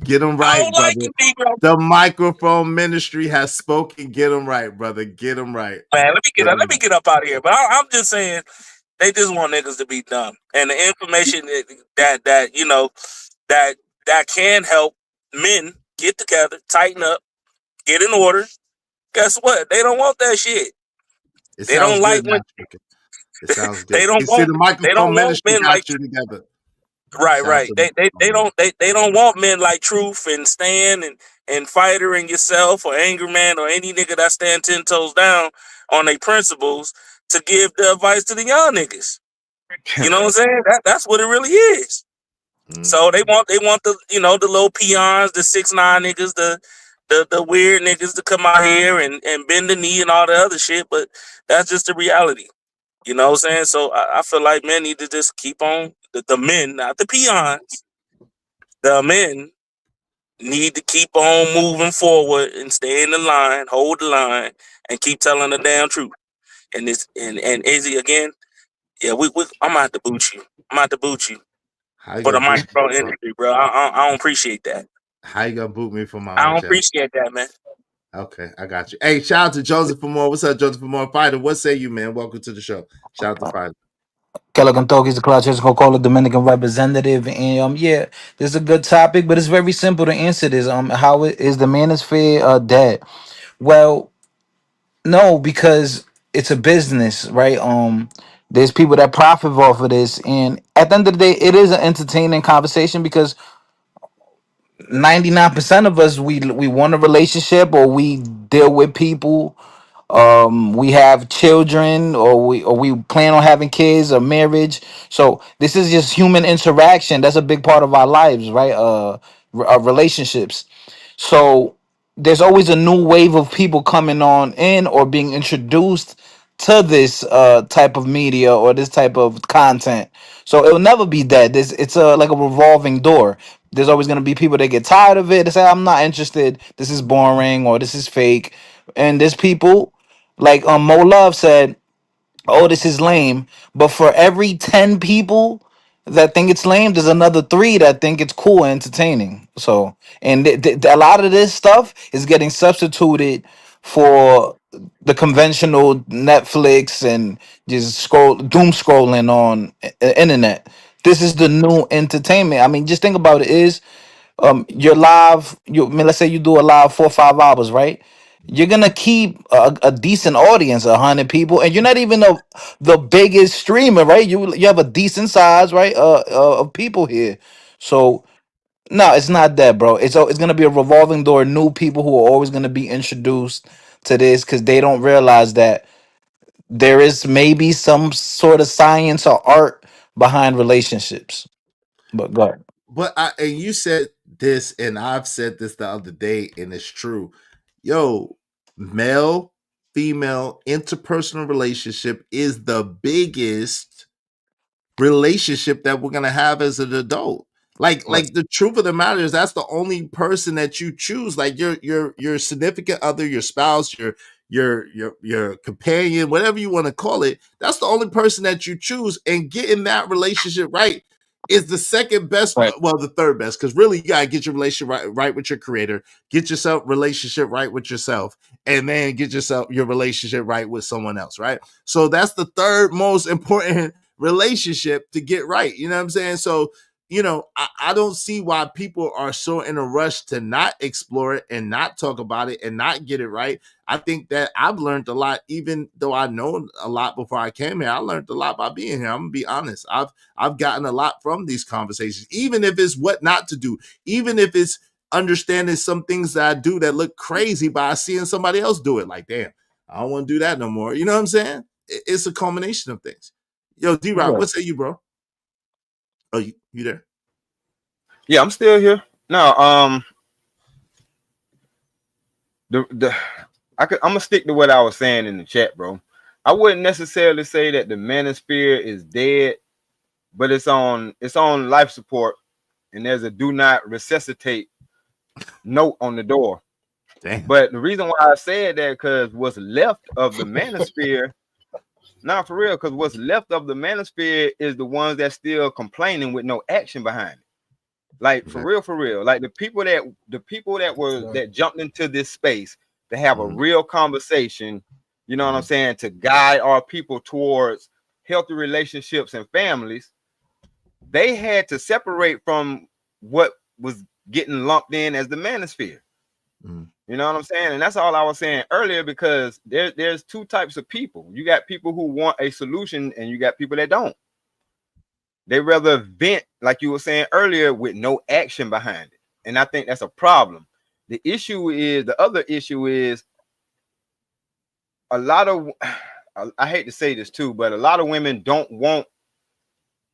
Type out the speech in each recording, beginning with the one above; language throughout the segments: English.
Get them I right, don't like brother. it, Negro. The microphone ministry has spoken. Get them right, brother. Get them right. Man, Get them let me right. get up out of here. But I'm just saying they just want niggas to be dumb, and the information that you know that can help men get together, tighten up, get in order. Guess what? They don't want that shit. It They sounds don't like good when now. It sounds good. they don't You see, want the microphone men ministry like got you together. right, Shout out right. to the microphone ministry. They don't want men like Truth and Stan and Fighter and yourself or Anger Man or any nigga that stand 10 toes down on their principles to give the advice to the young niggas. You know what I'm saying? That's what it really is. Mm. So they want the the little peons, the 6ix9ine niggas, the weird niggas to come out here and bend the knee and all the other shit. But that's just the reality. You know what I'm saying? So I feel like men need to just keep on the men, not the peons. The men need to keep on moving forward and stay in the line, hold the line, and keep telling the damn truth. And this and Izzy again, yeah, I'm gonna have to boot you. I'm gonna have to boot you How you for the gonna boot me microphone for? industry, bro. I don't appreciate that. How you gonna boot me for my I own don't channel? appreciate that, man. Okay, I got you. Hey, shout out to Joseph Moore. What's up, Joseph Moore? Fighter, what say you, man? Welcome to the show. Shout out to Fighter. Calicantoki is the Clutch call it Dominican representative, and yeah, this is a good topic, but it's very simple to answer this. How is the manosphere dead? Well, no, because it's a business, right? There's people that profit off of this, and at the end of the day, it is an entertaining conversation because 99% of us we want a relationship or we deal with people, we have children or we plan on having kids or marriage. So this is just human interaction. That's a big part of our lives, right? Relationships. So there's always a new wave of people coming on in or being introduced to this type of media or this type of content. So it will never be dead. It's a like a revolving door. There's always gonna be people that get tired of it. They say, I'm not interested. This is boring or this is fake. And there's people like Mo Love said, "Oh, this is lame." But for every 10 people that think it's lame, there's another three that think it's cool and entertaining. So, and a lot of this stuff is getting substituted for the conventional Netflix and just doom scrolling on internet. This is the new entertainment. I mean, just think about it. Is You're live, I mean, let's say you do a live 4 or 5 hours, right? You're gonna keep a decent audience, 100 people, and you're not even the biggest streamer, right? You have a decent size, right, of people here. So no, it's not that, bro. It's gonna be a revolving door. New people who are always gonna be introduced to this because they don't realize that there is maybe some sort of science or art behind relationships. But go ahead. But and you said this, and I've said this the other day, and it's true. Yo, male, female, interpersonal relationship is the biggest relationship that we're gonna have as an adult. Right. Like the truth of the matter is that's the only person that you choose. Like your significant other, your spouse, your companion, whatever you want to call it. That's the only person that you choose, and getting that relationship right is the second best, Right. well, the third best, because really you gotta get your relationship right with your creator, get yourself relationship right with yourself, and then get yourself your relationship right with someone else, right? So that's the third most important relationship to get right. You know what I'm saying? So, I don't see why people are so in a rush to not explore it and not talk about it and not get it right. I think that I've learned a lot, even though I know a lot before I came here. I learned a lot by being here. I'm gonna be honest. I've gotten a lot from these conversations, even if it's what not to do, even if it's understanding some things that I do that look crazy by seeing somebody else do it. Like, damn, I don't want to do that no more. You know what I'm saying? It's a culmination of things. Yo, D Rock, Right. what say you, bro? Oh, you there? Yeah, I'm still here. Now, the I'm gonna stick to what I was saying in the chat, bro. I wouldn't necessarily say that the manosphere is dead, but it's on life support, and there's a do not resuscitate note on the door. Damn. But the reason why I said that because what's left of the manosphere, not for real, because what's left of the manosphere is the ones that's still complaining with no action behind it. Like Okay. for real. Like the people that jumped into this space to have a Mhm. real conversation, you know what I'm Mhm. saying, to guide our people towards healthy relationships and families, they had to separate from what was getting lumped in as the manosphere. Mhm. You know what I'm saying? And that's all I was saying earlier, because there's two types of people. You got people who want a solution and you got people that don't. They rather vent, like you were saying earlier, with no action behind it. And I think that's a problem. The other issue is a lot of, I hate to say this too, but a lot of women don't want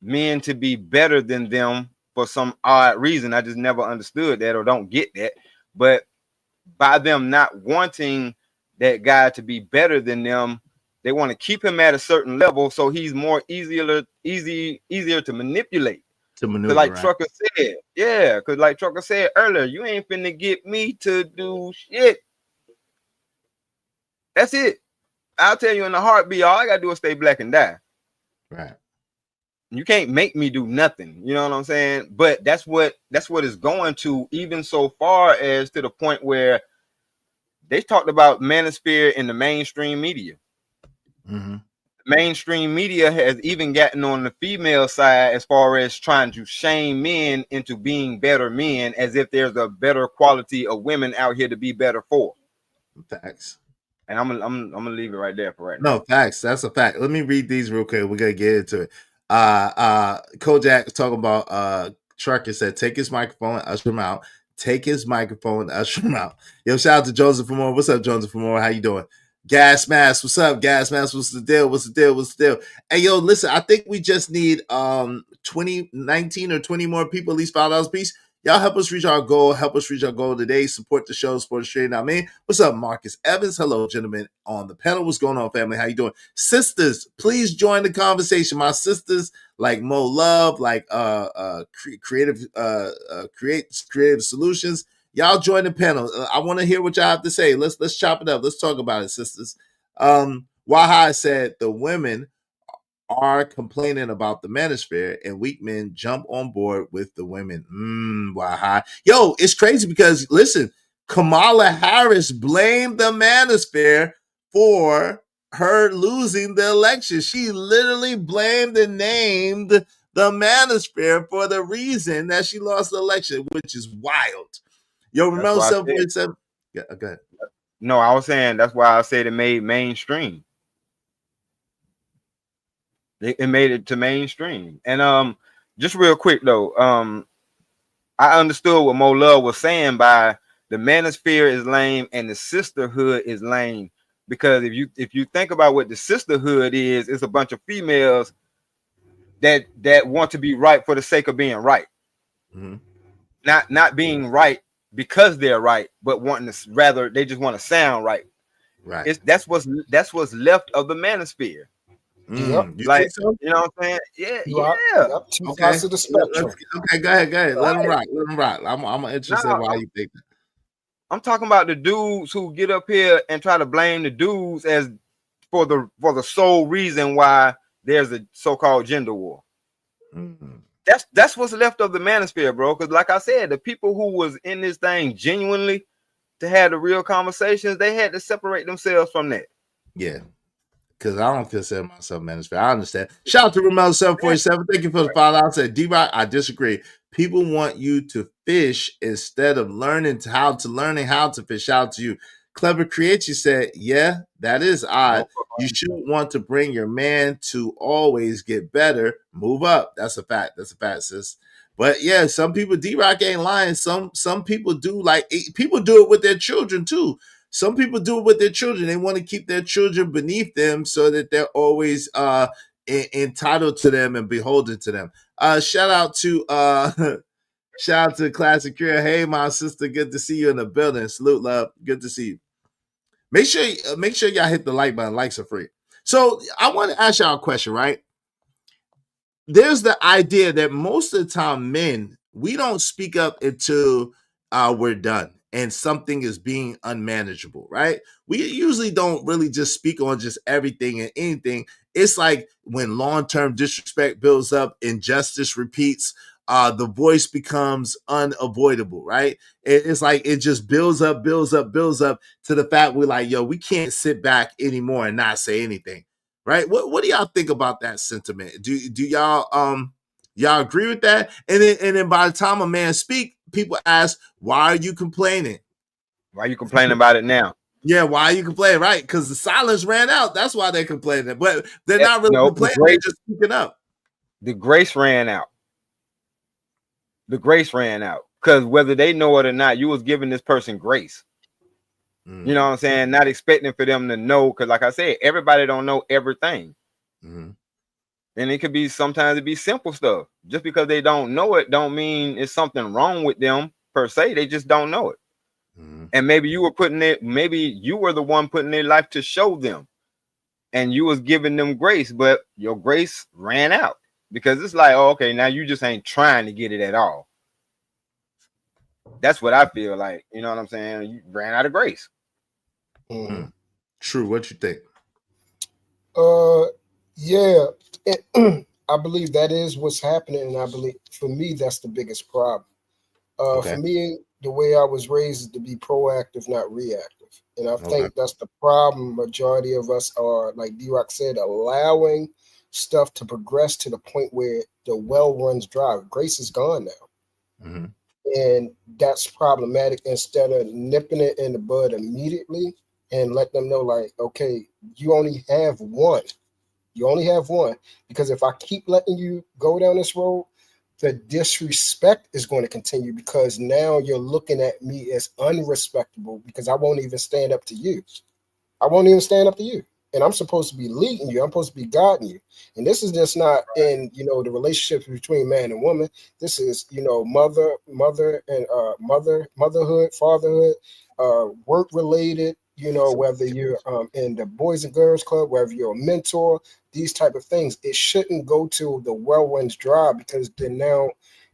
men to be better than them for some odd reason. I just never understood that or don't get that. But by them not wanting that guy to be better than them, they want to keep him at a certain level so he's more easier to manipulate. To Cause maneuver, like right? Trucker said, yeah, cause like Trucker said earlier, you ain't finna get me to do shit. That's it. I'll tell you in a heartbeat, all I gotta do is stay black and die. Right. You can't make me do nothing. You know what I'm saying? But that's what it's going to, even so far as to the point where they talked about manosphere in the mainstream media. Mm-hmm. Mainstream media has even gotten on the female side as far as trying to shame men into being better men, as if there's a better quality of women out here to be better for. Facts. And I'm gonna leave it right there for right now. No, facts. That's a fact. Let me read these real quick. We're gonna get into it. Kojak talking about Trucker said, take his microphone, usher him out. Take his microphone, usher him out. Yo, shout out to Joseph Famore. What's up, Joseph Famore? How you doing? Gas Mask, what's up? Gas Mask, what's the deal? What's the deal? What's the deal? Hey, yo, listen, I think we just need 19 or 20 more people, at least $5 a piece. Y'all help us reach our goal. Help us reach our goal today. Support the show, support the stream. Now, man, what's up, Marcus Evans? Hello, gentlemen on the panel. What's going on, family? How you doing? Sisters, please join the conversation. My sisters, like Mo Love, like creative creative solutions. Y'all join the panel. I want to hear what y'all have to say. Let's chop it up. Let's talk about it, sisters. Waha said the women are complaining about the manosphere and weak men jump on board with the women. Waha. Yo, it's crazy because listen, Kamala Harris blamed the manosphere for her losing the election. She literally blamed and named the manosphere for the reason that she lost the election, which is wild. Yo, That's remember why I said 747? Yeah, go ahead. no. I was saying that's why I said it made mainstream. It made it to mainstream. And just real quick though, I understood what Mo Love was saying by the manosphere is lame and the sisterhood is lame. Because if you think about what the sisterhood is, it's a bunch of females that want to be right for the sake of being right. Mm-hmm. Not being right because they're right, but wanting to rather they just want to sound right. Right. That's what's left of the manosphere. Yep. You Like, think so? you know what I'm saying? Yeah, You are. yeah. Yep. Two Okay. sides of the spectrum. Okay, go ahead. Let him Right. rock. Let him rock. I'm interested in Now why you think that. I'm talking about the dudes who get up here and try to blame the dudes as for the sole reason why there's a so-called gender war. Mm-hmm. That's what's left of the manosphere, bro. Because like I said, the people who was in this thing genuinely to have the real conversations, they had to separate themselves from that. Yeah. Because I don't consider myself manosphere. I understand. Shout out to Ramel747. Thank you for the follow. I said, D-Rock, I disagree. People want you to fish instead of learning how to fish. Shout out to you. Clever Creator said, yeah, that is odd. You should want to bring your man to always get better. Move up. That's a fact. That's a fact, sis. But yeah, some people, D-Rock ain't lying. Some people do people do it with their children too. Some people do it with their children. They want to keep their children beneath them so that they're always entitled to them and beholden to them. Shout out to shout out to Classic Career. Hey, my sister, good to see you in the building. Salute, love. Good to see you. Make sure y'all hit the like button. Likes are free. So I want to ask y'all a question, right? There's the idea that most of the time men, we don't speak up until we're done and something is being unmanageable, right? We usually don't really just speak on just everything and anything. It's like when long-term disrespect builds up, injustice repeats, the voice becomes unavoidable, right? It's like it just builds up to the fact we're like, yo, we can't sit back anymore and not say anything, right? What do y'all think about that sentiment? Do y'all agree with that? And then by the time a man speak, people ask, why are you complaining? Why you complaining about it now? Yeah, why are you complaining? Right, because the silence ran out. That's why they're complaining. But they're not really No, complaining. They're just speaking up. The grace ran out. The grace ran out. Because whether they know it or not, you was giving this person grace. You know what I'm saying? Not expecting for them to know. Because like I said, everybody don't know everything. And it could be, sometimes it be simple stuff. Just because they don't know it don't mean it's something wrong with them per se. They just don't know it. And maybe you were maybe you were the one putting their life to show them. And you was giving them grace, but your grace ran out. Because it's like, oh, okay, now you just ain't trying to get it at all. That's what I feel like. You know what I'm saying? You ran out of grace. True. What you think? Yeah, I believe that is what's happening, and I believe for me that's the biggest problem. For me, the way I was raised is to be proactive, not reactive, and I think that's the problem. Majority of us are, like D-Rock said, allowing stuff to progress to the point where the well runs dry. Grace is gone now, and that's problematic. Instead of nipping it in the bud immediately and let them know, like, okay, you only have one. You only have one, because if I keep letting you go down this road, the disrespect is going to continue, because now you're looking at me as unrespectable because I won't even stand up to you. I won't even stand up to you. And I'm supposed to be leading you. I'm supposed to be guiding you. And this is just not in, the relationships between man and woman. This is, motherhood, fatherhood, work related, whether you're in the Boys and Girls Club, whether you're a mentor, these type of things. It shouldn't go to the well runs dry, because then now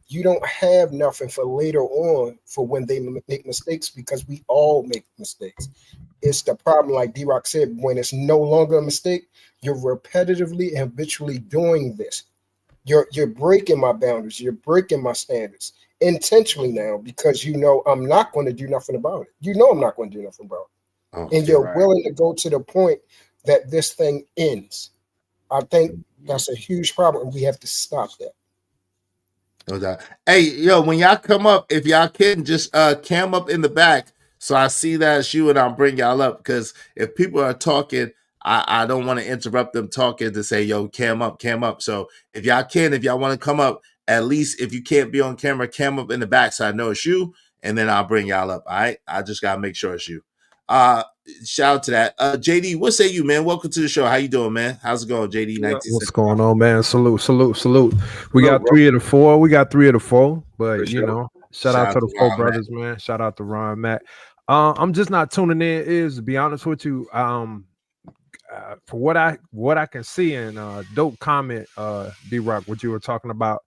you don't have nothing for later on for when they make mistakes, because we all make mistakes. It's the problem, like D-Rock said, when it's no longer a mistake, you're repetitively and habitually doing this. You're breaking my boundaries. You're breaking my standards intentionally now, because I'm not going to do nothing about it. I'm not going to do nothing about it. And you're willing to go to the point that this thing ends. I think that's a huge problem, and we have to stop that. No doubt. Hey, yo, when y'all come up, if y'all can, just cam up in the back so I see that it's you, and I'll bring y'all up, because if people are talking, I don't want to interrupt them talking to say, yo, cam up. So if y'all want to come up, at least if you can't be on camera, cam up in the back so I know it's you, and then I'll bring y'all up. All right. I just gotta make sure it's you. Shout out to that. JD, what say you, man? Welcome to the show. How you doing, man? How's it going, JD? What's going on, man? Salute. We got 3 of the 4. But shout out to the 4 brothers, man. Shout out to Ron, Matt. I'm just not tuning in. To be honest with you, for what I can see, and dope comment, D-Rock, what you were talking about,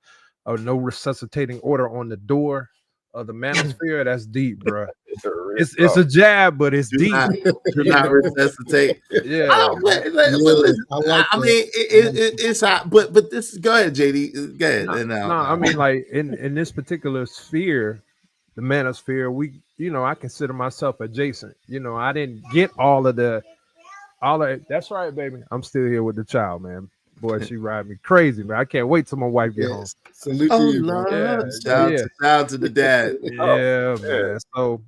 no resuscitating order on the door of the Manosphere. That's deep, bro. It's a jab, but it's deep. Do not resuscitate. Yeah. I mean, it's hot, but this. Go ahead, JD. Go ahead. I mean, like in this particular sphere, the Manosphere, I consider myself adjacent. I didn't get all of. That's right, baby. I'm still here with the child, man. Boy, she ride me crazy, man. I can't wait till my wife get home. Salute to you, bro. Shout out to the dad. Yeah, man. So,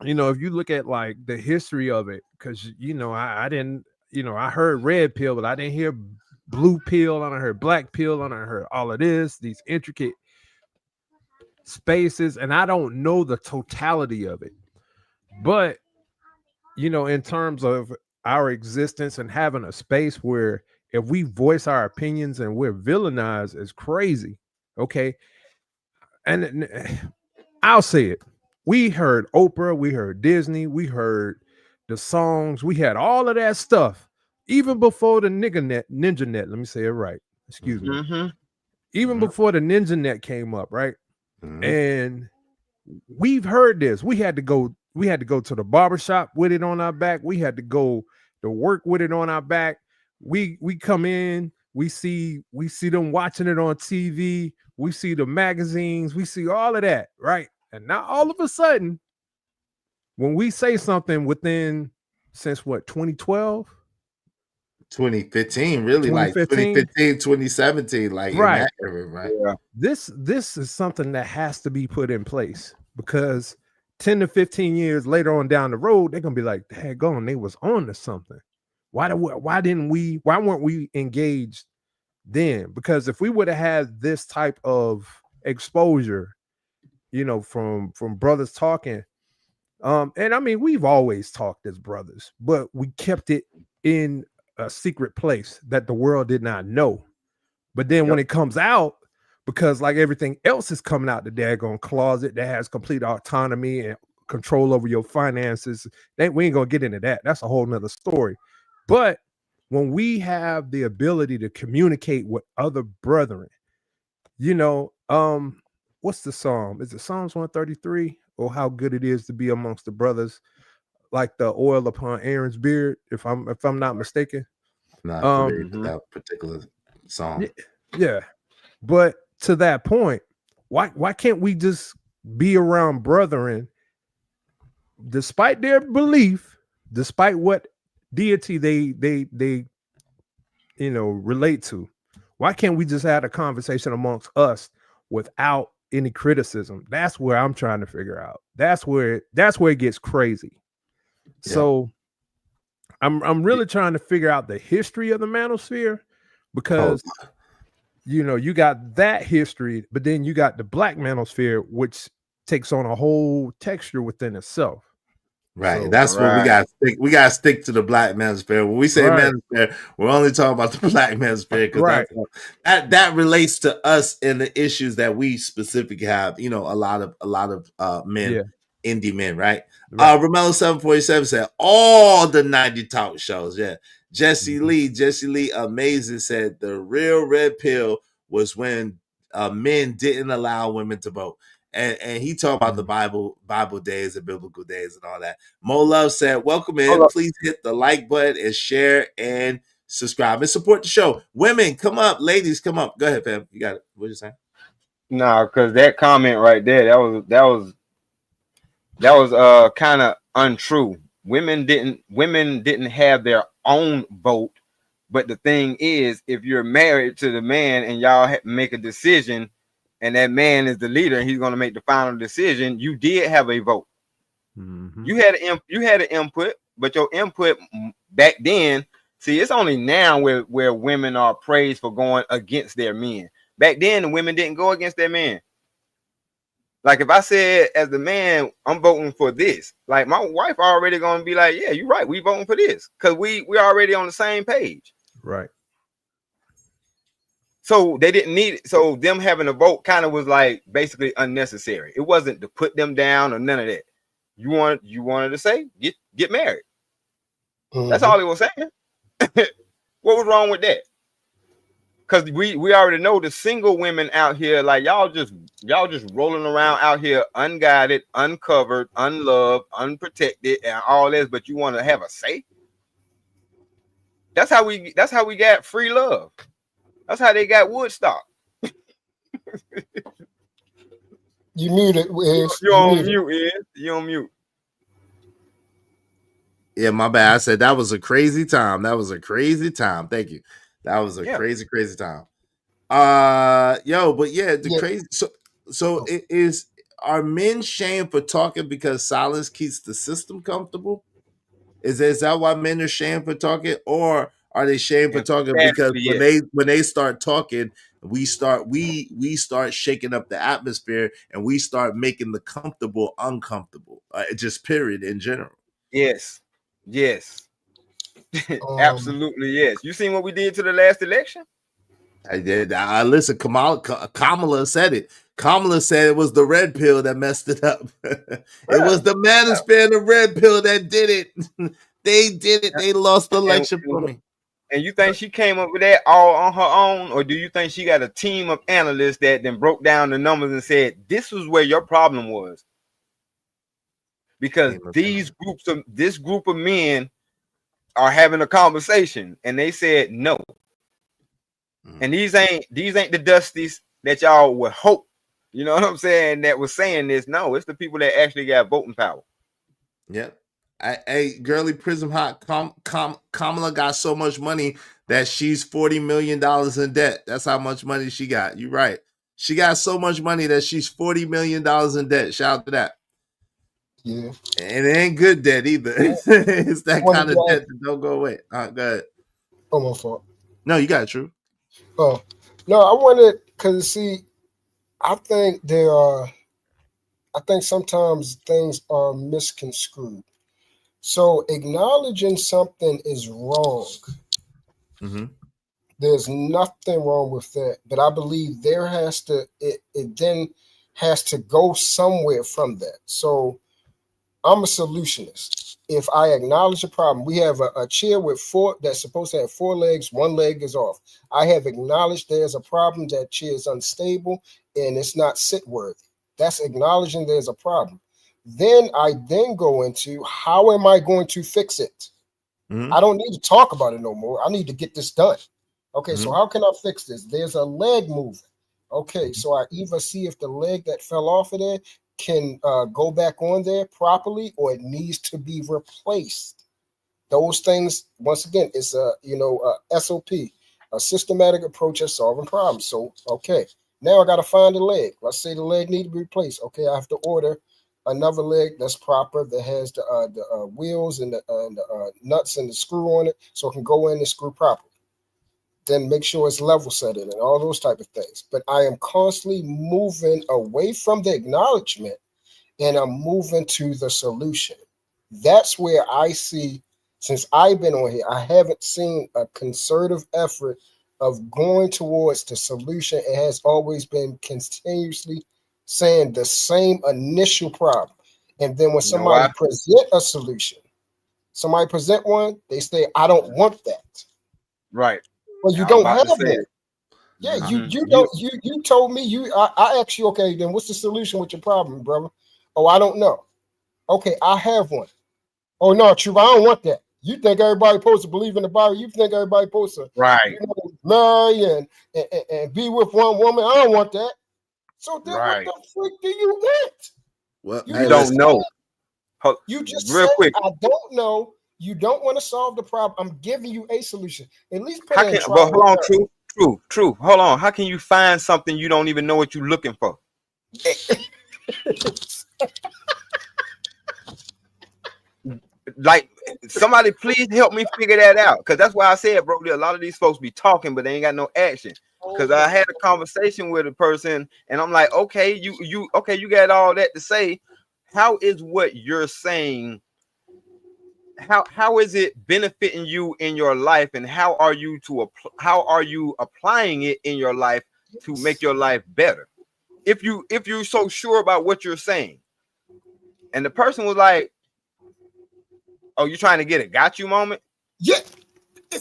if you look at like the history of it, because I didn't, I heard red pill, but I didn't hear blue pill, and I heard black pill, and I heard all of these intricate spaces, and I don't know the totality of it. But in terms of our existence and having a space where if we voice our opinions and we're villainized as crazy, okay, and I'll say it. We heard Oprah, we heard Disney, we heard the songs, we had all of that stuff even before the ninja net. Let me say it right. Excuse me. Even before the ninja net came up, right? And we've heard this. We had to go to the barbershop with it on our back. We had to go to work with it on our back. We come in, we see them watching it on TV. we see the magazines, we see all of that, right? And now all of a sudden, when we say something within since what 2012, 2015, really, like 2015, 2015, 2017, like in right? that era, right? Yeah. This is something that has to be put in place, because 10 to 15 years later on down the road, they're gonna be like, daggone, they was on to something. Why weren't we engaged then? Because if we would have had this type of exposure, from brothers talking, and I mean, we've always talked as brothers, but we kept it in a secret place that the world did not know. But then when it comes out, because like everything else is coming out the daggone closet that has complete autonomy and control over your finances, we ain't gonna get into that. That's a whole nother story. But when we have the ability to communicate with other brethren, what's the psalm? Is it Psalms 133? Or how good it is to be amongst the brothers, like the oil upon Aaron's beard, if I'm not mistaken. Not familiar with that particular song. Yeah. But to that point, why can't we just be around brethren, despite their belief, despite what deity they relate to? Why can't we just have a conversation amongst us without any criticism? That's where I'm trying to figure out. That's where it gets crazy. So I'm really trying to figure out the history of the Manosphere, because you got that history, but then you got the Black Manosphere, which takes on a whole texture within itself. Right. So, that's what we got to stick. We got to stick to the Black Manosphere. When we say Manosphere, we're only talking about the Black Manosphere, because that relates to us and the issues that we specifically have. A lot of men, indie men, right? Romello 747 said all the 90 talk shows. Yeah. Jesse Lee, amazing, said the real red pill was when men didn't allow women to vote. And he talked about the Bible days and biblical days and all that. Mo Love said, welcome in. Please hit the like button and share and subscribe and support the show. Women, come up. Ladies, come up. Go ahead, fam. You got it. What you saying? No, because that comment right there, that was kind of untrue. Women didn't have their own vote. But the thing is, if you're married to the man and y'all make a decision, and that man is the leader and he's going to make the final decision, you did have a vote. You had an input, but your input back then, see, it's only now where women are praised for going against their men. Back then, the women didn't go against their men. Like if I said as the man, I'm voting for this, like my wife already going to be like, yeah, you're right, we voting for this, because we already on the same page. Right. So they didn't need it. So them having a vote kind of was like basically unnecessary. It wasn't to put them down or none of that. You wanted to say get married. That's all he was saying. What was wrong with that? Because we already know the single women out here, like y'all just rolling around out here unguided, uncovered, unloved, unprotected, and all this, but you want to have a say. That's how we got free love. That's how they got Woodstock. You muted, Wiz. You're on mute, Ed. You're on mute. Yeah, my bad. I said that was a crazy time. Thank you. That was a crazy time. Crazy. So it is. Are men shamed for talking because silence keeps the system comfortable? Is that why men are shamed for talking, or are they shamed for talking because when they start talking, we start shaking up the atmosphere and we start making the comfortable uncomfortable? Just period in general. Yes. Absolutely, yes. You seen what we did to the last election? I did. I listened. Kamala said it. Kamala said it was the red pill that messed it up. It was the Manosphere and the red pill that did it. They did it. They lost the election for me. And you think she came up with that all on her own, or do you think she got a team of analysts that then broke down the numbers and said this was where your problem was? Because this group of men are having a conversation, and they said no. And these ain't the Dusties, that y'all would hope, you know what I'm saying, that was saying this. No, it's the people that actually got voting power. Yep. Hey, girly Prism Hot, Kamala got so much money that she's $40 million in debt. That's how much money she got. You're right. She got so much money that she's $40 million in debt. Shout out to that. Yeah. And it ain't good debt either. It's that kind of debt that don't go away. Go ahead. Oh, my fault. No, you got it, True. Oh, no, I wanted, because see, I think sometimes things are misconstrued. So acknowledging something is wrong. Mm-hmm. There's nothing wrong with that. But I believe it then has to go somewhere from that. So I'm a solutionist. If I acknowledge a problem, we have a chair with that's supposed to have 4 legs, 1 leg is off. I have acknowledged there's a problem, that chair is unstable and it's not sit worthy. That's acknowledging there's a problem. Then I go into, how am I going to fix it? Mm-hmm. I don't need to talk about it no more. I need to get this done. Okay, Mm-hmm. so how can I fix this? There's a leg moving. Okay, so I either see if the leg that fell off of there can go back on there properly, or it needs to be replaced. Those things, once again, it's a SOP, a systematic approach at solving problems. So okay, now I got to find the leg. Let's say the leg needs to be replaced. Okay, I have to order another leg that's proper, that has the wheels and the nuts and the screw on it, so it can go in and screw properly. Then make sure it's level set in and all those type of things. But I am constantly moving away from the acknowledgement, and I'm moving to the solution. That's where I see, since I've been on here, I haven't seen a concerted effort of going towards the solution. It has always been continuously saying the same initial problem. And then when somebody present a solution, somebody present one, they say, I don't want that. Right. Well, you don't have one. Yeah, you told me, I asked you, okay, then what's the solution with your problem, brother? Oh, I don't know. Okay, I have one. Oh no, true, I don't want that. You think everybody supposed to believe in the Bible? You think everybody supposed to marry and be with one woman? I don't want that. So then what the freak do you want? Well, you don't know. You just real said, quick. I don't know. You don't want to solve the problem. I'm giving you a solution. At least put it in trial. But hold on, true. Hold on. How can you find something you don't even know what you're looking for? Like, somebody please help me figure that out, because that's why I said, bro, a lot of these folks be talking, but they ain't got no action. Because I had a conversation with a person, and I'm like, okay, you got all that to say. How is what you're saying? How is it benefiting you in your life, and how are you applying it in your life to make your life better? If you're so sure about what you're saying, and the person was like, "Oh, you're trying to get a got you moment?" Yeah.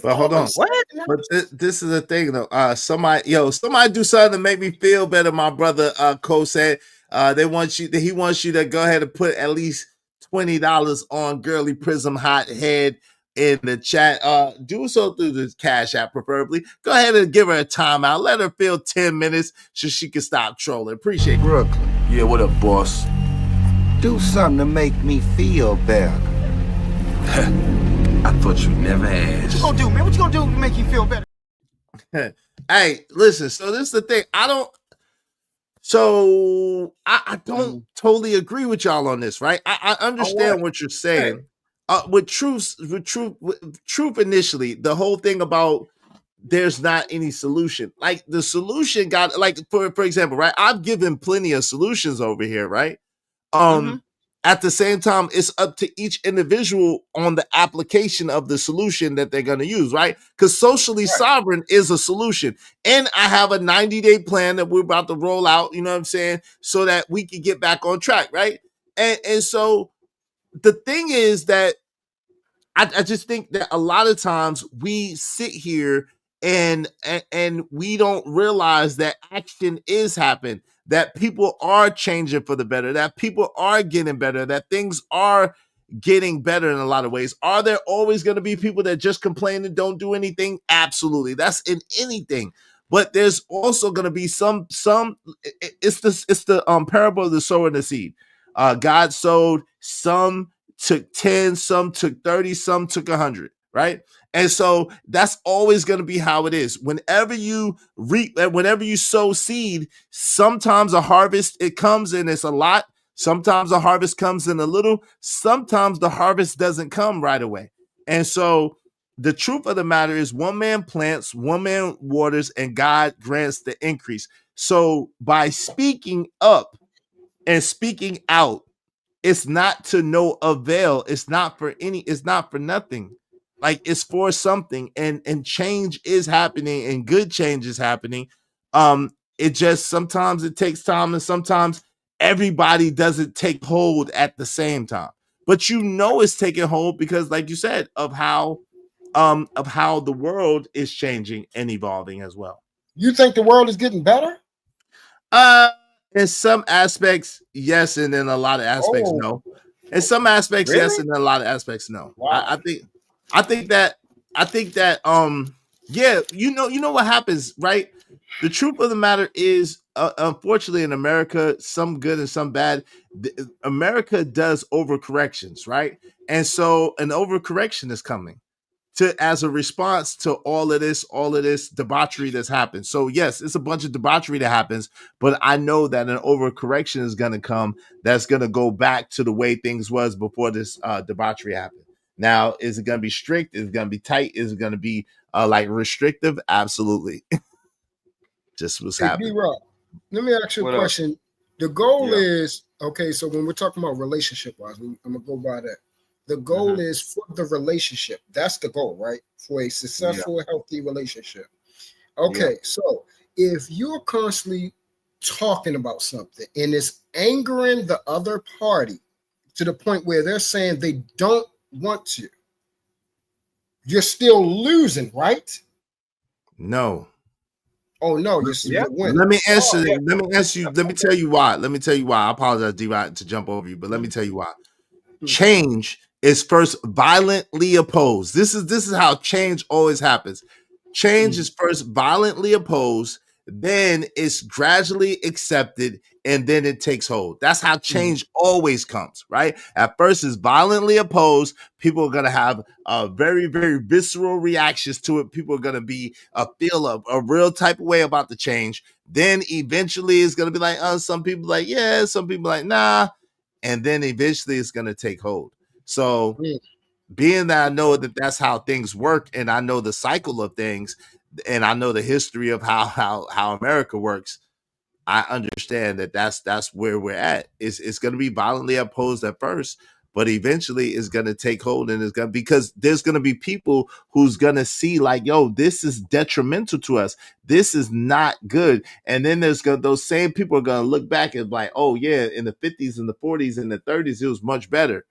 But hold on. What? But this is the thing though. Somebody do something to make me feel better. My brother Cole said he wants you to go ahead and put at least $20 on Girly Prism Hot Head in the chat. Do so through the Cash App, preferably. Go ahead and give her a timeout. Let her feel 10 minutes so she can stop trolling. Appreciate it. Brooklyn. Yeah, what up, boss? Do something to make me feel better. I thought you'd never ask. What you gonna do, man? What you gonna do to make you feel better? Hey, listen. So this is the thing. I don't totally agree with y'all on this, right? I understand what you're saying. With truth initially, the whole thing about there's not any solution. Like the solution got, like for example, right? I've given plenty of solutions over here, right? At the same time, it's up to each individual on the application of the solution that they're going to use, right? Because socially sovereign is a solution. And I have a 90-day plan that we're about to roll out, you know what I'm saying? So that we can get back on track, right? And so the thing is that I just think that a lot of times we sit here and we don't realize that action is happening, that people are changing for the better, that people are getting better, that things are getting better in a lot of ways. Are there always going to be people that just complain and don't do anything? Absolutely. That's in anything. But there's also going to be some it's the parable of the sower and the seed. God sowed, some took 10, some took 30, some took 100, right? And so that's always going to be how it is. Whenever you reap, whenever you sow seed, sometimes a harvest it comes and it's a lot. Sometimes the harvest comes in a little. Sometimes the harvest doesn't come right away. And so the truth of the matter is one man plants, one man waters, and God grants the increase. So by speaking up and speaking out, it's not to no avail. It's not for nothing. Like it's for something. And change is happening and good change is happening. It just sometimes it takes time and sometimes everybody doesn't take hold at the same time. But it's taking hold because, like you said, of how the world is changing and evolving as well. You think the world is getting better? Uh, in some aspects, yes, and in a lot of aspects, no. In some aspects, yes, and in a lot of aspects, no. Wow. I think that, yeah, you know what happens, right? The truth of the matter is, unfortunately, in America, some good and some bad. America does overcorrections, right? And so an overcorrection is coming as a response to all of this debauchery that's happened. So yes, it's a bunch of debauchery that happens, but I know that an overcorrection is going to come that's going to go back to the way things was before this debauchery happened. Now, is it going to be strict? Is it going to be tight? Is it going to be like restrictive? Absolutely. Just what's happening. B-Rock, let me ask you a question. The goal is, okay, so when we're talking about relationship wise, I'm going to go by that. The goal is for the relationship. That's the goal, right? For a successful, healthy relationship. Okay, so if you're constantly talking about something and it's angering the other party to the point where they're saying they don't want to, you're still losing, right? No. Oh no, you're winning. Let me answer. Let me answer you. Let me tell you why. I apologize, D-Rod, to jump over you, but let me tell you why. Change is first violently opposed. This is how change always happens. Change is first violently opposed, then it's gradually accepted, and then it takes hold. That's how change always comes, right? At first, it's violently opposed. People are going to have very, very visceral reactions to it. People are going to be feel a real type of way about the change. Then eventually, it's going to be like, some people like, yeah, some people like, nah. And then eventually it's going to take hold. So being that I know that that's how things work and I know the cycle of things and I know the history of how America works, I understand that that's where we're at. It's going to be violently opposed at first, but eventually it's going to take hold and it's going to, because there's going to be people who's going to see like, yo, this is detrimental to us. This is not good. And then those same people are going to look back and be like, oh yeah, in the 50s and the 40s and the 30s, it was much better.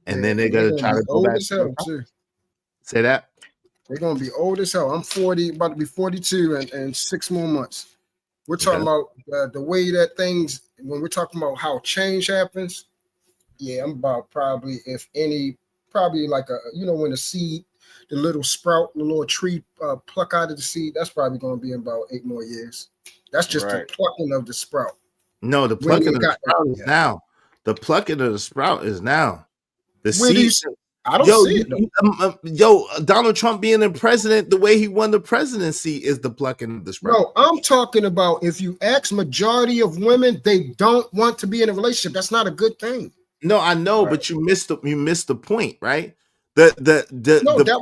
And then they're going to try to go back. Say that. They're going to be old as hell. I'm 40, about to be 42 in 6 more months. We're talking about the way that things, when we're talking about how change happens, I'm about probably, if any, probably like when the seed, the little sprout, the little tree pluck out of the seed, that's probably going to be in about 8 more years. That's just the plucking of the sprout. No, the plucking of the sprout is now. The plucking of the sprout is now. The seed. I don't see it. Donald Trump being the president, the way he won the presidency is the plucking of the sprout. No, I'm talking about if you ask majority of women, they don't want to be in a relationship. That's not a good thing. No, I know, but you missed the point, right? That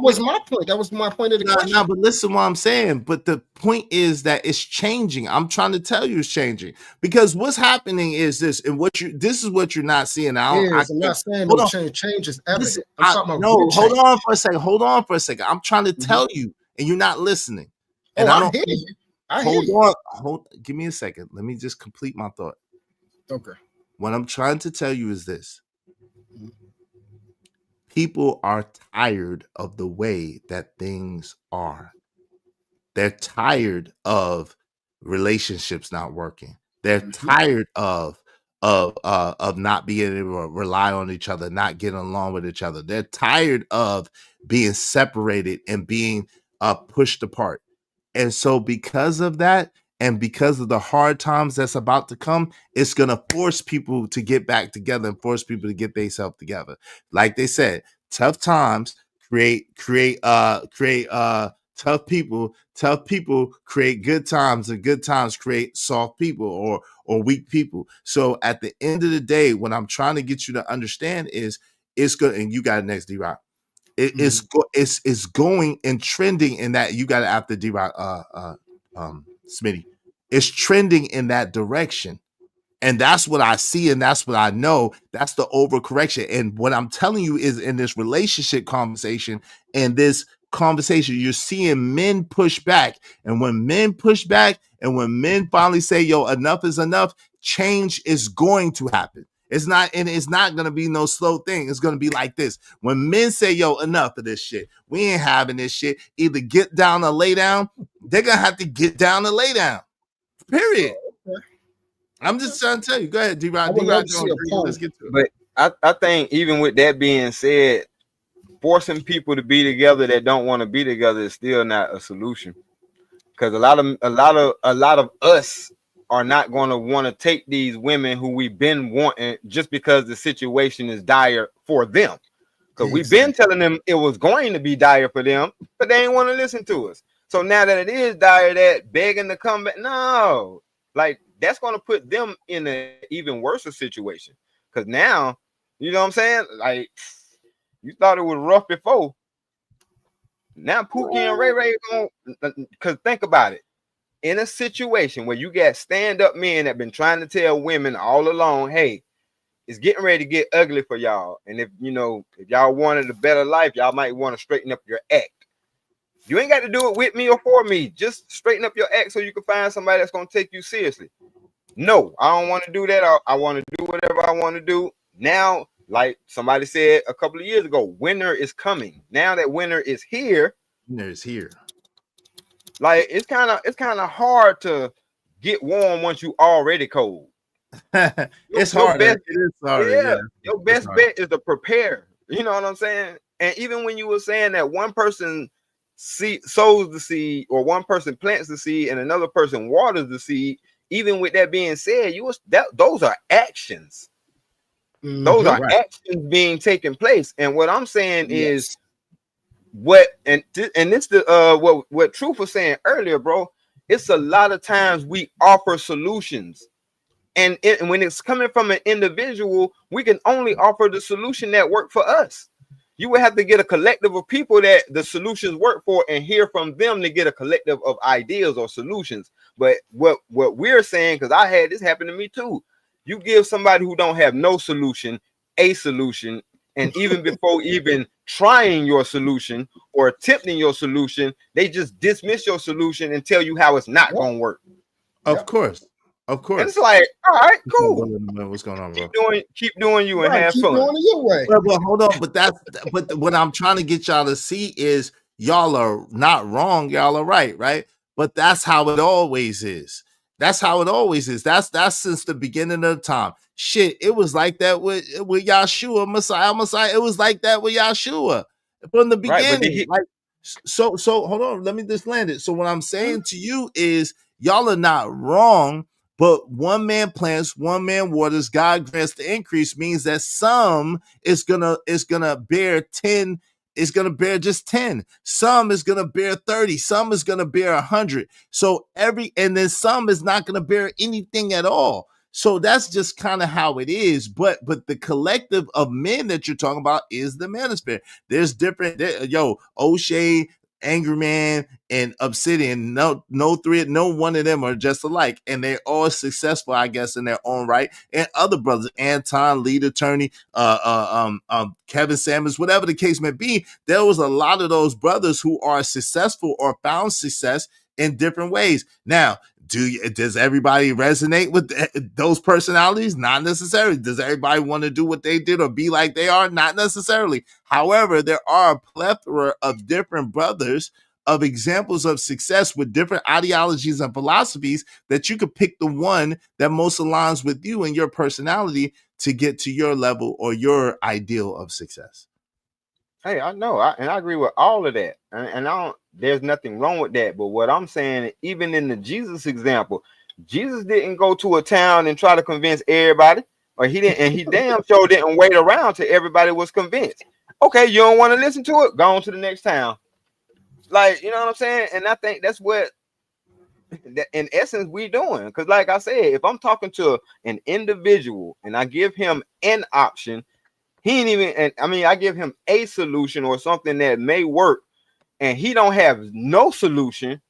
was my point. That was my point of the question. No, but listen what I'm saying. But the point is that it's changing. I'm trying to tell you it's changing. Because what's happening is this, and this is what you're not seeing. I'm not saying no change is evident. Hold on for a second. I'm trying to tell you, and you're not listening. And I hear you. Give me a second. Let me just complete my thought. Okay. What I'm trying to tell you is this. People are tired of the way that things are. They're tired of relationships not working. They're tired of not being able to rely on each other, not getting along with each other. They're tired of being separated and being pushed apart. And so because of that, and because of the hard times that's about to come, it's gonna force people to get back together and force people to get themselves together. Like they said, tough times create tough people. Tough people create good times, and good times create soft people or weak people. So at the end of the day, what I'm trying to get you to understand is it's good. And you got it next, D-Rock. It's going and trending in that. You got it after D-Rock, Smitty. It's trending in that direction. And that's what I see, and that's what I know. That's the overcorrection. And what I'm telling you is, in this relationship conversation and this conversation, you're seeing men push back. And when men push back, and when men finally say, yo, enough is enough, change is going to happen. It's not gonna be no slow thing. It's gonna be like this. When men say, yo, enough of this shit, we ain't having this shit. Either get down or lay down, they're gonna have to get down or lay down. Period. I'm just trying to tell you. Go ahead, D-Rod. D-Rod, let's get to it. But I think even with that being said, forcing people to be together that don't want to be together is still not a solution. Because a lot of us are not going to want to take these women who we've been wanting just because the situation is dire for them. Because we've been telling them it was going to be dire for them, but they ain't want to listen to us. So now that it is dire, that begging to come back, no, like that's going to put them in an even worse situation. Because now, you know what I'm saying? Like, you thought it was rough before. Now Pookie and Ray Ray going, because think about it. In a situation where you got stand-up men that been trying to tell women all along, hey, it's getting ready to get ugly for y'all. And if y'all wanted a better life, y'all might want to straighten up your act. You ain't got to do it with me or for me. Just straighten up your act so you can find somebody that's going to take you seriously. No, I don't want to do that. I want to do whatever I want to do. Now, like somebody said a couple of years ago, winter is coming. Now that winter is here. Winter is here. Like it's kind of hard to get warm once you already cold. It's harder. It is harder. Yeah. Your best bet is to prepare. You know what I'm saying? And even when you were saying that one person sows the seed, or one person plants the seed and another person waters the seed, even with that being said, those are actions. Those are actions being taken place. And what I'm saying is this what Truth was saying earlier, bro. It's a lot of times we offer solutions, and when it's coming from an individual, we can only offer the solution that worked for us. You would have to get a collective of people that the solutions work for and hear from them to get a collective of ideas or solutions. But what we're saying, because I had this happen to me too, you give somebody who don't have no solution a solution, and even before even trying your solution or attempting your solution, they just dismiss your solution and tell you how it's not going to work. Of course. And it's like, all right, cool. What's going on, bro? Keep doing you and have fun. Doing it your way. But hold on. But what I'm trying to get y'all to see is y'all are not wrong. Y'all are right? But that's how it always is. That's how it always is. That's since the beginning of time. Shit, it was like that with Yahshua, Messiah. It was like that with Yahshua from the beginning. Right, so hold on. Let me just land it. So what I'm saying to you is y'all are not wrong. But one man plants, one man waters, God grants the increase, means that some is gonna bear 10, is gonna bear just 10. Some is gonna bear 30, some is gonna bear 100. So and then some is not gonna bear anything at all. So that's just kind of how it is. But the collective of men that you're talking about is the Manosphere. There's different, O'Shea, Angry Man, and Obsidian, no one of them are just alike, and they're all successful, I guess, in their own right. And other brothers, Anton, Lead Attorney, Kevin Samuels, whatever the case may be, there was a lot of those brothers who are successful or found success in different ways. Now, does everybody resonate with those personalities? Not necessarily. Does everybody want to do what they did or be like they are? Not necessarily. However, there are a plethora of different brothers, of examples of success with different ideologies and philosophies, that you could pick the one that most aligns with you and your personality to get to your level or your ideal of success. Hey, I know, and I agree with all of that. And I don't, There's nothing wrong with that. But what I'm saying, even in the Jesus example, Jesus didn't go to a town and try to convince everybody, or he didn't, and he damn sure didn't wait around till everybody was convinced. Okay, you don't want to listen to it? Go on to the next town. Like, you know what I'm saying? And I think that's what, in essence, we doing. Because, like I said, if I'm talking to an individual and I give him an option, he ain't even, and I mean, I give him a solution or something that may work, and he don't have no solution.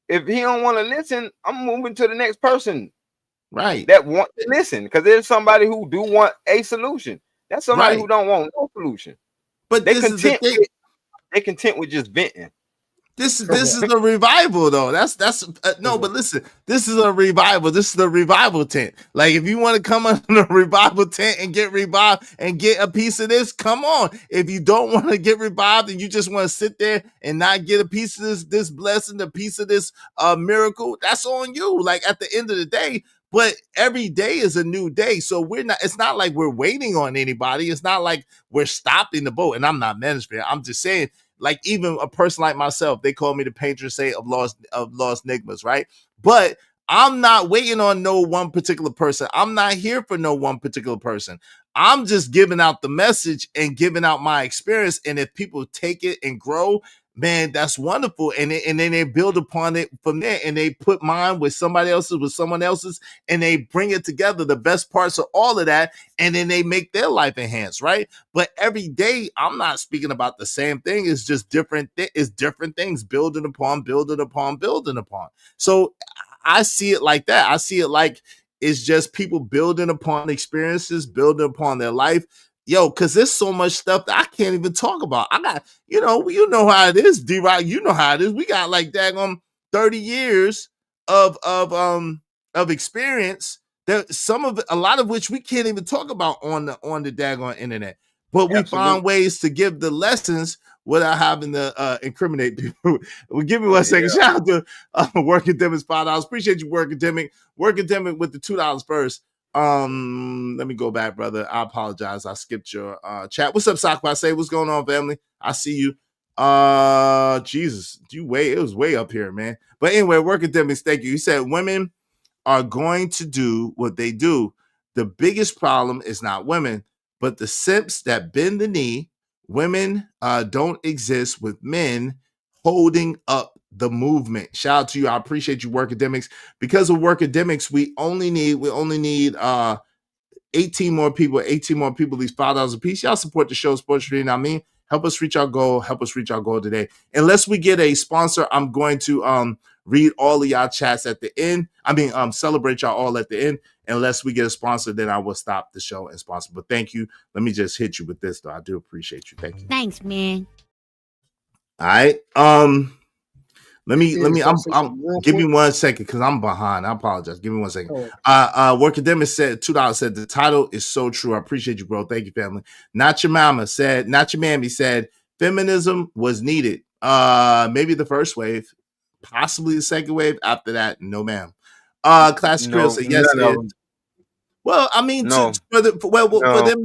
If he don't want to listen, I'm moving to the next person, right? That want to listen, because there's somebody who do want a solution. That's somebody who don't want no solution. But they this is the thing. They content with just venting. This is a revival though. That's no, but listen, this is a revival. This is the revival tent. Like if you want to come under the revival tent and get revived and get a piece of this, come on. If you don't want to get revived and you just want to sit there and not get a piece of this blessing, a piece of this miracle, that's on you. Like at the end of the day, but every day is a new day. So it's not like we're waiting on anybody. It's not like we're stopping the boat. And I'm not Manosphere. I'm just saying, like even a person like myself, they call me the patron saint of lost enigmas, right? But I'm not waiting on no one particular person. I'm not here for no one particular person. I'm just giving out the message and giving out my experience. And if people take it and grow, man, that's wonderful. And then they build upon it from there, and they put mine with somebody else's, with someone else's, and they bring it together, the best parts of all of that, and then they make their life enhanced, right? But every day, I'm not speaking about the same thing. It's just different. It's different things, building upon, building upon, building upon. So I see it like that. I see it like it's just people building upon experiences, building upon their life. Yo, because there's so much stuff that I can't even talk about. I got, you know how it is, D-Rock. You know how it is. We got like daggone 30 years of experience, that a lot of which we can't even talk about on the daggone internet. But we find ways to give the lessons without having to incriminate people. Well, give me 1 second. Shout out to Working Demic $5. Appreciate you, Working Demic. Working Demic with the $2 first. Let me go back, brother. I apologize. I skipped your chat. What's up, Sakwa? Say what's going on, family? I see you. Jesus, it was way up here, man. But anyway, Working Demic, thank you. You said women are going to do what they do. The biggest problem is not women, but the simps that bend the knee. Women don't exist with men holding up the movement. Shout out to you. I appreciate you, Workademics. Because of Workademics, we only need 18 more people, these $5 a piece. Y'all support the show, Sports Street. I mean, help us reach our goal. Help us reach our goal today. Unless we get a sponsor, I'm going to read all of y'all chats at the end. I mean, celebrate y'all all at the end. Unless we get a sponsor, then I will stop the show and sponsor. But thank you. Let me just hit you with this, though. I do appreciate you. Thank you. Thanks, man. All right. Let me give me 1 second because I'm behind. I apologize. Give me 1 second. Workademic said $2 said the title is so true. I appreciate you, bro. Thank you, family. Not your mammy said feminism was needed. Maybe the first wave, possibly the second wave. After that, no, ma'am. Classic Grill said yes. Well, I mean, for them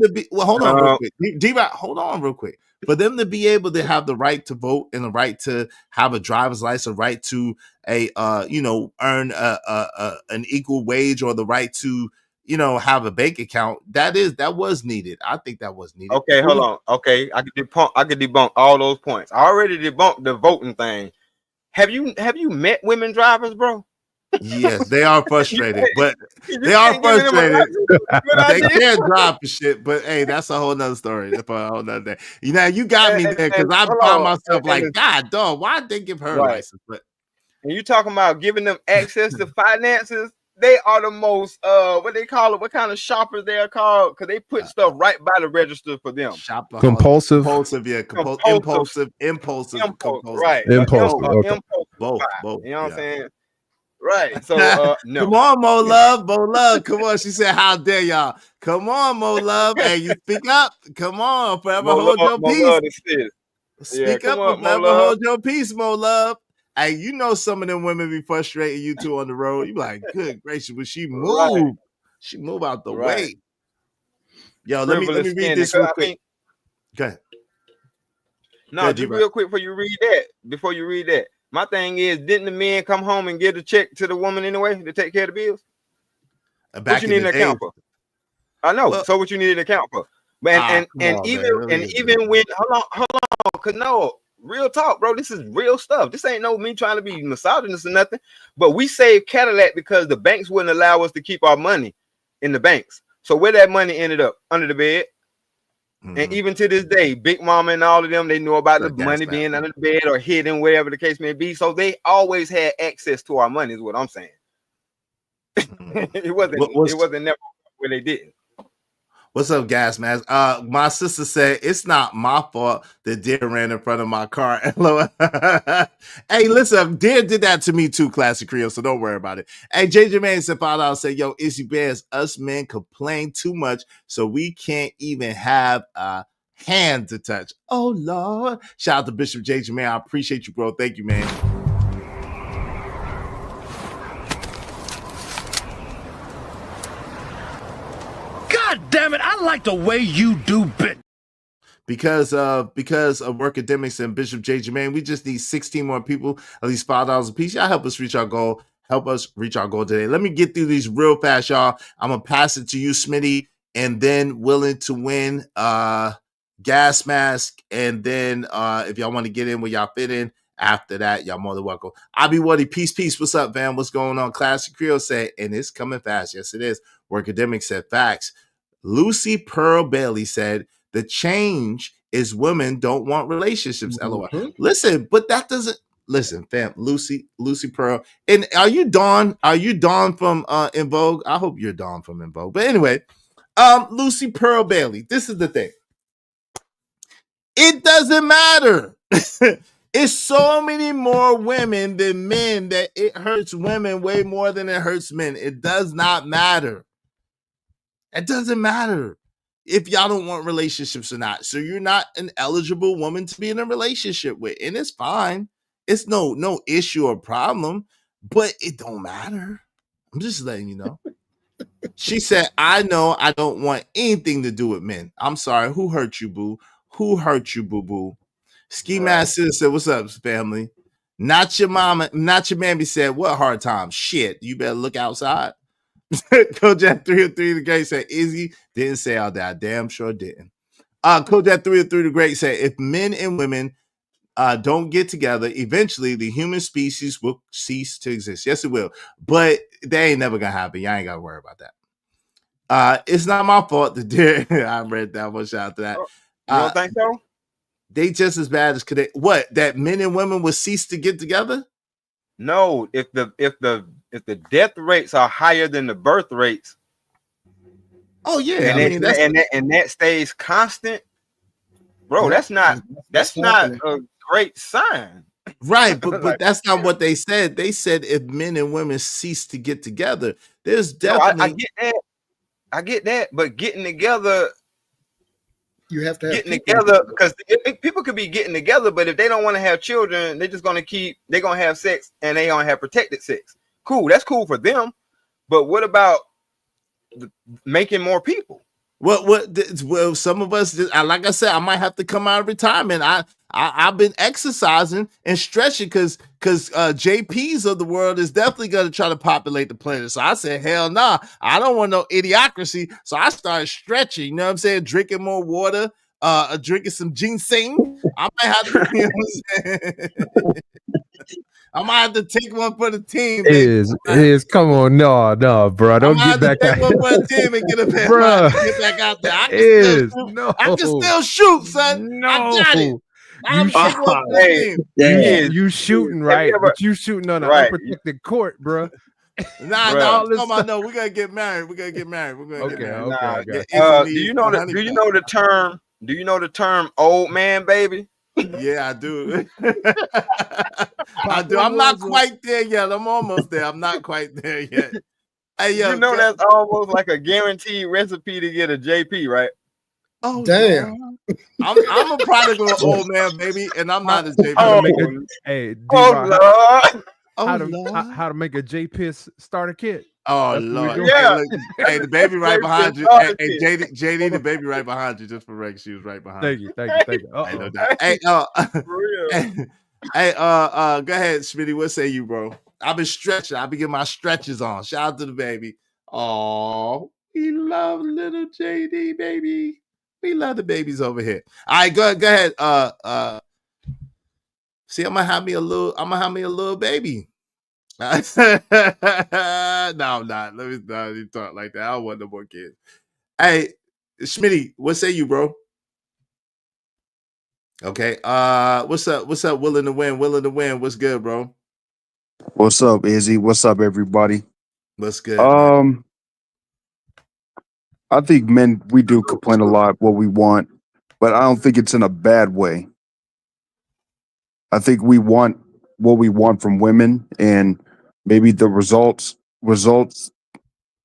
to be hold on real quick. D-Rock, hold on real quick. For them to be able to have the right to vote and the right to have a driver's license, right to earn an equal wage, or the right to have a bank account, that was needed. I think that was needed. Okay, hold on. Okay, I could debunk all those points. I already debunked the voting thing. Have you met women drivers, bro? Yes, they are frustrated, but they are frustrated. They can't drive for shit, but hey, that's a whole nother story. That's a whole nother day. You got me there because I find myself like, God, dog, why did they give her a license? But and you talking about giving them access to finances? They are the most what they call it? What kind of shoppers they are called? Because they put stuff right by the register for them. Compulsive, yeah, impulsive, right? Impulsive, both. You know what I'm saying? Right. So no. Come on, Mo Love. Come on. She said, how dare y'all? Come on, Mo Love. Hey, you speak up. Come on, forever hold your peace. Speak up and forever hold your peace, Mo Love. Hey, you know some of them women be frustrating you too on the road. You be like, good gracious, when she move, she move out the way. Yo, let me read this real quick. Go ahead. No, just real quick before you read that. My thing is, didn't the men come home and give a check to the woman anyway to take care of the bills? What you need an account for? I know. Well, so what you need an account for? But even when hold on, cause no, real talk, bro. This is real stuff. This ain't no me trying to be misogynist or nothing. But we saved Cadillac because the banks wouldn't allow us to keep our money in the banks. So where that money ended up? Under the bed. And even to this day, Big Mama and all of them, they know about the money being under the bed or hidden, whatever the case may be. So they always had access to our money, is what I'm saying. It wasn't never where they didn't. What's up, gas mask? My sister said it's not my fault that Deer ran in front of my car. Hey, listen, Deer did that to me too, Classic Creole, so don't worry about it. Hey, JJ Man said $5 said, yo, Izzy Bears, us men complain too much, so we can't even have a hand to touch. Oh Lord. Shout out to Bishop JJ Man. I appreciate you, bro. Thank you, man. God damn it, I like the way you do bit. Because of Workademics and Bishop J. Jermaine, we just need 16 more people, at least $5 a piece. Y'all help us reach our goal. Help us reach our goal today. Let me get through these real fast, y'all. I'm going to pass it to you, Smitty, and then Willing to Win, Gas Mask, and then if y'all want to get in where y'all fit in, after that, y'all more than welcome. I'll be Woody. Peace. What's up, fam? What's going on? Classic Creole said, and it's coming fast. Yes, it is. Workademics said, facts. Lucy Pearl Bailey said, the change is women don't want relationships. LOL. Listen, but that doesn't listen, fam. Lucy Pearl. And are you Dawn? Are you Dawn from In Vogue? I hope you're Dawn from In Vogue. But anyway, Lucy Pearl Bailey. This is the thing. It doesn't matter. It's so many more women than men that it hurts women way more than it hurts men. It does not matter. It doesn't matter if y'all don't want relationships or not. So you're not an eligible woman to be in a relationship with. And it's fine. It's no issue or problem, but it don't matter. I'm just letting you know. She said, I know I don't want anything to do with men. I'm sorry. Who hurt you, boo? Who hurt you, boo-boo? Ski Master said, what's up, family? Not your mama, not your mammy said, what hard time? Shit, you better look outside. Kojak 303 the Great said, Izzy didn't say all that. I damn sure didn't. Kojak 303 the Great said, if men and women don't get together, eventually the human species will cease to exist. Yes, it will. But that ain't never gonna happen. Y'all ain't gotta worry about that. It's not my fault. I read that one. Shout out to that. You don't think so? They just as bad as could they? What? That men and women will cease to get together? No, if the death rates are higher than the birth rates. Oh yeah, and that stays constant, bro. That's not a great sign, right? But that's not what they said. They said if men and women cease to get together, there's definitely. I get that, but getting together. You have to have getting together because people could be getting together, but if they don't want to have children, they're just gonna have sex and they gonna have protected sex. Cool, that's cool for them. But what about making more people? Well, some of us, like I said, I might have to come out of retirement. I've been exercising and stretching because JPs of the world is definitely going to try to populate the planet. So I said, hell nah, I don't want no idiocracy. So I started stretching, you know what I'm saying? Drinking more water, drinking some ginseng. I might have to, you know what I'm saying? I might have to take one for the team. Is come on, no, bro. Don't get back out. Take one for the team and get back out there. I can still shoot, son. No. I got it. You shooting right, but you shooting on an unprotected court, bro. Nah, I'm talking about no. We're gonna get married. Okay. Do you know the term old man baby? Yeah, I do. I do. I'm not quite there yet. I'm almost there. I'm not quite there yet. Hey, yo, you know that's almost like a guaranteed recipe to get a JP, right? Oh damn! I'm a product of an old man, baby, and I'm not a JP. Hey, Lord. how to make a J-Piss starter kit. Oh That's what we Lord! doing. Hey, Yeah. look, hey, the baby right behind you. All Hey, the hey, shit. JD, the baby right behind you. Just for record, she was right behind Thank you. you, thank you, thank you. Hey, no Uh-oh. doubt. Hey, Hey, for real. hey, go ahead, Smitty. What say you, bro? I've been stretching. I've been getting my stretches on. Shout out to the baby. Oh, we love little JD, baby. We love the babies over here. All right, go ahead. See, I'm gonna have me a little baby. No, I'm not. Let me not even talk like that. I don't want no more kids. Hey, Smitty, what say you, bro? Okay. What's up? What's up? Willing to win. Willing to win. What's good, bro? What's up, Izzy? What's up, everybody? What's good, man? Um, I think men we do complain a lot what we want, but I don't think it's in a bad way. I think we want what we want from women, and maybe the results.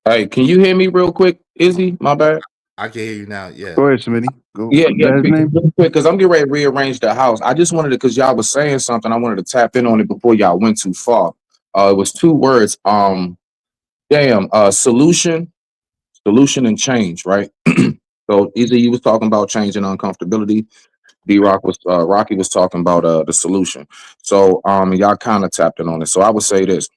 Hey, can you hear me real quick, Izzy? My bad. I can hear you now. Yeah. Go ahead, Smitty. Go. Yeah, Is yeah, that his name? real quick, because I'm getting ready to rearrange the house. I just wanted to, because y'all was saying something, I wanted to tap in on it before y'all went too far. It was two words. Solution, and change, right? So Izzy, you was talking about change and uncomfortability. Rocky was talking about the solution. So y'all kind of tapped in on it. So I would say this: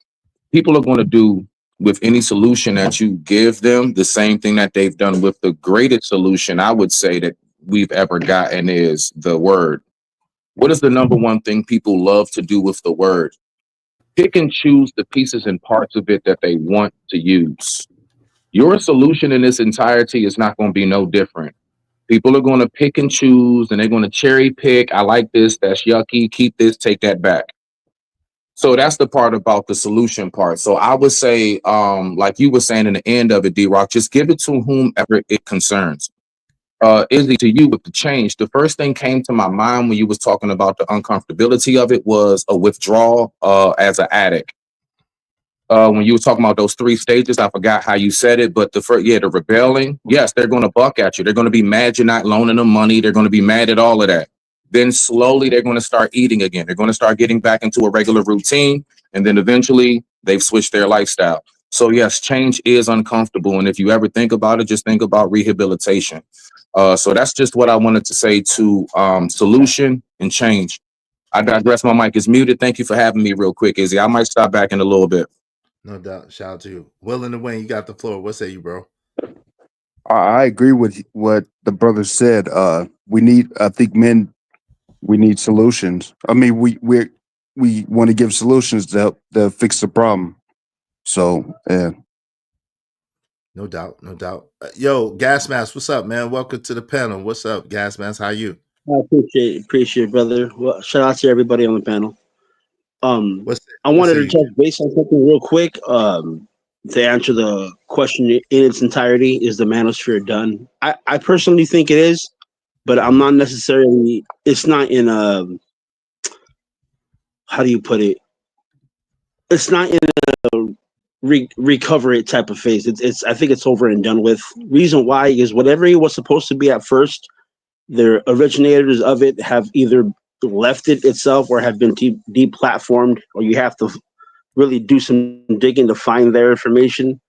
people are going to do with any solution that you give them the same thing that they've done with the greatest solution I would say that we've ever gotten is the word. What is the number one thing people love to do with the word? Pick and choose the pieces and parts of it that they want to use. Your solution in its entirety is not going to be no different. People are going to pick and choose and they're going to cherry pick. I like this, that's yucky, keep this, take that back. So that's the part about the solution part. So I would say, like you were saying in the end of it, D-Rock, just give it to whomever it concerns. Izzy, to you with the change, the first thing came to my mind when you was talking about the uncomfortability of it was a withdrawal as an addict. When you were talking about those three stages, I forgot how you said it, but the rebelling, yes, they're going to buck at you. They're going to be mad you're not loaning them money. They're going to be mad at all of that. Then slowly they're going to start eating again. They're going to start getting back into a regular routine. And then eventually they've switched their lifestyle. So yes, change is uncomfortable. And if you ever think about it, just think about rehabilitation. So that's just what I wanted to say to solution and change. I digress. My mic is muted. Thank you for having me real quick, Izzy. I might stop back in a little bit. No doubt. Shout out to you. Willing to win. You got the floor. What say you, bro? I agree with what the brother said. I think men, we need solutions. I mean, we want to give solutions to help to fix the problem. So, yeah. No doubt. No doubt. Yo, Gas Mask, what's up, man? Welcome to the panel. What's up, Gas Mask? How you? I appreciate, brother. Well, shout out to everybody on the panel. What's I what wanted say to you? touch base on something real quick. To answer the question in its entirety, is the manosphere done? I personally think it is, but I'm not necessarily. It's not in a. How do you put it? It's not in a recover it type of phase. It's. I think it's over and done with. Reason why is whatever it was supposed to be at first, the originators of it have either left it itself or have been deplatformed, or you have to really do some digging to find their information.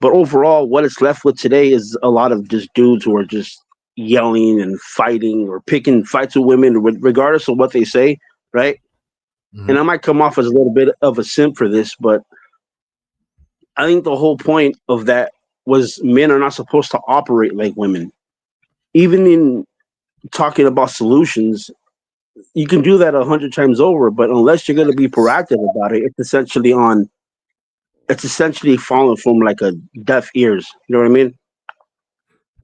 But overall, what it's left with today is a lot of just dudes who are just yelling and fighting or picking fights with women, regardless of what they say, right? Mm-hmm. And I might come off as a little bit of a simp for this, but I think the whole point of that was men are not supposed to operate like women. Even in talking about solutions, you can do that 100 times over, but unless you're going to be proactive about it, it's essentially falling from like a deaf ears. You know what I mean?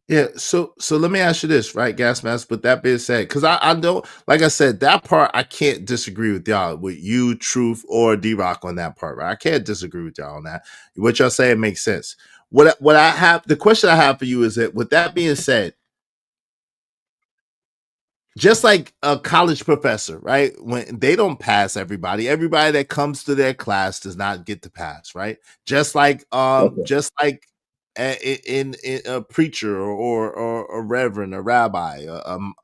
Yeah, so let me ask you this, right, Gas Mask? But that being said, because I don't, like I said, that part I can't disagree with y'all, with you, Truth, or D-Rock on that part, right? I can't disagree with y'all on that. What y'all saying makes sense. What I have, the question I have for you is that, with that being said, just like a college professor, right? When they don't pass everybody that comes to their class does not get to pass, right? Just like Okay. in a preacher or a reverend, a rabbi,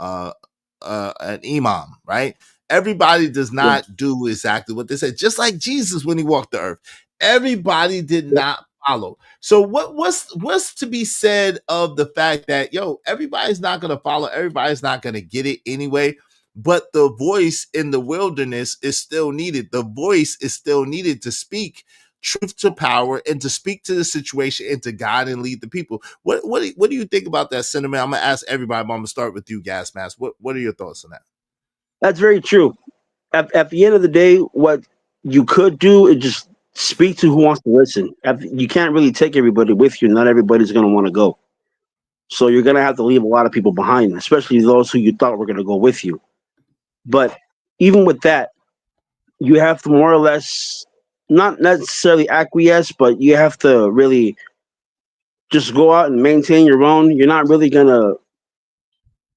an imam, right? Everybody does not do exactly what they said. Just like Jesus when he walked the earth, everybody did not follow. So what's to be said of the fact that everybody's not going to follow, everybody's not going to get it anyway, but the voice in the wilderness is still needed. The voice is still needed to speak truth to power and to speak to the situation and to guide and lead the people. What do you think about that sentiment? I'm gonna ask everybody, but I'm gonna start with you, Gas Mask. What are your thoughts on that? That's very true. At the end of the day, what you could do is just speak to who wants to listen. You can't really take everybody with you. Not everybody's going to want to go. So you're going to have to leave a lot of people behind, especially those who you thought were going to go with you. But even with that, you have to more or less not necessarily acquiesce, but you have to really just go out and maintain your own. You're not really going to.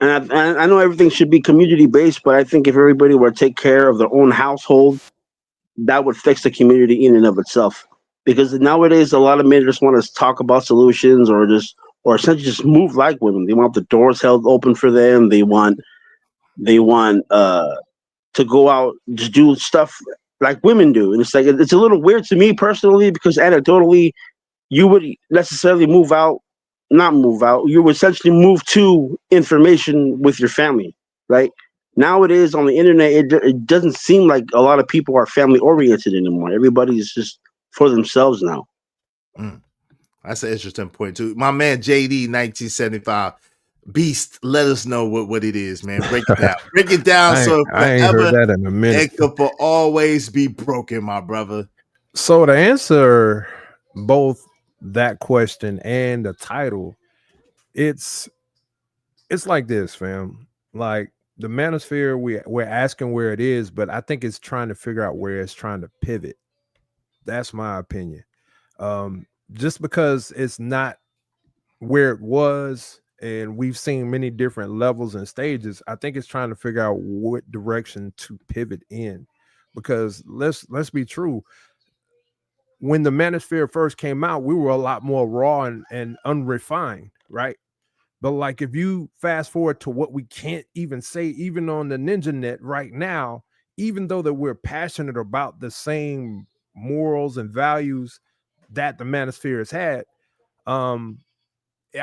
And I know everything should be community based, but I think if everybody were to take care of their own household, that would fix the community in and of itself. Because nowadays, a lot of men just want to talk about solutions or essentially just move like women. They want the doors held open for them. They want to go out, just do stuff like women do. And it's like, it's a little weird to me personally, because anecdotally, you would necessarily not move out, you would essentially move to information with your family, right? Nowadays on the internet, it doesn't seem like a lot of people are family oriented anymore. Everybody's just for themselves now. That's an interesting point too. My man JD 1975 Beast, let us know what it is, man. Break it down. Break it down so I ain't heard that in a minute. It could for always be broken, my brother. So to answer both that question and the title, it's like this, fam. Like the Manosphere, we're asking where it is, but I think it's trying to figure out where it's trying to pivot. That's my opinion. Just because it's not where it was, and we've seen many different levels and stages, I think it's trying to figure out what direction to pivot in. Because let's be true, when the Manosphere first came out, we were a lot more raw and unrefined, right? But like if you fast forward to what we can't even say, even on the Ninja Net right now, even though that we're passionate about the same morals and values that the Manosphere has had,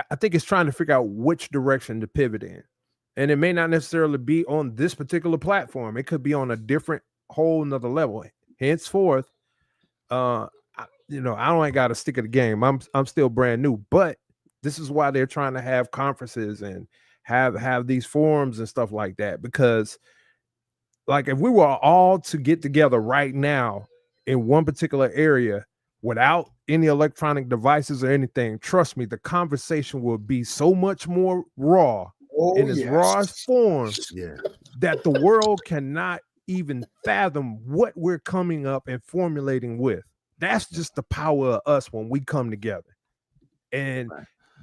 I think it's trying to figure out which direction to pivot in. And it may not necessarily be on this particular platform. It could be on a different whole nother level. Henceforth, I don't got to stick at the game. I'm still brand new, but this is why they're trying to have conferences and have these forums and stuff like that. Because like if we were all to get together right now in one particular area without any electronic devices or anything, trust me, the conversation will be so much more raw in its rawest form that the world cannot even fathom what we're coming up and formulating with. That's just the power of us when we come together. And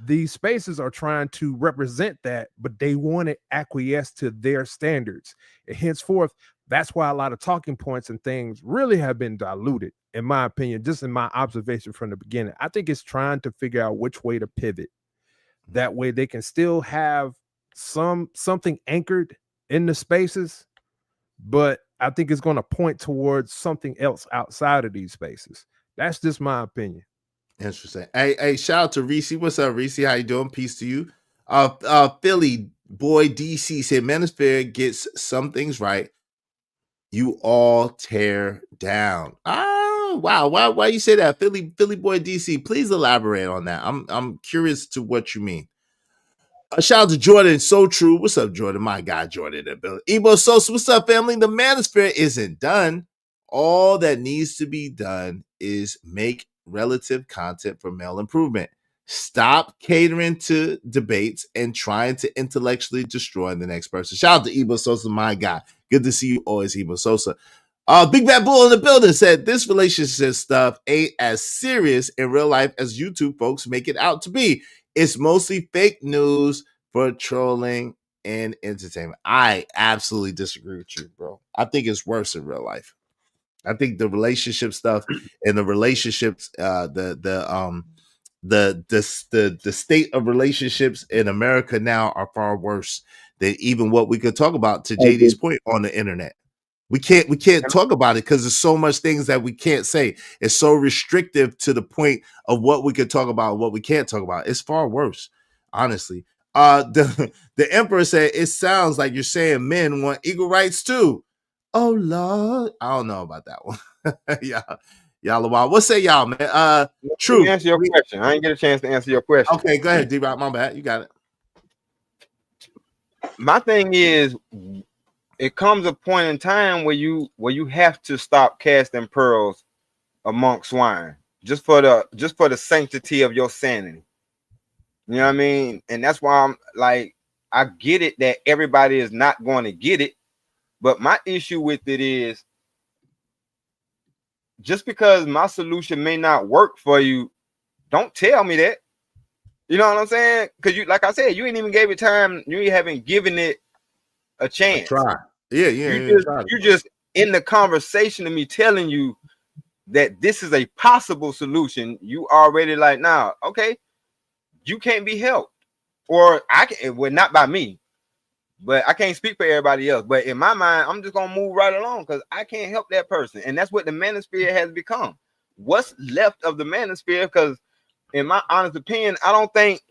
these spaces are trying to represent that, but they want to acquiesce to their standards. And henceforth, that's why a lot of talking points and things really have been diluted, in my opinion, just in my observation from the beginning. I think it's trying to figure out which way to pivot. That way they can still have something anchored in the spaces, but I think it's going to point towards something else outside of these spaces. That's just my opinion. Interesting. Hey, shout out to Reese. What's up, Reese? How you doing? Peace to you. Philly boy DC said Manosphere gets some things right. You all tear down. Oh, wow. Why you say that? Philly boy DC. Please elaborate on that. I'm curious to what you mean. Shout out to Jordan. So true. What's up, Jordan? My guy, Jordan. Ebo Sosa. What's up, family? The Manosphere isn't done. All that needs to be done is make relative content for male improvement. Stop catering to debates and trying to intellectually destroy the next person. Shout out to Ebo Sosa, my guy. Good to see you always, Ebo Sosa. Big Bad Bull in the building said this relationship stuff ain't as serious in real life as YouTube folks make it out to be. It's mostly fake news for trolling and entertainment. I absolutely disagree with you, bro. I think it's worse in real life. I think the relationship stuff and the relationships, the state of relationships in America now are far worse than even what we could talk about, to JD's point, on the internet. We can't talk about it because there's so much things that we can't say. It's so restrictive to the point of what we could talk about and what we can't talk about. It's far worse, honestly. The emperor said it sounds like you're saying men want equal rights too. Oh Lord, I don't know about that one. Y'all are wild. What say y'all, man? Let me Truth. answer your question. I didn't get a chance to answer your question. Okay, go ahead, D-Rock. My bad. You got it. My thing is, it comes a point in time where you have to stop casting pearls among swine just for the sanctity of your sanity. You know what I mean? And that's why I'm like, I get it that everybody is not going to get it, but my issue with it is just because my solution may not work for you, don't tell me that. You know what I'm saying? Because you, like I said, you ain't even gave it time. You haven't given it a chance. Try. Yeah. You just in the conversation of me telling you that this is a possible solution, you already like, nah, okay, you can't be helped. Or I can, well, not by me, but I can't speak for everybody else. But in my mind, I'm just gonna move right along because I can't help that person. And that's what the manosphere has become. What's left of the manosphere? Because in my honest opinion, I don't think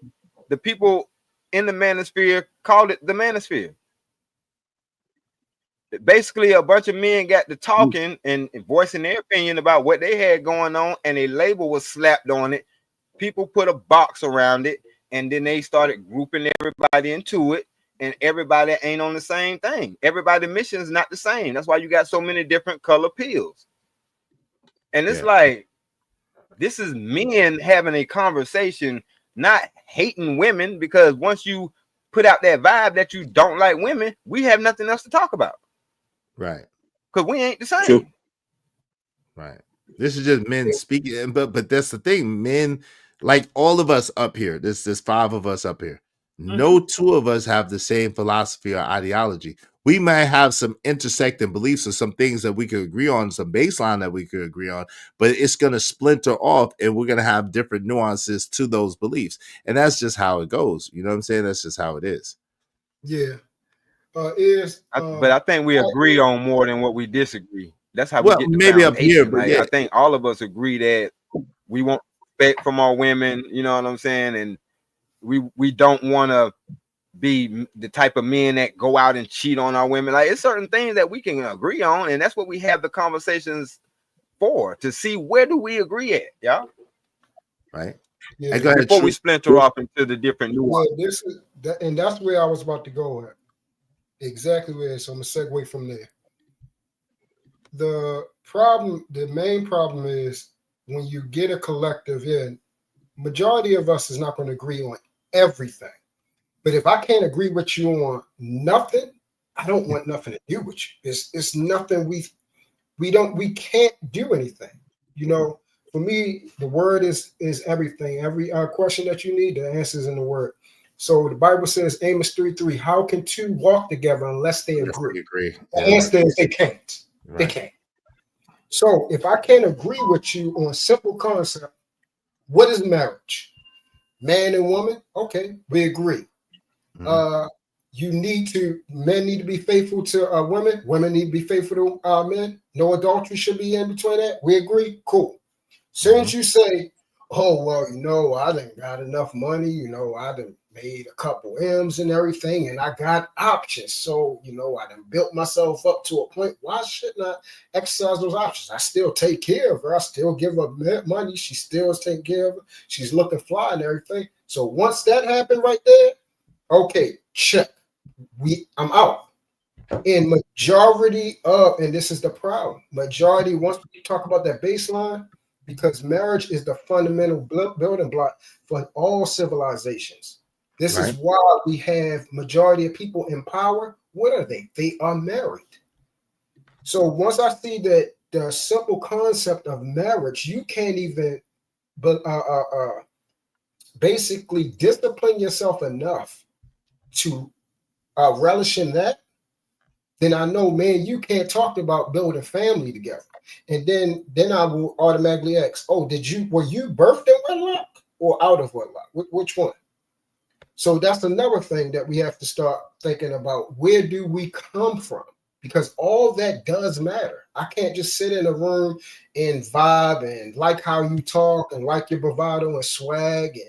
the people in the manosphere called it the manosphere. Basically, a bunch of men got to talking and voicing their opinion about what they had going on, and a label was slapped on it. People put a box around it, and then they started grouping everybody into it, and everybody ain't on the same thing. Everybody's mission is not the same. That's why you got so many different color pills. And it's like, this is men having a conversation, not hating women, because once you put out that vibe that you don't like women, we have nothing else to talk about. Right. Because we ain't the same. True. Right. This is just men speaking, but that's the thing. Men, like all of us up here, there's 5 of us up here. No 2 of us have the same philosophy or ideology. We might have some intersecting beliefs or some things that we could agree on, some baseline that we could agree on, but it's going to splinter off and we're going to have different nuances to those beliefs. And that's just how it goes. You know what I'm saying? That's just how it is. Yeah. But I think we agree on more than what we disagree. That's how we get the maybe foundation. up here, but like, yeah. I think all of us agree that we want respect from our women, you know what I'm saying? And we don't want to be the type of men that go out and cheat on our women. Like, it's certain things that we can agree on, and that's what we have the conversations for, to see where do we agree at, y'all. Right. Yeah. Before we splinter off into the different nuances. Yeah, and that's where I was about to go at. Exactly where. So I'm gonna segue from there. The main problem is when you get a collective in, majority of us is not going to agree on everything. But if I can't agree with you on nothing, I don't want nothing to do with you. It's nothing we can't do anything. You know, for me, the word is everything. Every question that you need, the answer is in the word. So the Bible says, Amos 3:3, how can 2 walk together unless they agree? The answer is they can't. Right. They can't. So if I can't agree with you on a simple concept, what is marriage? Man and woman? Okay, we agree. Men need to be faithful to women. Women need to be faithful to men. No adultery should be in between that. We agree? Cool. Soon as you say, oh, well, you know, I didn't got enough money, you know, I done made a couple M's and everything, and I got options. So, you know, I done built myself up to a point. Why shouldn't I exercise those options? I still take care of her. I still give her money. She still is taking care of her. She's looking fly and everything. So once that happened right there, okay, check. I'm out. And majority of, and this is the problem, majority, once we talk about that baseline, because marriage is the fundamental building block for all civilizations. This is why we have majority of people in power. What are they? They are married. So once I see that the simple concept of marriage, you can't even basically discipline yourself enough to relish in that, then I know, man, you can't talk about building family together. And then I will automatically ask, oh, were you birthed in wedlock or out of wedlock? Which one? So that's another thing that we have to start thinking about. Where do we come from? because all that does matter. I can't just sit in a room and vibe and like how you talk and like your bravado and swag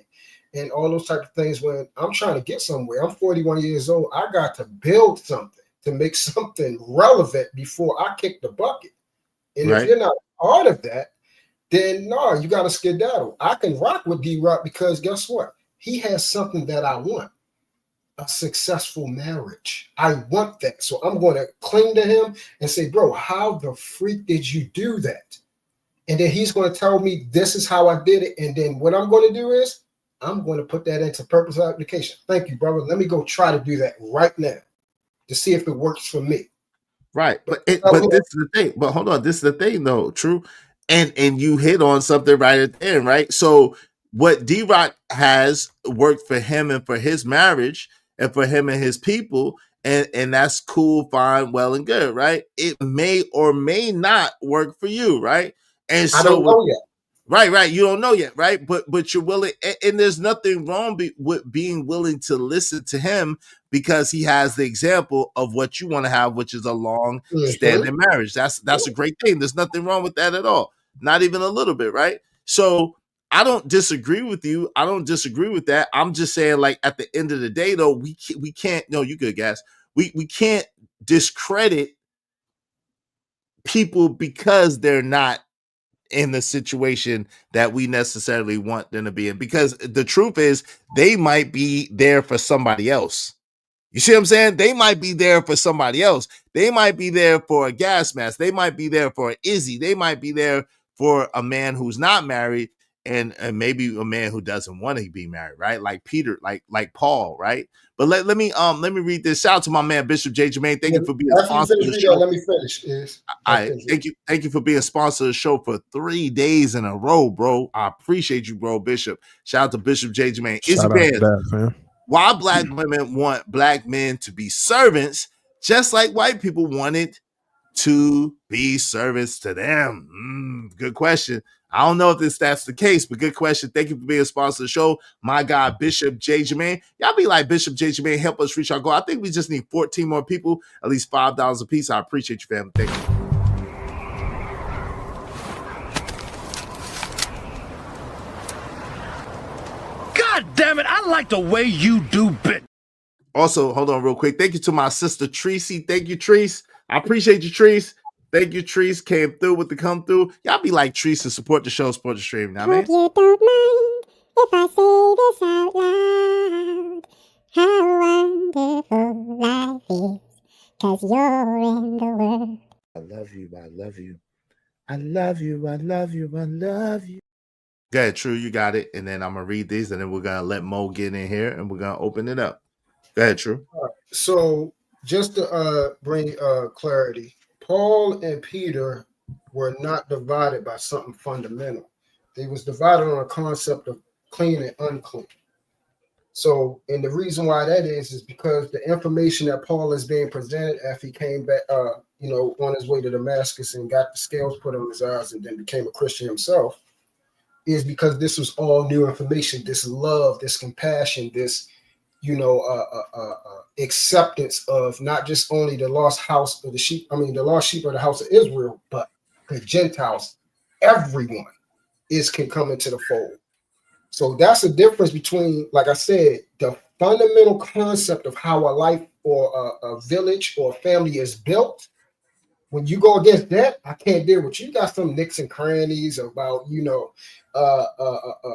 and all those type of things. When I'm trying to get somewhere, I'm 41 years old. I got to build something to make something relevant before I kick the bucket. And if you're not part of that, then no, you got to skedaddle. I can rock with D-Rock because guess what? He has something that I want. A successful marriage. I want that. So I'm going to cling to him and say, bro, how the freak did you do that? And then he's going to tell me this is how I did it. And then what I'm going to do is I'm going to put that into purposeful application. Thank you, brother. Let me go try to do that right now to see if it works for me. Right. But this is the thing. But hold on, this is the thing though, True. And you hit on something right at the end, right? So what D-Rock has worked for him and for his marriage and for him and his people, and that's cool, fine, well and good, right? It may or may not work for you, right? And so I don't know yet. Right. You don't know yet, right? But you're willing, and there's nothing wrong with being willing to listen to him because he has the example of what you want to have, which is a long standing marriage. That's a great thing. There's nothing wrong with that at all, not even a little bit, right? So I don't disagree with you. I don't disagree with that. I'm just saying, like at the end of the day, though, we can't. No, you good, guys. We can't discredit people because they're not in the situation that we necessarily want them to be in, because the truth is they might be there for somebody else. You see what I'm saying? They might be there for somebody else. They might be there for a gas mask. They might be there for an Izzy. They might be there for a man who's not married and maybe a man who doesn't want to be married, right? Like Peter, like Paul, right? But let me read this. Shout out to my man Bishop J. Jermaine. Thank you for being a sponsor of the show. Let me finish. Thank you for being a sponsor of the show for 3 days in a row, bro. I appreciate you, bro, Bishop. Shout out to Bishop J. Jermaine. Izzy Bands. Why black women want black men to be servants, just like white people wanted to be servants to them? Good question. I don't know if that's the case, but good question. Thank you for being a sponsor of the show. My God, Bishop J. Jermaine. Y'all be like Bishop J. Jermaine, help us reach our goal. I think we just need 14 more people, at least $5 a piece. I appreciate you, family. Thank you. God damn it, I like the way you do bit. Also, hold on real quick. Thank you to my sister Tracy. Thank you, Treese. I appreciate you, Treese. Thank you, Treese. Came through with the come through. Y'all be like Treese and support the show, support the stream. Now, man. Hope you don't mind if I say this out loud. How wonderful life is, 'cause you're in the world. I love you. I love you. I love you. I love you. I love you. Go ahead, True. You got it. And then I'm going to read these, and then we're going to let Mo get in here, and we're going to open it up. Go ahead, True. So just to bring clarity, Paul and Peter were not divided by something fundamental. They was divided on a concept of clean and unclean. So, and the reason why that is because the information that Paul is being presented after he came back, on his way to Damascus and got the scales put on his eyes and then became a Christian himself, is because this was all new information. This love, this compassion, this acceptance of not just only the lost house of the sheep, the lost sheep of the house of Israel, but the Gentiles, everyone can come into the fold. So that's the difference between, like I said, the fundamental concept of how a life or a village or a family is built. When you go against that, I can't deal with you. You got some nicks and crannies about,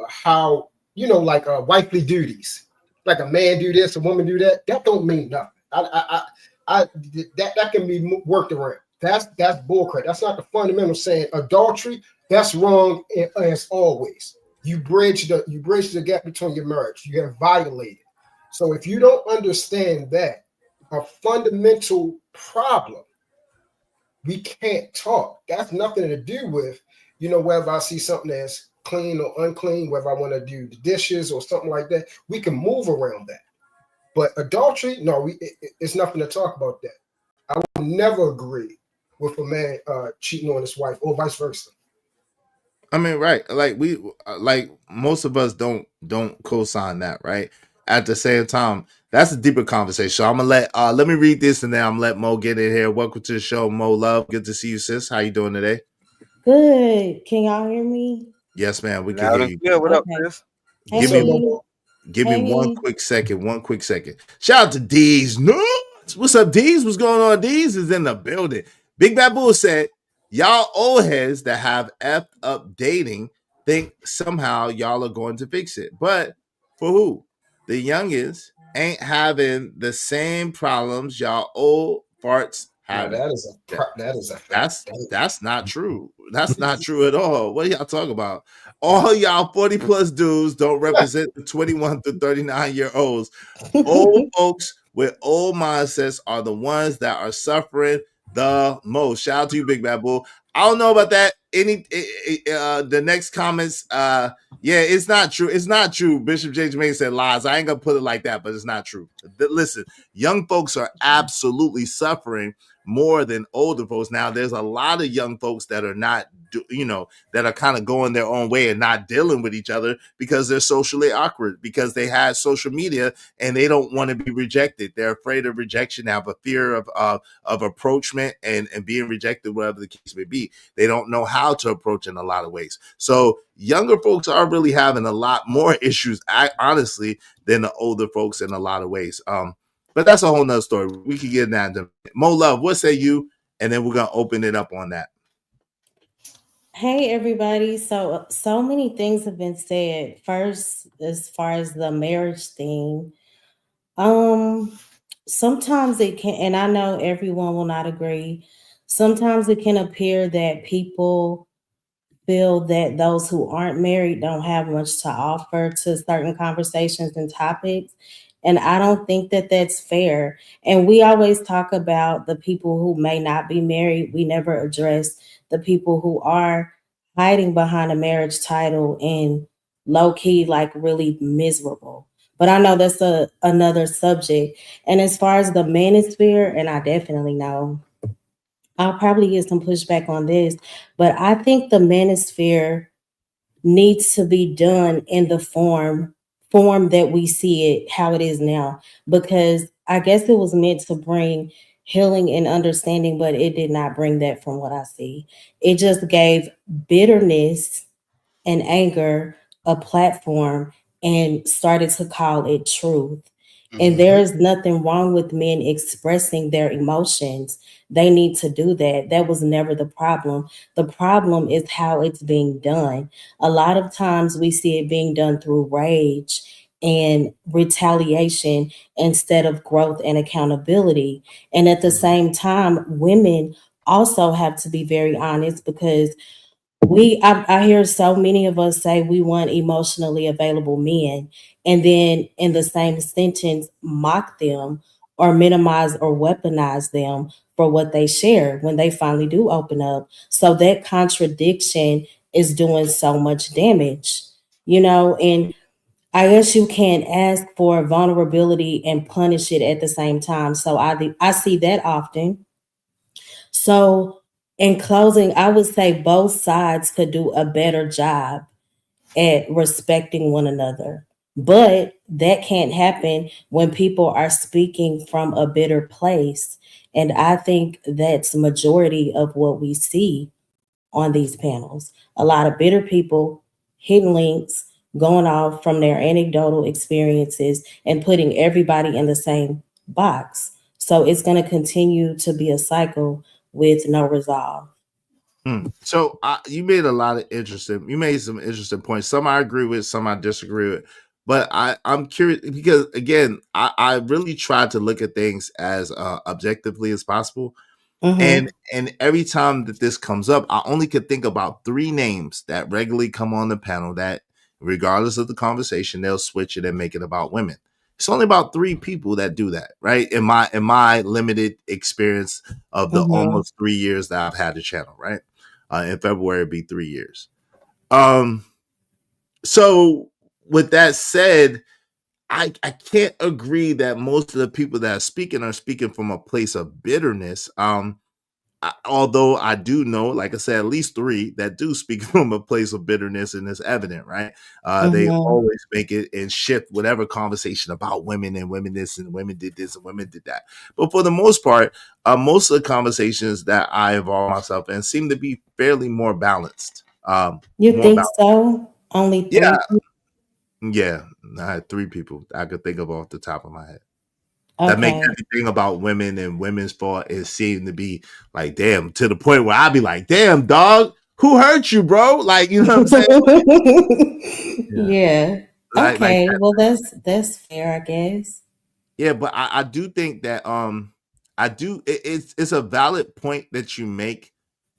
how, like wifely duties. Like a man do this, a woman do that. That don't mean nothing. That can be worked around. That's bullcrap. That's not the fundamental saying. Adultery, that's wrong as always. You bridge the gap between your marriage. You have violated. So if you don't understand that, a fundamental problem, we can't talk. That's nothing to do with, whether I see something that's clean or unclean, whether I want to do the dishes or something like that. We can move around that. But adultery, no, it's nothing to talk about that. I will never agree with a man cheating on his wife or vice versa. I mean, right. Like most of us don't co-sign that, right? at the same time, that's a deeper conversation. So I'm gonna let me read this and then I'm gonna let Mo get in here. Welcome to the show, Mo Love. Good to see you, sis. How you doing today? Good. Can y'all hear me? Yes, man. We can Loud hear and you. clear. What up, Okay. Chris? Give What's me up, Hey. Momo? Give me one Hey. quick second. One quick second. Shout out to D's Nuts. What's up, D's? What's going on? D's is in the building. Big Bad Bull said, y'all old heads that have effed up dating think somehow y'all are going to fix it. But for who? The youngins ain't having the same problems y'all old farts Now having. that is a fact. That's not true. That's not true at all. What are y'all talking about? All y'all 40 plus dudes don't represent the 21 to 39 year olds. Old folks with old mindsets are the ones that are suffering the most. Shout out to you, Big Bad Bull. I don't know about that. The next comments, yeah, it's not true. It's not true. Bishop J. Jermaine said lies. I ain't gonna put it like that, but it's not true. Listen, young folks are absolutely suffering more than older folks. Now, there's a lot of young folks that are not, that are kind of going their own way and not dealing with each other because they're socially awkward, because they have social media and they don't want to be rejected. They're afraid of rejection, have a fear of approachment and being rejected, whatever the case may be. They don't know how to approach in a lot of ways. So younger folks are really having a lot more issues, honestly, than the older folks in a lot of ways. But that's a whole nother story. We could get into that. Mo Love, what say you? And then we're gonna open it up on that. Hey everybody. So many things have been said. First, as far as the marriage thing, um sometimes it can, and I know everyone will not agree. Sometimes it can appear that people feel that those who aren't married don't have much to offer to certain conversations and topics. And I don't think that that's fair. And we always talk about the people who may not be married. We never address the people who are hiding behind a marriage title and low key, like really miserable. But I know that's another subject. And as far as the manosphere, and I definitely know I'll probably get some pushback on this, but I think the manosphere needs to be done in the form that we see it how it is now, because I guess it was meant to bring healing and understanding, but it did not bring that from what I see. It just gave bitterness and anger a platform and started to call it truth. And there is nothing wrong with men expressing their emotions. They need to do that. That was never the problem. The problem is how it's being done. A lot of times we see it being done through rage and retaliation instead of growth and accountability. And at the same time, women also have to be very honest, because I hear so many of us say we want emotionally available men, and then in the same sentence mock them or minimize or weaponize them for what they share when they finally do open up. So that contradiction is doing so much damage, and I guess you can't ask for vulnerability and punish it at the same time. So I see that often. So, in closing, I would say both sides could do a better job at respecting one another. But that can't happen when people are speaking from a bitter place. And I think that's majority of what we see on these panels. A lot of bitter people hitting links, going off from their anecdotal experiences and putting everybody in the same box. So it's going to continue to be a cycle with no resolve. So you made you made some interesting points. Some I agree with, some I disagree with. But I'm curious because again, I really try to look at things as objectively as possible. Mm-hmm. And every time that this comes up, I only could think about three names that regularly come on the panel that, regardless of the conversation, they'll switch it and make it about women. It's only about three people that do that, right? In my limited experience of the Mm-hmm. almost 3 years that I've had the channel, right? In February it'd be 3 years. Um, so with that said, I can't agree that most of the people that are speaking from a place of bitterness. although I do know, like I said, at least 3 that do speak from a place of bitterness, and it's evident, right? They always make it and shift whatever conversation about women and women this and women did this and women did that. But for the most part, most of the conversations that I involve myself in seem to be fairly more balanced. You More think balanced. so? Only 3? Yeah. I had 3 people I could think of off the top of my head that make Okay. everything about women and women's fault is seem to be like, damn, to the point where I'd be like, damn, dog, who hurt you, bro? Like, you know what I'm saying? Yeah. Like Okay. Well, that's fair, I guess. yeah, but I do think that it's a valid point that you make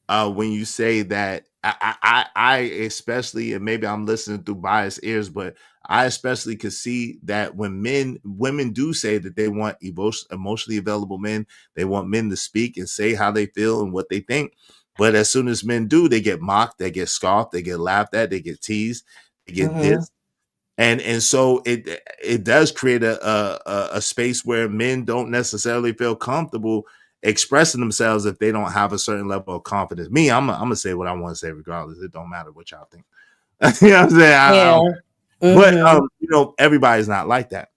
when you say that I especially, and maybe I'm listening through biased ears, but I especially could see that when women do say that they want emotionally available men, they want men to speak and say how they feel and what they think. But as soon as men do, they get mocked, they get scoffed, they get laughed at, they get teased, they get dissed. And so it does create a space where men don't necessarily feel comfortable expressing themselves if they don't have a certain level of confidence. Me, I'm gonna say what I want to say regardless. It don't matter what y'all think. You know what I'm saying? Yeah. But everybody's not like that.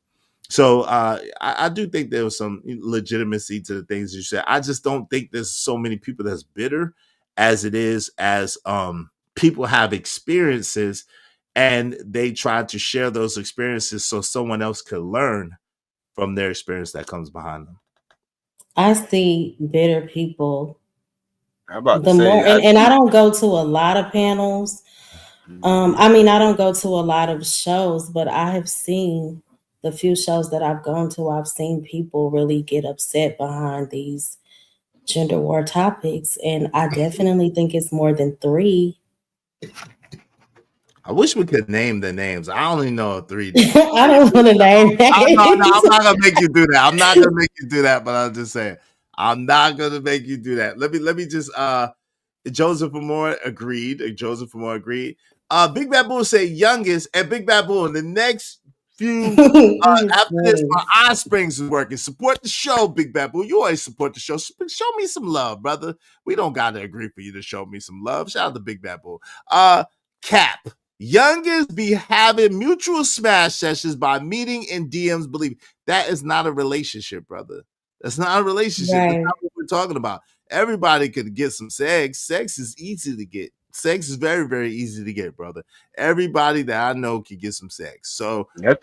So I do think there was some legitimacy to the things you said. I just don't think there's so many people that's bitter as it is as people have experiences and they try to share those experiences so someone else could learn from their experience that comes behind them. I see bitter people. I'm about to The more, say, and I don't go to a lot of panels. I mean, I don't go to a lot of shows, but I have seen the few shows that I've gone to, I've seen people really get upset behind these gender war topics. And I definitely think it's more than 3. I wish we could name the names. I only know 3. I don't want to name names. No, I'm not gonna make you do that. I'm not gonna make you do that, but I'm just saying, I'm not gonna make you do that. Let me just Joseph Amore agreed. Joseph Amore agreed. Big Baboon said youngest, and Big Baboon, the next few after this, my eye springs is working. Support the show, Big Baboon. You always support the show. Show me some love, brother. We don't gotta agree for you to show me some love. Shout out to Big Baboon. Cap. Youngest be having mutual smash sessions by meeting in DMs. Believe that is not a relationship, brother. That's not a relationship. Right. That's not what we're talking about. Everybody could get some sex. Sex is easy to get. Sex is very, very easy to get, brother. Everybody that I know can get some sex. So that's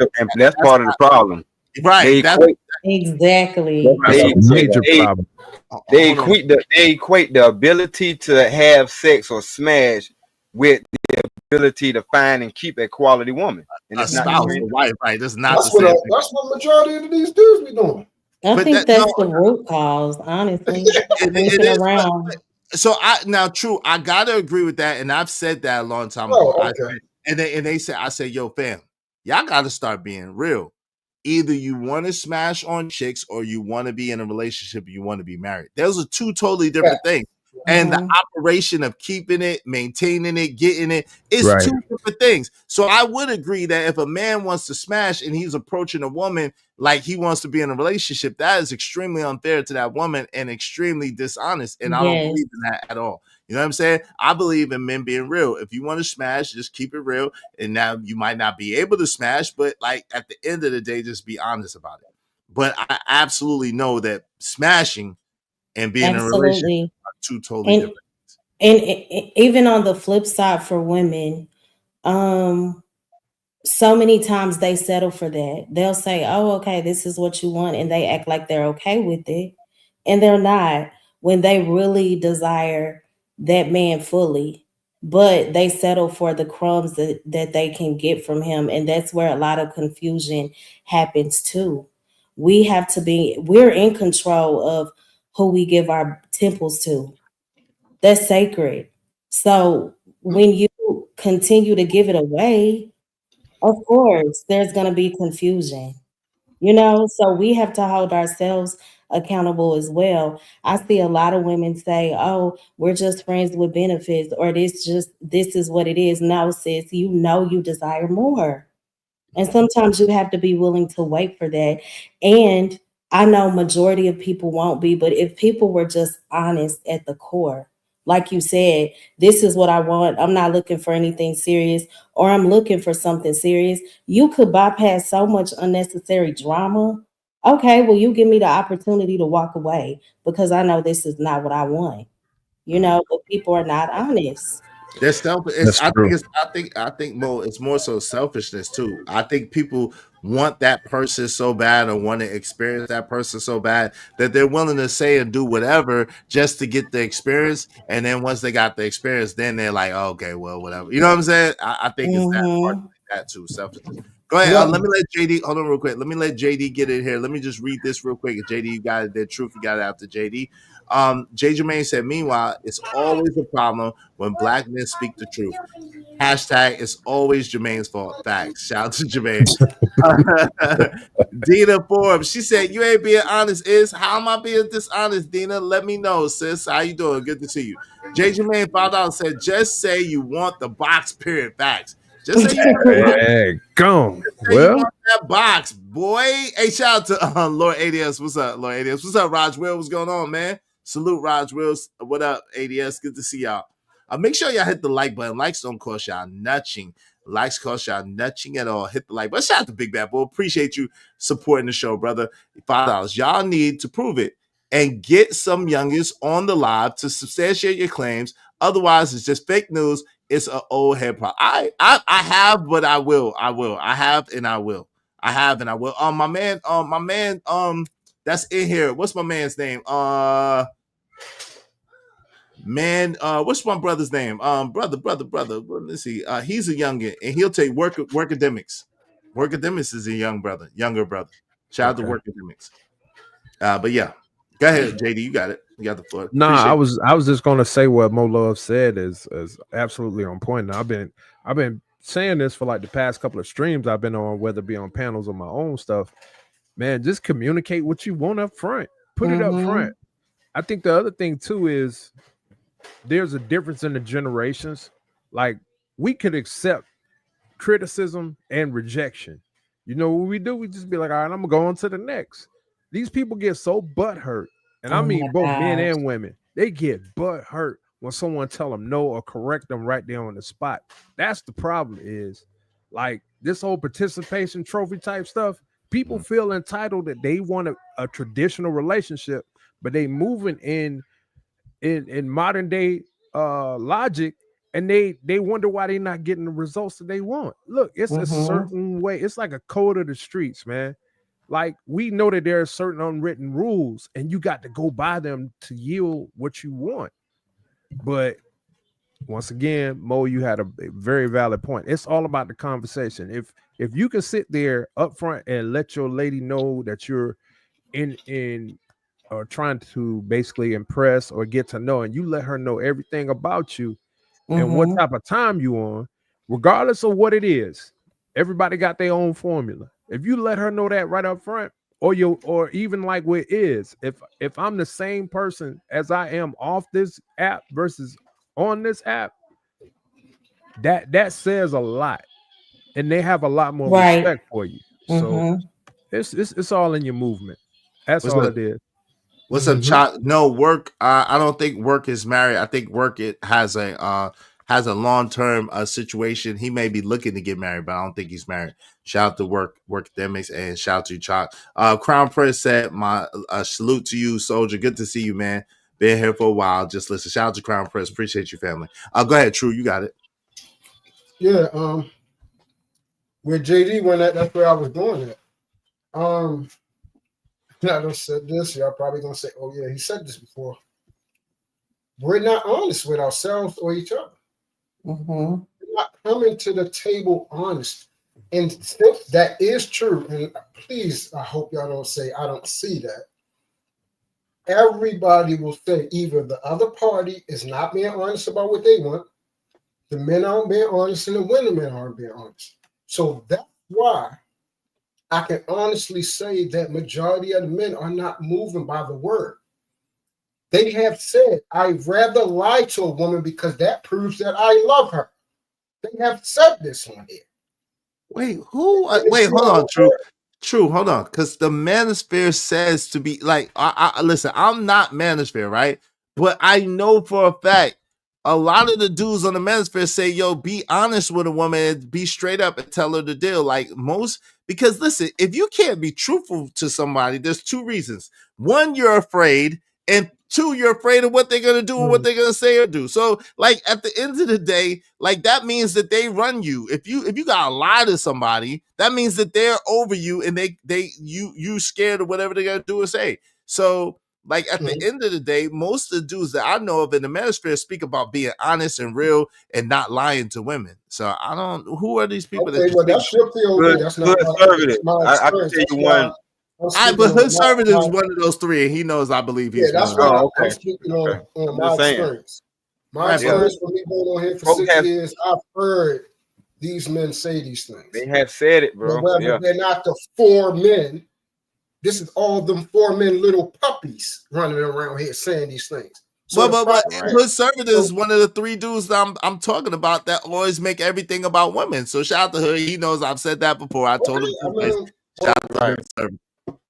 part of the problem. Right. Exactly. They equate the ability to have sex or smash with the ability to find and keep a quality woman. And a spouse, a wife, right? That's not the same thing. That's what majority of these dudes be doing. I think that's the root cause, honestly. It is around. So I gotta agree with that, and I've said that a long time ago. Okay. And they say, I say, yo, fam, y'all gotta start being real. Either you want to smash on chicks or you want to be in a relationship and you want to be married. Those are 2 totally different things. And the operation of keeping it, maintaining it, getting it is 2 different things. So I would agree that if a man wants to smash and he's approaching a woman like he wants to be in a relationship, that is extremely unfair to that woman and extremely dishonest. And I don't believe in that at all. You know what I'm saying? I believe in men being real. If you want to smash, just keep it real. And now you might not be able to smash, but like at the end of the day, just be honest about it. But I absolutely know that smashing and being in a relationship are 2 totally different things. And even on the flip side for women, so many times they settle for that. They'll say, oh, okay, this is what you want. And they act like they're okay with it. And they're not when they really desire that man fully. But they settle for the crumbs that they can get from him. And that's where a lot of confusion happens too. We're in control of who we give our temples to. That's sacred. So when you continue to give it away, of course, there's going to be confusion, so we have to hold ourselves accountable as well. I see a lot of women say, oh, we're just friends with benefits, or this is what it is. No, sis, you desire more. And sometimes you have to be willing to wait for that. And I know majority of people won't be, but if people were just honest at the core, like you said, this is what I want. I'm not looking for anything serious, or I'm looking for something serious. You could bypass so much unnecessary drama. Okay, well, you give me the opportunity to walk away because I know this is not what I want. You know, but people are not honest. They're selfish. That's true. I think Mo, it's more so selfishness too. I think people want that person so bad or want to experience that person so bad that they're willing to say and do whatever just to get the experience. And then once they got the experience, then they're like, oh, okay, well, whatever. You know what I'm saying? I think it's that part, Mm-hmm. that too, selfishness. Go ahead. Yep. Let me let JD hold on real quick. Let me let JD get in here. Let me just read this real quick. JD, you got it. The truth, you got it after JD. J. Jermaine said, meanwhile, it's always a problem when black men speak the truth. Hashtag it's always Jermaine's fault. Facts. Shout out to Jermaine. Dina Forbes, she said, you ain't being honest. How am I being dishonest, Dina? Let me know, sis. How you doing? Good to see you. J. Jermaine $5 said, just say you want the box, period. Facts. Just say you want the box. Hey, gone. Say you Well, want that box, boy. Hey, shout out to Lord ADS. What's up, Lord ADS? What's up, Raj Will? What's going on, man? Salute, Raj Wills. What up, ADS? Good to see y'all. Make sure y'all hit the like button. Likes don't cost y'all nothing. Likes cost y'all nothing at all. Hit the like button. Shout out to Big Bad Boy. Appreciate you supporting the show, brother. $5. Y'all need to prove it and get some youngest on the live to substantiate your claims. Otherwise, it's just fake news. It's an old head problem. I have, but I will. I have and I will. I have and I will. My man, that's in here. What's my man's name? What's my brother's name? Brother. Let's see. He's a youngin, and he'll take workademics. Workademics is a younger brother. Shout out to workademics. But yeah, go ahead, JD. You got it. You got the floor. I was just gonna say what Mo Love said is absolutely on point. Now, I've been saying this for like the past couple of streams I've been on, whether it be on panels or my own stuff. Man, just communicate what you want up front. Put it up front. I think the other thing too is there's a difference in the generations. Like, we could accept criticism and rejection. You know what we do? We just be like, all right, I'm gonna go on to the next. These people get so butthurt, and I mean both men and women. They get butthurt when someone tell them no or correct them right there on the spot. That's the problem. Is like this whole participation trophy type stuff. People feel entitled that they want a traditional relationship, but they moving in modern day logic, and they wonder why they're not getting the results that they want. Look, it's a certain way. It's like a code of the streets, man. Like, we know that there are certain unwritten rules, and you got to go by them to yield what you want. But once again, Mo, you had a very valid point. It's all about the conversation. If you can sit there up front and let your lady know that you're in or trying to basically impress or get to know, and you let her know everything about you and what type of time you on, regardless of what it is, everybody got their own formula. If you let her know that right up front, or even like what is, if I'm the same person as I am off this app versus on this app, that says a lot, and they have a lot more respect for you. So it's all in your movement. That's all it is. What's up, Chop? No, work. I don't think work is married. I think work has a long-term situation. He may be looking to get married, but I don't think he's married. Shout out to work academics, and shout out to Chop. Crown Prince said, "My salute to you, soldier. Good to see you, man. Been here for a while. Just listen. Shout out to Crown Prince. Appreciate you, family. Go ahead, True. You got it. Yeah. Where JD went at, that's where I was going at. I don't said this. Y'all probably gonna say, "Oh yeah, he said this before." We're not honest with ourselves or each other. We're not coming to the table honest, and if that is true, and please, I hope y'all don't say I don't see that. Everybody will say either the other party is not being honest about what they want, the men aren't being honest, and the women aren't being honest. So that's why I can honestly say that majority of the men are not moving by the word. They have said, I'd rather lie to a woman because that proves that I love her. They have said this on here. Wait, who? Wait, hold on, True. True, hold on, because the Manosphere says to be like, I listen, I'm not Manosphere, right? But I know for a fact a lot of the dudes on the Manosphere say, yo, be honest with a woman, be straight up and tell her the deal. Like most, because listen, if you can't be truthful to somebody, there's two reasons. One, you're afraid, and two, you're afraid of what they're gonna do or what they're gonna say or do. So, like at the end of the day, like that means that they run you. If you gotta lie to somebody, that means that they're over you and you scared of whatever they're gonna do or say. So, like at the end of the day, most of the dudes that I know of in the Manosphere speak about being honest and real and not lying to women. So I don't. Who are these people that Okay, you well, speak? that's your Good, POV. That's not good conservative. my I can experience. tell That's you why one. I'm But speaking on conservative is my one of those three, and he knows I believe yeah, he's one that's of them. why Oh, I'm okay. speaking Okay. on I'm my just saying. experience. My Right, Yeah. experience from me being on here for Folk 6 have years, I've heard these men say these things. they have said it, But bro. whether Yeah. they're not the 4 men, this is all them 4 men, little puppies running around here saying these things. So But Right. conservative is one of the three dudes that I'm talking about that always make everything about women. So shout out to her. He knows I've said that before. I told him I mean, shout out to Right. conservative.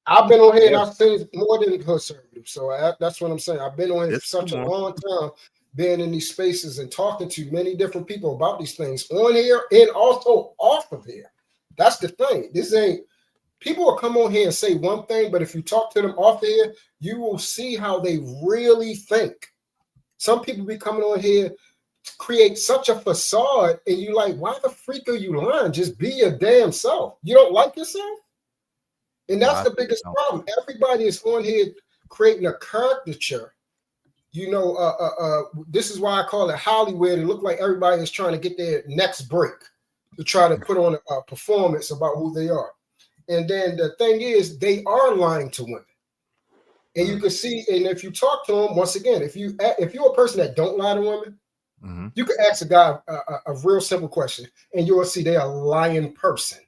I've been on here and Yeah. I've seen more than conservative. So that's what I'm saying. I've been on here for such a long time, being in these spaces and talking to many different people about these things on here and also off of here. That's the thing. This ain't people will come on here and say one thing, but if you talk to them off here, you will see how they really think. Some people be coming on here to create such a facade, and you like, why the freak are you lying? Just be your damn self. You don't like yourself? And that's the biggest problem. Everybody is on here creating a caricature. You know, this is why I call it Hollywood. It look like everybody is trying to get their next break to try to put on a performance about who they are. And then the thing is, they are lying to women. And you can see, and if you talk to them, once again, if you're a person that don't lie to women, you can ask a guy a real simple question, and you'll see they're a lying person.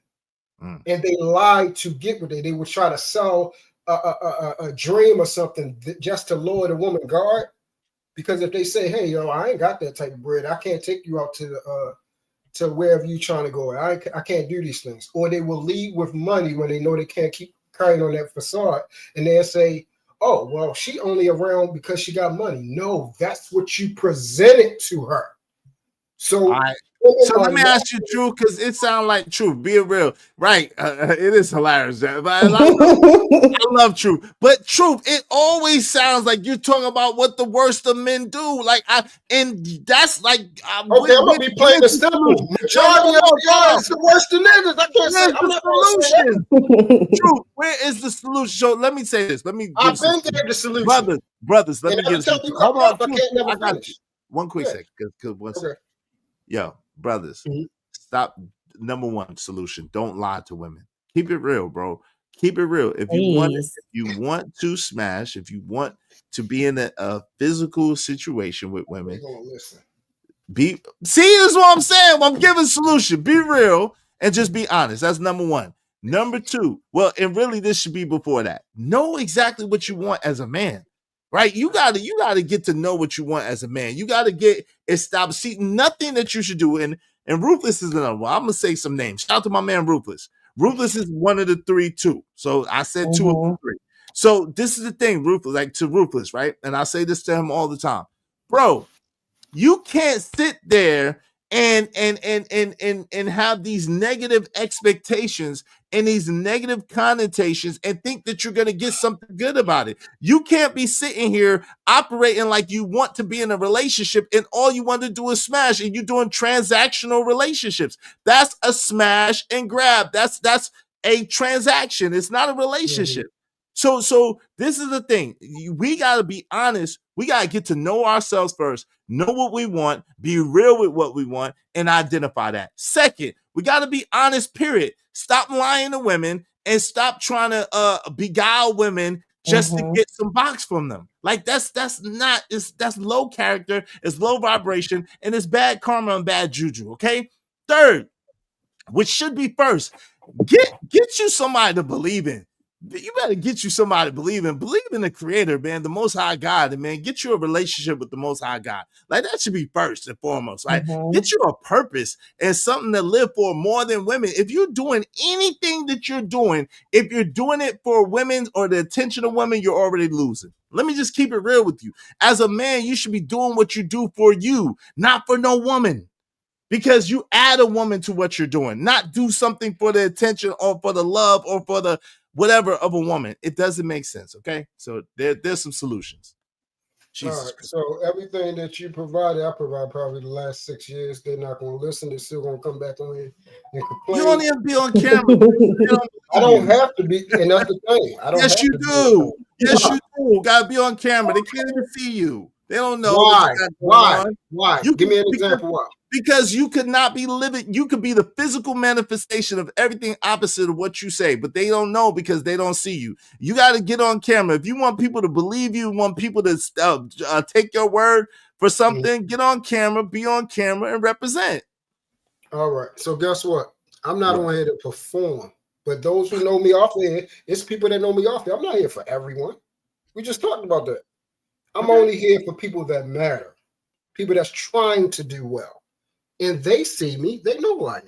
And they lied to get what they would try to sell a dream or something just to lower the woman guard. Because if they say, "Hey, yo, I ain't got that type of bread, I can't take you out to wherever you trying to go. I can't do these things," or they will lead with money when they know they can't keep carrying on that facade, and they'll say, "Oh, well, she only around because she got money." No, that's what you presented to her. So. So let me ask you, True, because it sounds like True. Be real, right? It is hilarious, but I love True, but True. It always sounds like you're talking about what the worst of men do. And that's like okay. I'm gonna be playing the simple. Majority of y'all is the worst of niggas. I can't say. I'm not gonna say that. True. Where is the solution? So let me say this. Let me. I've been gave the solution, brothers. Let me give you hold on. I can't never I got finish. you. One quick second. One second. Okay. Yo, brothers, stop. Number one solution: don't lie to women. Keep it real, bro. Keep it real. If you want to smash, if you want to be in a physical situation with women, listen. See, this is what I'm saying. I'm giving a solution. Be real and just be honest. That's number one. Number two, well, and really this should be before that. Know exactly what you want as a man. Right? You gotta get to know what you want as a man. You gotta get it stop. See, nothing that you should do. And Ruthless is another one. I'm gonna say some names. Shout out to my man Ruthless. Ruthless is one of the three too. So I said two of the three. So this is the thing, Ruthless, like to Ruthless, right? And I say this to him all the time, bro. You can't sit there and have these negative expectations and these negative connotations and think that you're going to get something good about it. You can't be sitting here operating like you want to be in a relationship and all you want to do is smash and you're doing transactional relationships. That's a smash and grab. That's a transaction. It's not a relationship. So this is the thing. We got to be honest. We got to get to know ourselves first, know what we want, be real with what we want, and identify that. Second, we got to be honest, period. Stop lying to women and stop trying to beguile women just to get some box from them. Like that's low character, it's low vibration, and it's bad karma and bad juju, okay? Third, which should be first, get you somebody to believe in. you better get you somebody believe in the creator, man, the most high God, and man, get you a relationship with the most high God. Like that should be first and foremost. Like get you a purpose and something to live for more than women. If you're doing anything that you're doing, if you're doing it for women or the attention of women, you're already losing. Let me just keep it real with you. As a man, you should be doing what you do for you, not for no woman. Because you add a woman to what you're doing, not do something for the attention or for the love or for the whatever of a woman. It doesn't make sense. Okay. So there's some solutions. Jesus. All right. So everything that you provided, I provide probably the last 6 years. They're not going to listen. They're still going to come back on here and complain. You don't even be on camera. I don't have to be, and that's the thing. I don't. Yes, have you to do. Yes, you do. Got to be on camera. They can't even see you. They don't know why. what you got going on. Why? You Give me an example. Why? Because you could not be living, you could be the physical manifestation of everything opposite of what you say, but they don't know because they don't see you. You got to get on camera. If you want people to believe you, want people to take your word for something, get on camera, be on camera, and represent. All right. So guess what? I'm not on here to perform, but those who know me off there, it's people that know me off there. I'm not here for everyone. We just talked about that. I'm only here for people that matter, people that's trying to do well. And they see me, they know who I am.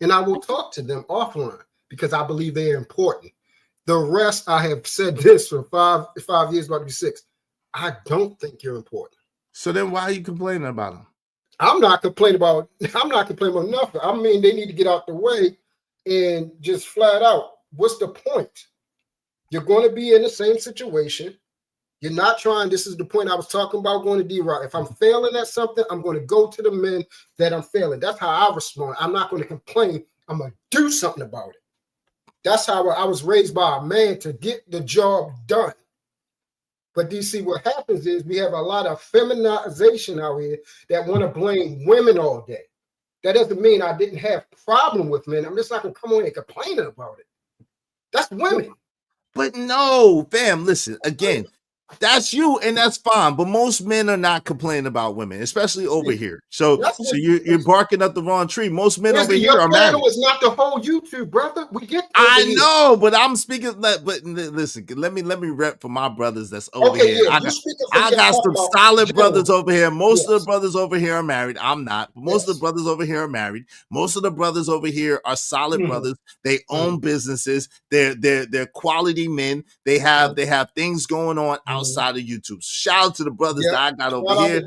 And I will talk to them offline because I believe they are important. The rest, I have said this for five years, about to be 6. I don't think you're important. So then why are you complaining about them? I'm not complaining about nothing. I mean, they need to get out the way and just flat out, what's the point? You're going to be in the same situation. You're not trying. This is the point I was talking about going to D-Rock. If I'm failing at something, I'm going to go to the men that I'm failing. That's how I respond. I'm not going to complain. I'm going to do something about it. That's how I was raised by a man to get the job done. But do you see what happens is we have a lot of feminization out here that want to blame women all day. That doesn't mean I didn't have problem with men. I'm just not going to come on and complaining about it. That's women. But no, fam, listen, again, that's you and that's fine. But most men are not complaining about women, especially over here. So you're barking up the wrong tree. Most men over here are married. Your is not the whole YouTube, brother. We get I know, but I'm speaking. But listen, let me rep for my brothers that's over here. Yeah, I got some solid brothers over here. Most of the brothers over here are married. I'm not. But most of the brothers over here are married. Most of the brothers over here are solid brothers. They own businesses. They're quality men. They have things going on outside of YouTube. Shout out to the brothers that I got over here.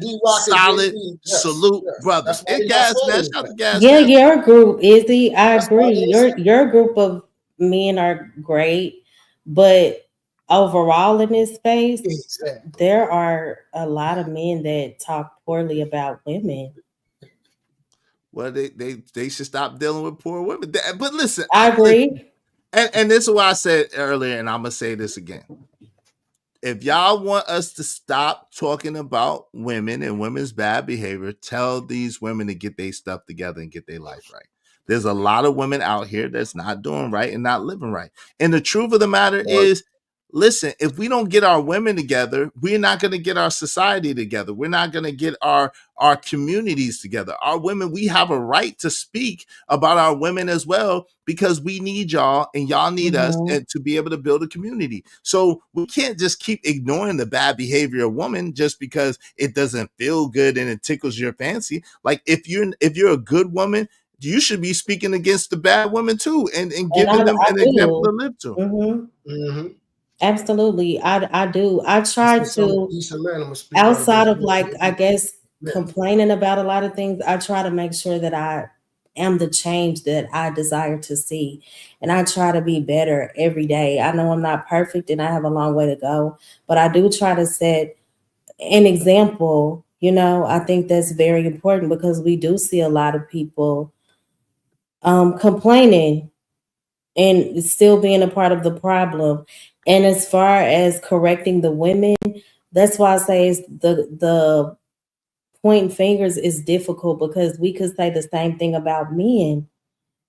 Solid, salute, brothers. And gas, man. Shout out to gas. Yeah, your group, Izzy. I agree. Your group of men are great, but overall in this space, there are a lot of men that talk poorly about women. Well, they should stop dealing with poor women. But listen, I agree. And this is what I said earlier, and I'm gonna say this again. If y'all want us to stop talking about women and women's bad behavior, tell these women to get their stuff together and get their life right. There's a lot of women out here that's not doing right and not living right. And the truth of the matter is, listen, if we don't get our women together, we're not going to get our society together. We're not going to get our communities together. Our women, we have a right to speak about our women as well, because we need y'all and y'all need us to be able to build a community. So we can't just keep ignoring the bad behavior of women just because it doesn't feel good and it tickles your fancy. Like if you're a good woman, you should be speaking against the bad women too and giving them an example to live to. Absolutely. I do. I try to, outside of like, I guess, complaining about a lot of things, I try to make sure that I am the change that I desire to see. And I try to be better every day. I know I'm not perfect and I have a long way to go, but I do try to set an example. I think that's very important because we do see a lot of people complaining and still being a part of the problem. And as far as correcting the women, that's why I say the pointing fingers is difficult, because we could say the same thing about men.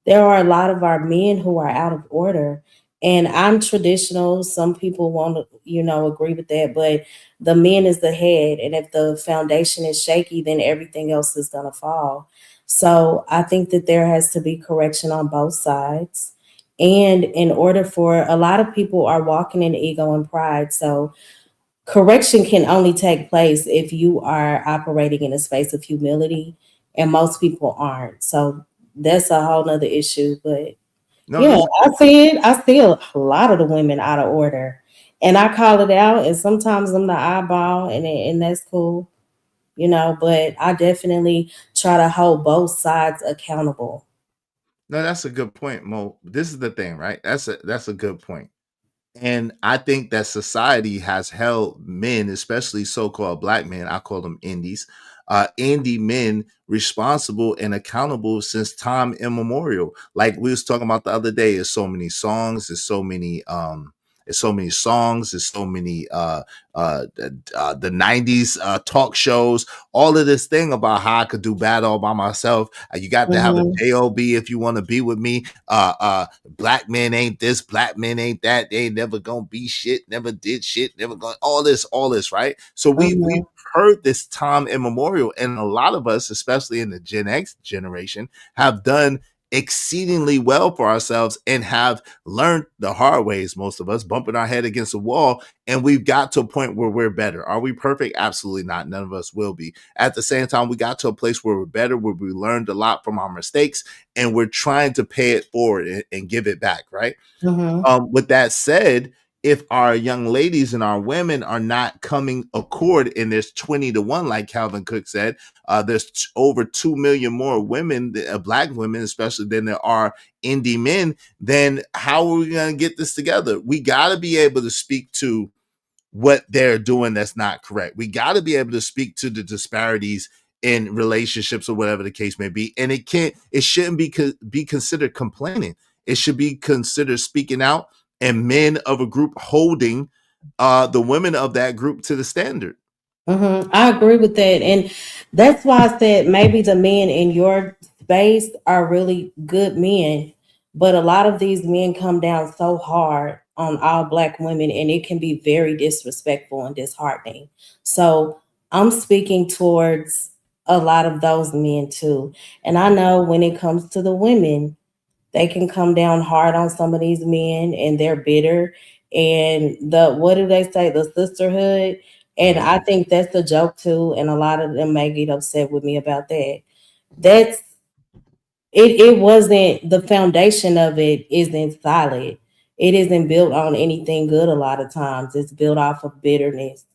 There are a lot of our men who are out of order. And I'm traditional. Some people won't, agree with that, but the men is the head. And if the foundation is shaky, then everything else is going to fall. So I think that there has to be correction on both sides. And in order for a lot of people are walking in ego and pride. So correction can only take place if you are operating in a space of humility, and most people aren't. So that's a whole nother issue. But No, yeah, this is I see it. I see a lot of the women out of order, and I call it out. And sometimes I'm the eyeball, and that's cool, you know. But I definitely try to hold both sides accountable. no, that's a good point, Mo. This is the thing, right? That's a good point. And I think that society has held men, especially so-called black men, I call them indies, indie men responsible and accountable since time immemorial. Like we was talking about the other day, there's so many songs, there's so many the 90s talk shows, all of this thing about how I could do bad all by myself. You got to have a Mm-hmm. job if you want to be with me. Black men ain't this, black men ain't that, they ain't never gonna be shit, never did shit, never gonna all this, right? So we've Mm-hmm. heard this time immemorial, and a lot of us, especially in the Gen X generation, have done exceedingly well for ourselves and have learned the hard ways, most of us bumping our head against a wall, and we've got to a point where we're better. Are we perfect? Absolutely not. None of us will be. At the same time, we got to a place where we're better, where we learned a lot from our mistakes, and we're trying to pay it forward and give it back, right? Mm-hmm. With that said, if our young ladies and our women are not coming accord, and there's 20 to 1, like Calvin Cook said, there's over 2 million more women, black women especially, than there are indie men, then how are we going to get this together? We got to be able to speak to what they're doing that's not correct. We got to be able to speak to the disparities in relationships or whatever the case may be, and it shouldn't be considered complaining. It should be considered speaking out, and men of a group holding the women of that group to the standard. I agree with that. And that's why I said maybe the men in your space are really good men. But a lot of these men come down so hard on all black women, and it can be very disrespectful and disheartening. So I'm speaking towards a lot of those men too. And I know when it comes to the women, they can come down hard on some of these men and they're bitter. And the what do they say? The sisterhood. And Mhm. I think that's a joke too. And a lot of them may get upset with me about that. That's it wasn't the foundation of it isn't solid. It isn't built on anything good a lot of times. It's built off of bitterness.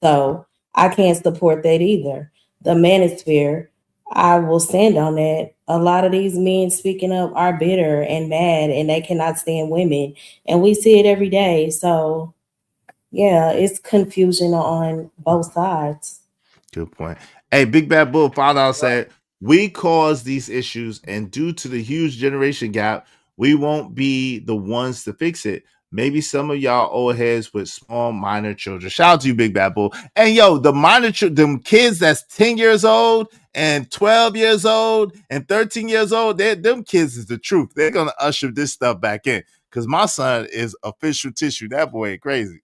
So I can't support that either. The manosphere, I will stand on that. A lot of these men speaking up are bitter and mad and they cannot stand women. And we see it every day. So yeah, it's confusion on both sides. Good point. Hey, Big Bad Bull found out said we cause these issues, and due to the huge generation gap, we won't be the ones to fix it. Maybe some of y'all old heads with small minor children. Shout out to you, Big Bad Bull. And yo, the them kids that's 10 years old and 12 years old and 13 years old, them kids is the truth. They're gonna usher this stuff back in. Cause my son is official tissue. That boy ain't crazy.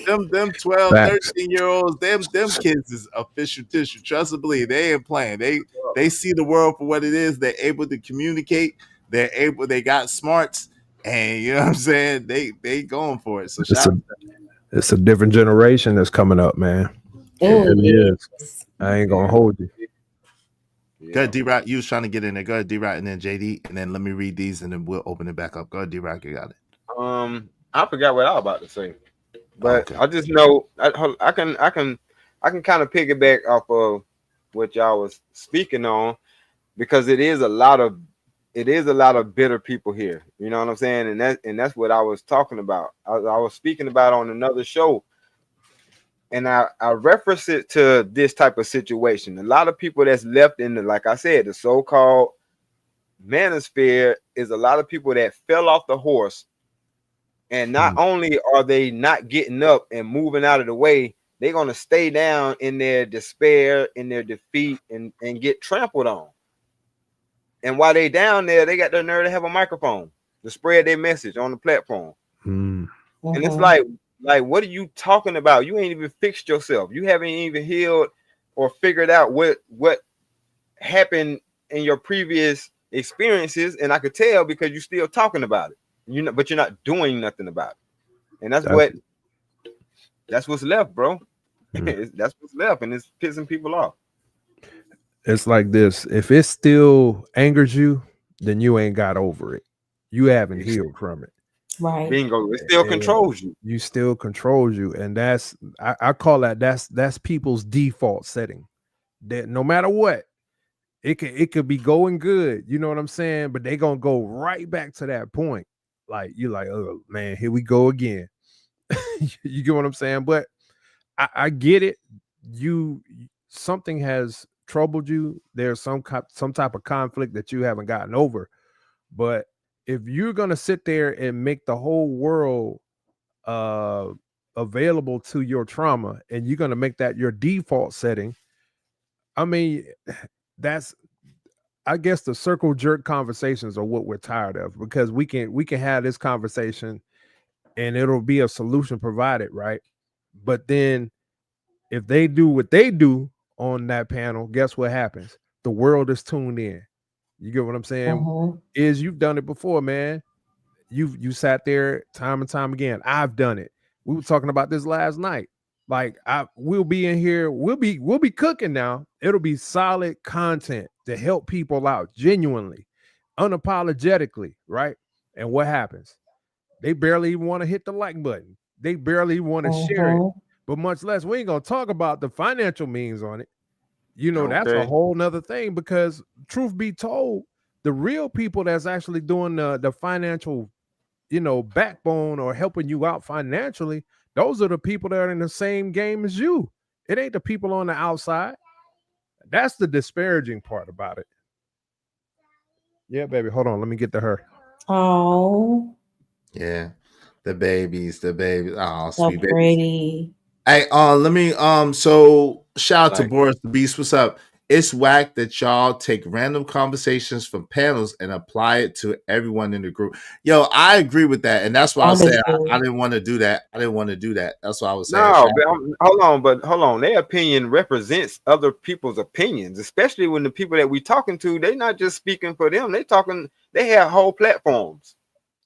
Them 12, Facts. 13-year olds, them kids is official tissue. Trust and believe, they ain't playing. They see the world for what it is. They're able to communicate. They got smarts, and you know what I'm saying. They going for it. So It's shout a it's a different generation that's coming up, man. It Oh, really yeah. is. I ain't gonna hold you. Go Yeah. ahead, D-Rock. You was trying to get in there. Go ahead, D-Rock, and then JD, and then let me read these, and then we'll open it back up. Go ahead, D-Rock. You got it. I forgot what I was about to say, but Okay. I just know I can kind of piggyback off of what y'all was speaking on, because it is a lot of bitter people here. You know what I'm saying? And that's what I was talking about. I was speaking about on another show, and I reference it to this type of situation. A lot of people that's left in the, like I said, the so-called manosphere is a lot of people that fell off the horse, and not only are they not getting up and moving out of the way, they're gonna stay down in their despair, in their defeat, and get trampled on. And while they down there, they got the nerve to have a microphone to spread their message on the platform. Mm. And it's Mhm. like, what are you talking about? You ain't even fixed yourself. You haven't even healed or figured out what happened in your previous experiences, and I could tell because you're still talking about it. But you're not doing nothing about it, and that's what's left, bro. That's what's left, and it's pissing people off. It's like this: if it still angers you, then you ain't got over it. You haven't healed from it. Right. Bingo. It still controls you. You still controls you, and that's I call that's people's default setting. That no matter what, it could be going good, you know what I'm saying? But they gonna go right back to that point. Like you're like, oh man, here we go again. You get what I'm saying? But I get it. Something has troubled you. There's some type of conflict that you haven't gotten over. But if you're gonna sit there and make the whole world available to your trauma, and you're gonna make that your default setting, I mean, that's I guess the circle jerk conversations are what we're tired of, because we can have this conversation and it'll be a solution provided, right? But then if they do what they do on that panel, guess what happens? The world is tuned in. You get what I'm saying? Is you've done it before, man. You sat there time and time again. I've done it. We were talking about this last night. Like we'll be in here, we'll be cooking now. It'll be solid content to help people out genuinely, unapologetically, right? And what happens? They barely even want to hit the like button. They barely want to share it. But much less, we ain't gonna talk about the financial means on it. You know, that's a whole nother thing, because truth be told, the real people that's actually doing the financial, backbone or helping you out financially, those are the people that are in the same game as you. It ain't the people on the outside. That's the disparaging part about it. Yeah, baby. Hold on. Let me get to her. Oh. Yeah. The babies. Oh, so sweet pretty. Hey, let me so shout out to Boris the Beast. What's up? It's whack that y'all take random conversations from panels and apply it to everyone in the group. Yo, I agree with that, and that's why I said I didn't want to do that. That's why I was saying. No, but hold on. Their opinion represents other people's opinions, especially when the people that we talking to, they're not just speaking for them. They have whole platforms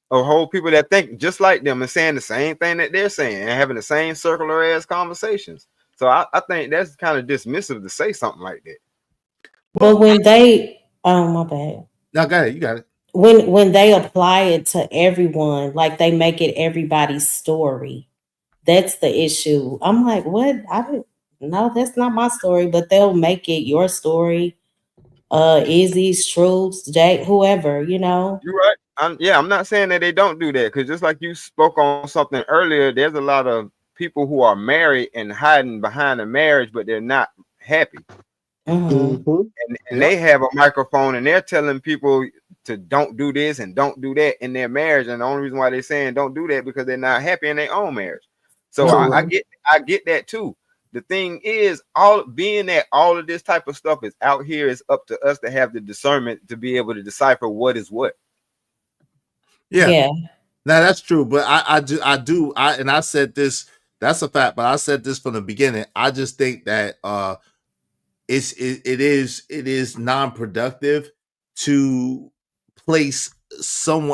of whole people that think just like them and saying the same thing that they're saying and having the same circular ass conversations. So I think that's kind of dismissive to say something like that. But when they, oh my bad. No, go ahead. You got it. When they apply it to everyone, like they make it everybody's story. That's the issue. I'm like, what? No, that's not my story, but they'll make it your story. Izzy's, Truths, Jake, whoever, You're right. I'm not saying that they don't do that, because just like you spoke on something earlier, there's a lot of people who are married and hiding behind a marriage, but they're not happy. And they have a microphone and they're telling people to don't do this and don't do that in their marriage, and the only reason why they're saying don't do that because they're not happy in their own marriage. So I get that too. The thing is, all of this type of stuff is out here, it's up to us to have the discernment to be able to decipher what is what. Yeah. Now that's true, but I said this, that's a fact, but I said this from the beginning. I just think that it is non-productive to place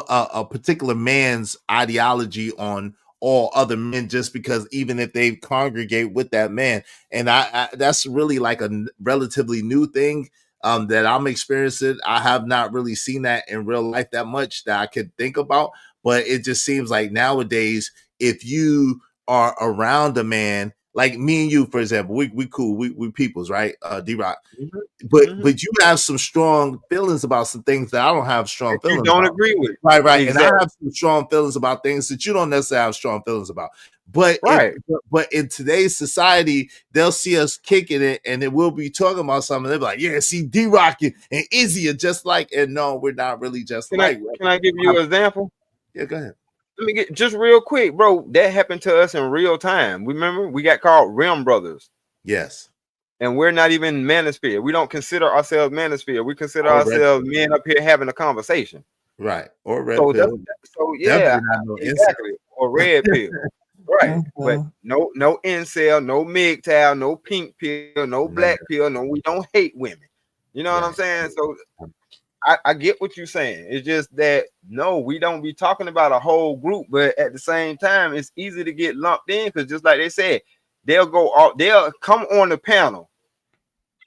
a particular man's ideology on all other men just because even if they congregate with that man. And I that's really like a relatively new thing that I'm experiencing. I have not really seen that in real life that much that I could think about, but it just seems like nowadays, if you are around a man like me and you, for example, we cool, we peoples, right? D-Rock. But you have some strong feelings about some things that I don't have strong feelings you don't about. agree with. Right. Exactly. And I have some strong feelings about things that you don't necessarily have strong feelings about. But but in today's society, they'll see us kicking it and then we'll be talking about something. They'll be like, yeah, see, D-Rock and Izzy are just like, and no, we're not really just like. Can I give you an example? Yeah, go ahead. Let me get just real quick, bro. That happened to us in real time. Remember, we got called Rim Brothers. Yes. And we're not even Manosphere. We don't consider ourselves Manosphere. We consider ourselves men up here having a conversation. Right. Or red pill. So yeah, exactly. Or red pill. Right. But no incel, no MGTOW, no pink pill, no black pill, no, we don't hate women. You know what I'm saying? So I get what you're saying. It's just that no, we don't be talking about a whole group, but at the same time, it's easy to get lumped in because just like they said, they'll come on the panel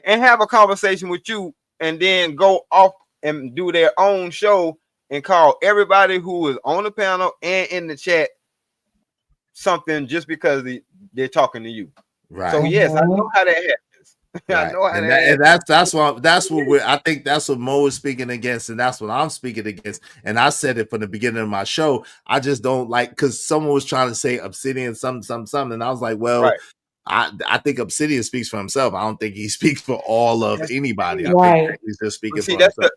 and have a conversation with you, and then go off and do their own show and call everybody who is on the panel and in the chat something just because they're talking to you. Right. So yes, I know how that happens. Right. I know how and that's what we're I think that's what Mo is speaking against, and that's what I'm speaking against. And I said it from the beginning of my show. I just don't like, because someone was trying to say Obsidian something, and I was like, well, right. I think Obsidian speaks for himself. I don't think he speaks for all of anybody. I Right. think he's just speaking See, for himself.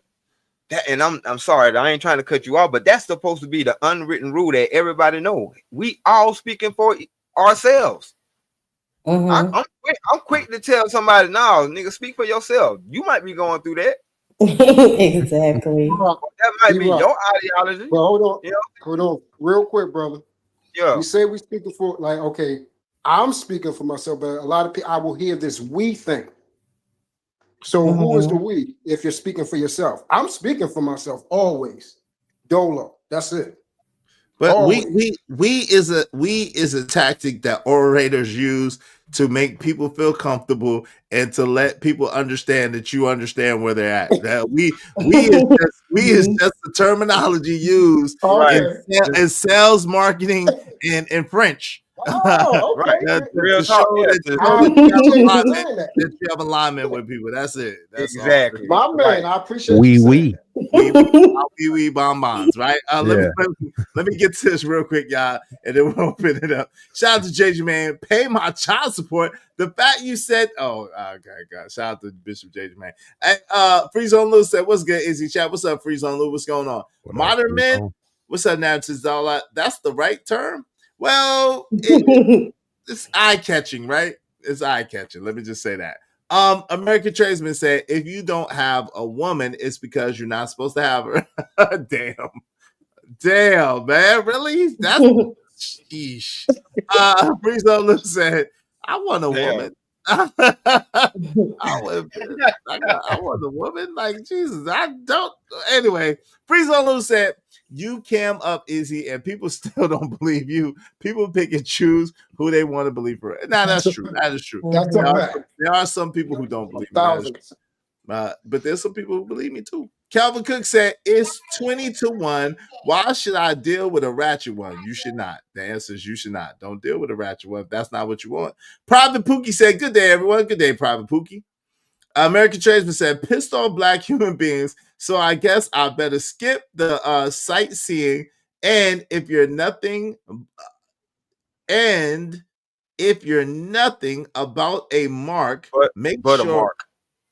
And I'm sorry, I ain't trying to cut you off, but that's supposed to be the unwritten rule that everybody knows. We all speaking for ourselves. Mhm. I'm quick to tell somebody, no, nigga, speak for yourself. You might be going through that. Exactly. That might be your ideology. But hold on, you know? hold on, real quick, brother. Yeah. We say we speaking for, like, okay, I'm speaking for myself, but a lot of people, I will hear this we thing. So who is the we if you're speaking for yourself? I'm speaking for myself always. Dolo. That's it. But Always. we is a tactic that orators use to make people feel comfortable and to let people understand that you understand where they're at. That we is just the terminology used in sales, marketing, and in French. Oh, okay. Real to talk, show yeah, that you have alignment with people. That's it. That's exactly. My man, I appreciate We you saying that. we bonbons, right? Let me get to this real quick, y'all, and then we'll open it up. Shout out to JJ, man. Pay my child support. The fact you said, okay, God. Shout out to Bishop JJ, man. Hey, Freeze on Lou said, what's good, Izzy Chat? What's up, Freeze on Lou? What's going on? Modern men, what's up, narratives? All that. That's the right term. Well, it's eye catching, right? It's eye catching. Let me just say that. American Tradesman said, if you don't have a woman, it's because you're not supposed to have her. Damn, man. Really? That's sheesh. Breeze said, I want a woman. I want a woman. Like, Jesus, I don't. Anyway, Breeze said, you cam up, Izzy, and people still don't believe you. People pick and choose who they want to believe for. Now, that's true. That is true. That's there are some people who don't believe me. Thousands. But there's some people who believe me too. Calvin Cook said, it's 20-1. Why should I deal with a ratchet one? You should not. The answer is you should not. Don't deal with a ratchet one if that's not what you want. Private Pookie said, good day, everyone. Good day, Private Pookie. American Tradesman said, pissed off black human beings, so I guess I better skip the sightseeing. And if you're nothing about a mark, make sure. A mark.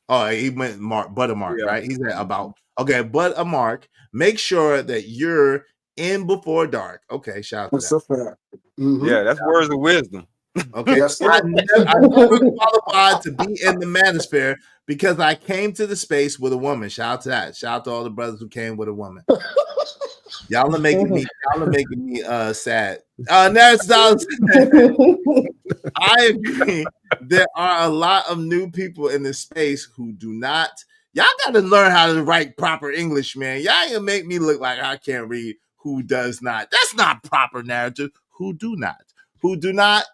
Oh, he meant mark, but a mark, right? He said about. Okay, but a mark. Make sure that you're in before dark. Okay, shout out to that. Yeah, that's words of wisdom. Okay, Yes, I never qualified to be in the Manosphere because I came to the space with a woman. Shout out to that. Shout out to all the brothers who came with a woman. Y'all are making me sad. I agree. There are a lot of new people in this space who do not. Y'all got to learn how to write proper English, man. Y'all ain't gonna make me look like I can't read. Who does not? That's not proper narrative. Who do not? Who do not?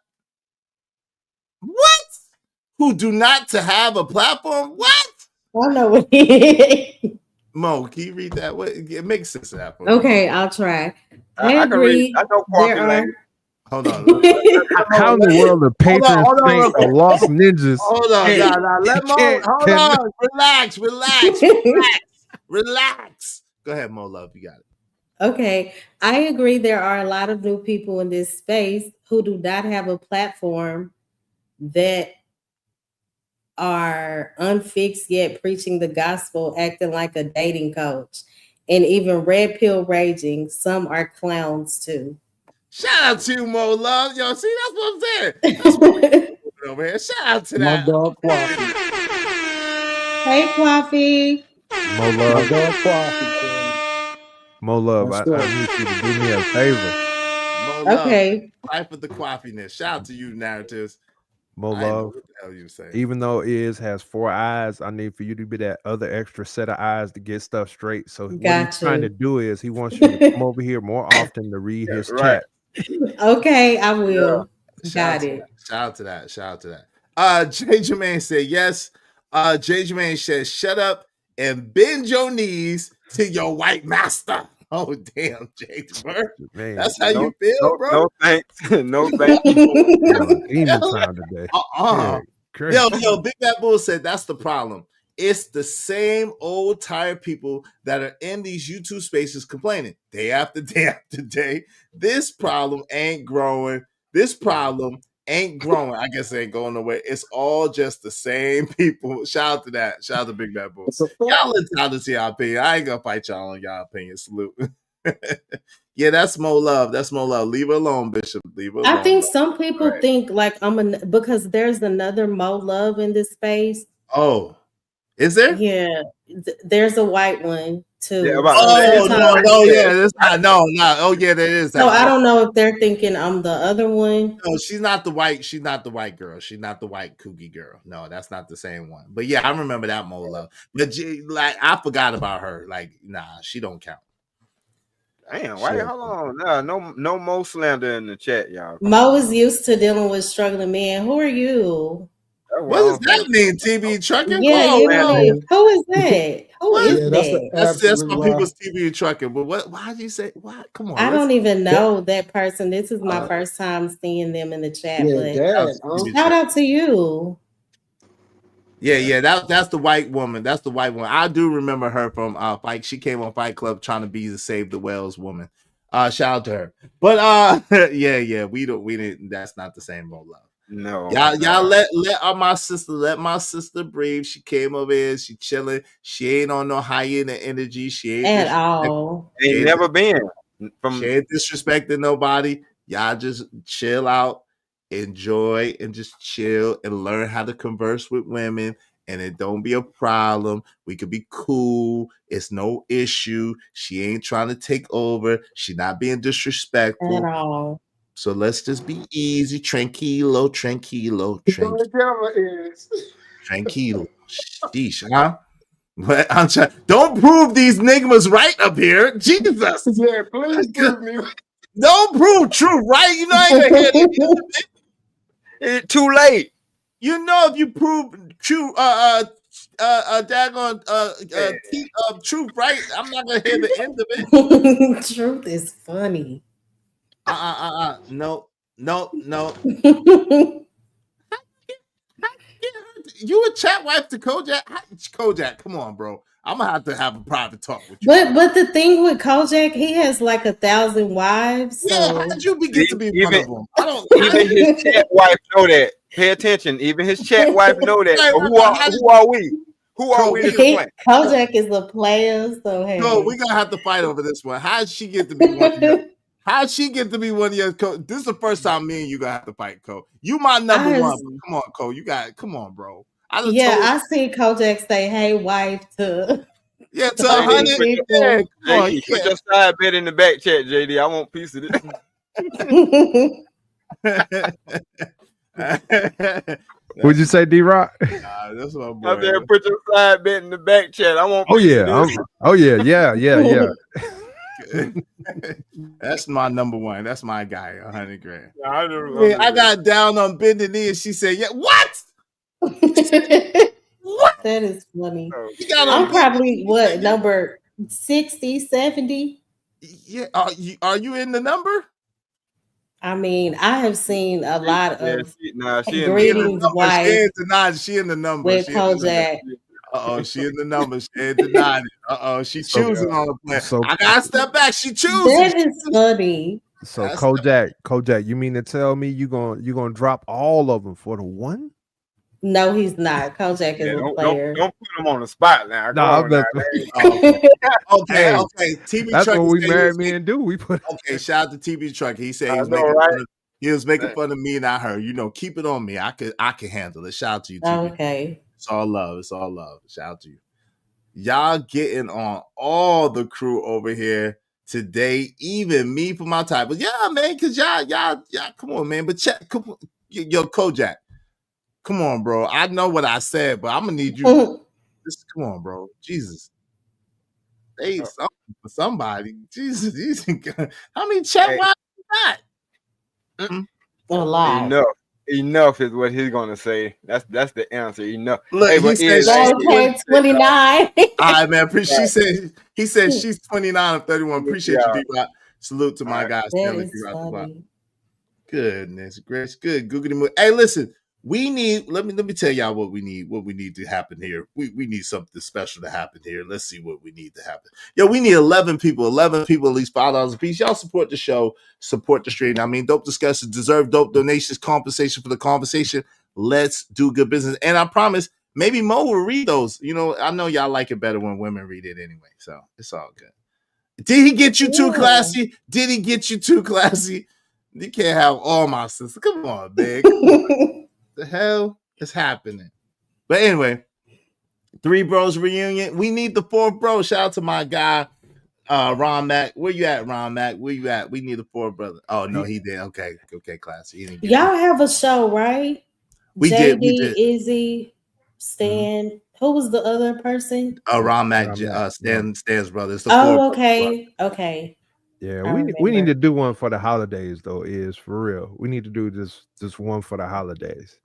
What? Who do not to have a platform? What? I know what it is. Mo, can you read that? What it makes sense of that. Okay, I'll try. I can read. I know coffee language. Hold on. How in the world are patron saints or lost ninjas? Hold on, let Mo. Hold on. Relax. Go ahead, Mo Love. You got it. Okay, I agree. There are a lot of new people in this space who do not have a platform that are unfixed yet preaching the gospel, acting like a dating coach, and even red pill raging. Some are clowns too. Shout out to you, Mo Love. Yo, see, that's what I'm saying. That's what over here. Shout out to that. My dog Coffee. Hey, Coffee. Mo Love. My dog Coffee. Mo Love, I need you to do me a favor. Mo Love. Okay. Life with the coffeeness. Shout out to you, narratives. More I didn't know love. what the hell you were saying. Even though Iz has 4 eyes, I need for you to be that other extra set of eyes to get stuff straight. So what he's trying to do is he wants you to come over here more often to read his Right. chat. Okay, I will. Got it. Shout out to that. Shout out to that. Jay Jermaine said yes. Jay Jermaine says, shut up and bend your knees to your white master. Oh, damn, Jay Bird. Man, That's how you feel, No, bro? no thanks. No thank you. you're on demon time today. Yo, Big Bad Bull said that's the problem. It's the same old tired people that are in these YouTube spaces complaining day after day after day. This problem ain't growing. This problem ain't growing. I guess it ain't going nowhere. It's all just the same people. Shout out to that. Shout out to Big Bad Bull. Y'all entitled to your opinion. I ain't gonna fight y'all on y'all opinion. Salute. Yeah, that's more love. That's more love. Leave her alone, Bishop. Leave her alone. I think some people think like because there's another Mo Love in this space. Oh, is there? Yeah, there's a white one too. Yeah, no, yeah, that's not. No. Oh, yeah, there is. So I don't know if they're thinking I'm the other one. No, she's not the white. She's not the white girl. She's not the white kooky girl. No, that's not the same one. But yeah, I remember that Mo Love. But like, I forgot about her. Like, nah, she don't count. Damn, why? Hold on. No Mo slander in the chat, y'all. Mo is used to dealing with struggling men. Who are you? What does that mean, TB Trucking? Yeah, you don't. Who is that? Who is that? That's some people's TB Trucking. But why do you say what? Come on. I don't even know that person. This is my first time seeing them in the chat. But shout out to you. Yeah, that's the white woman. That's the white one. I do remember her from Fight. She came on Fight Club trying to be the Save the Whales woman. Shout out to her. But yeah, we didn't. That's not the same Mo Love. No, y'all let my sister breathe. She came over here. She chilling. She ain't on no hyena energy. She ain't at all. Ain't never been. She ain't disrespecting nobody. Y'all just chill out, enjoy, and just chill and learn how to converse with women. And it don't be a problem. We could be cool. It's no issue. She ain't trying to take over. She not being disrespectful at all. So let's just be easy, tranquilo. Tranquilo. Sheesh, huh? But I'm trying. Don't prove these nigmas right up here. Jesus. Yeah, please prove me. Don't prove truth, right? You know I ain't gonna hear it. It's too late. You know if you prove true, daggone truth, right? I'm not gonna hear the end of it. Truth is funny. No. You a chat wife to Kojak? Kojak, come on, bro. I'm gonna have a private talk with you. But the thing with Kojak, he has like 1,000 wives. So. Yeah, how did you get to be one of them? I don't. Even his chat wife know that. Pay attention. Even his chat wife know that. So who are we? Who are we to complain? Kojak is a player, so hey. No, we're gonna have to fight over this one. How did she get to be one of your? How'd she get to be one of your co? This is the first time me and you gonna have to fight, Co. You my number one. Come on, Co. You got it. Come on, bro. I see Kojak say, "Hey, wife," to to 100 people. Yeah, come on, put your side bet in the back chat, JD. I want a piece of it. What'd you say, D-Rock? That's my boy. I said, put your side bet in the back chat. I want. Yeah. That's my number one. That's my guy. 100 grand. I got down on bending knee, and she said, "Yeah, what? What? That is funny. I'm probably number 60, 70. Yeah, are you in the number? I mean, I have seen a lot of greetings wife. She in the number with Kojak. She in the number. She ain't denied it. She choosing on the plan. I gotta step back. She choosing. That is funny. So Kojak, you mean to tell me you gonna drop all of them for the one? No, he's not. Kojak is a player. Don't put him on the spot now. Okay. TV That's Truck. what we married men do. We put. Okay, shout out to TV Truck. He said he was making fun of me, not her. You know, keep it on me. I can handle it. Shout out to you, TV. Okay. It's all love. It's all love. Shout out to you. Y'all getting on all the crew over here today, even me for my type. But yeah, man, because y'all, come on, man. But check, yo, Kojak. Come on, bro. I know what I said, but I'm gonna need you to just come on, bro. Jesus. Hey, something for somebody. Jesus. How many chat Hey, wives you got? A lot. Enough is what he's gonna say. That's the answer. Enough. Look, Hey, he but said is she's Go hey, 20. pay 29. All right, man. She right, said he said she's 29 and 31. Appreciate you, yeah. D-Rock. Salute to All my right. guy, That Stanley is D-Rock the Block. funny. Goodness gracious, good. Googly moo. Hey, listen, we need let me tell y'all what we need to happen here. We need something special to happen here. Let's see what we need to happen. Yo, we need 11 people, at least $5 a piece. Y'all support the show, support the stream. I mean, dope discussions deserve dope donations, compensation for the conversation. Let's do good business. And I promise maybe Mo will read those. You know, I know y'all like it better when women read it anyway. So it's all good. Did he get you too classy? Did he get you too classy? You can't have all my sisters. Come on, man. Come on. The hell is happening? But anyway, Three Bros reunion. We need the fourth bro. Shout out to my guy, Ron Mac. Where you at, Ron Mac? Where you at? We need the fourth brother. Oh no, he did. Okay, classy. He didn't get Y'all have a show, right? we JD, did. Izzy, Stan. Who was the other person? Ron Mac, Ron. Stan's brother. It's the fourth Oh, brother. okay. Yeah, I we need remember. to do one for the holidays though. Is for real. We need to do this one for the holidays.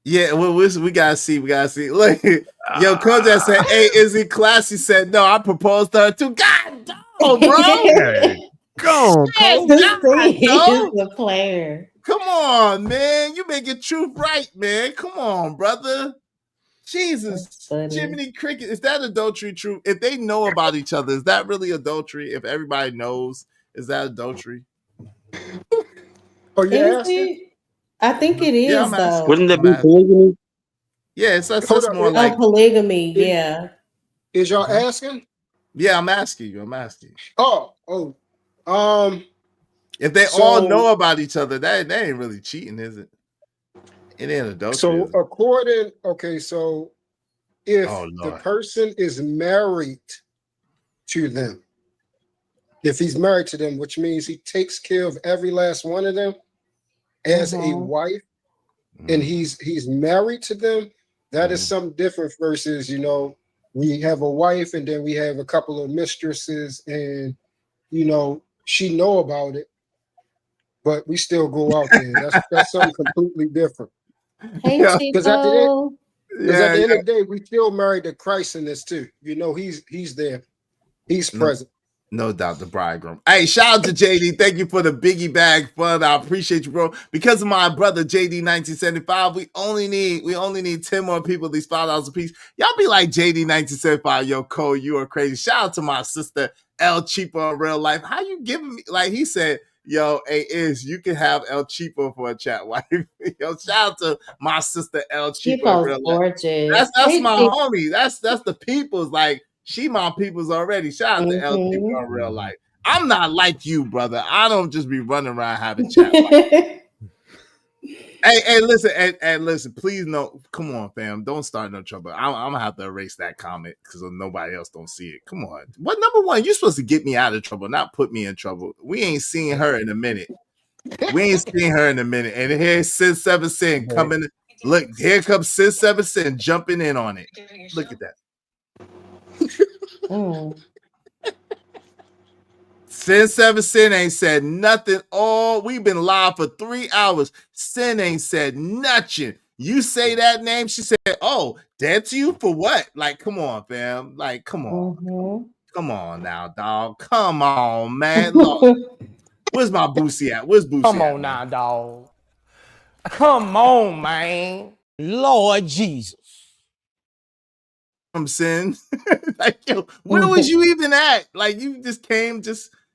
Yeah, well, we gotta see. Look, yo, Kojak said, "Hey, is he classy?" Said, "No, I proposed to her too." God, no, bro. Hey, go on, Hey, Coach. God, He's no. a player. Come on, man. You make it truth right, man. Come on, brother. Jesus, Funny. Jiminy Cricket. Is that adultery true? If they know about each other, is that really adultery? If everybody knows, is that adultery? Oh, you Is asking? it? I think it Yeah, is I'm asking. though. Wouldn't that I'm be asking. polygamy? Yeah, it's Hold that's up. more Oh, like, polygamy. Is, Yeah. is y'all asking? yeah, I'm asking you. Oh. Um. If they all So know about each other, that ain't really cheating, is it? It ain't adultery, so is it? according. Okay. So if Oh the Lord. person is married to them, if he's married to them, which means he takes care of every last one of them as a wife, and he's married to them, that is something different versus, we have a wife and then we have a couple of mistresses and she know about it, but we still go out there. That's something completely different. Hey, Yeah, Because at the end, Chico. of the day, we still married to Christ in this too. He's there. He's present. No doubt, the bridegroom. Hey, shout out to JD. Thank you for the biggie bag fund. I appreciate you, bro. Because of my brother JD 1975, we only need 10 more people, at least $5 a piece. Y'all be like JD 1975, yo, Cole, you are crazy. Shout out to my sister El Cheapo in real life. How you giving me, like he said, yo, hey, you can have El Cheapo for a chat wife. Yo, shout out to my sister El Cheapo in Chico's real life. gorgeous. That's Hey, my Chico. homie. That's the people's, like, she my people's already. Shout out to El Cheapo in real life. I'm not like you, brother. I don't just be running around having chat. Hey, listen, and listen, please no, come on, fam. Don't start no trouble. I'm gonna have to erase that comment because nobody else don't see it. Come on. What number one? You're supposed to get me out of trouble, not put me in trouble. We ain't seen her in a minute. And here's Sis 7 Sin coming. Look, here comes Sis 7 Sin jumping in on it. Look at that. Sin 7 Sin ain't said nothing. We've been live for 3 hours. Sin ain't said nothing. You say that name, she said, "Oh, dead to you for what?" Like, come on, fam. Like, come on. Come on now, dog. Come on, man. Look, where's my Boosie at? Where's Boosie Come at, on man? now, dog. Come on, man. Lord Jesus. From Sin. Like, yo, where was you even at? Like, you just came,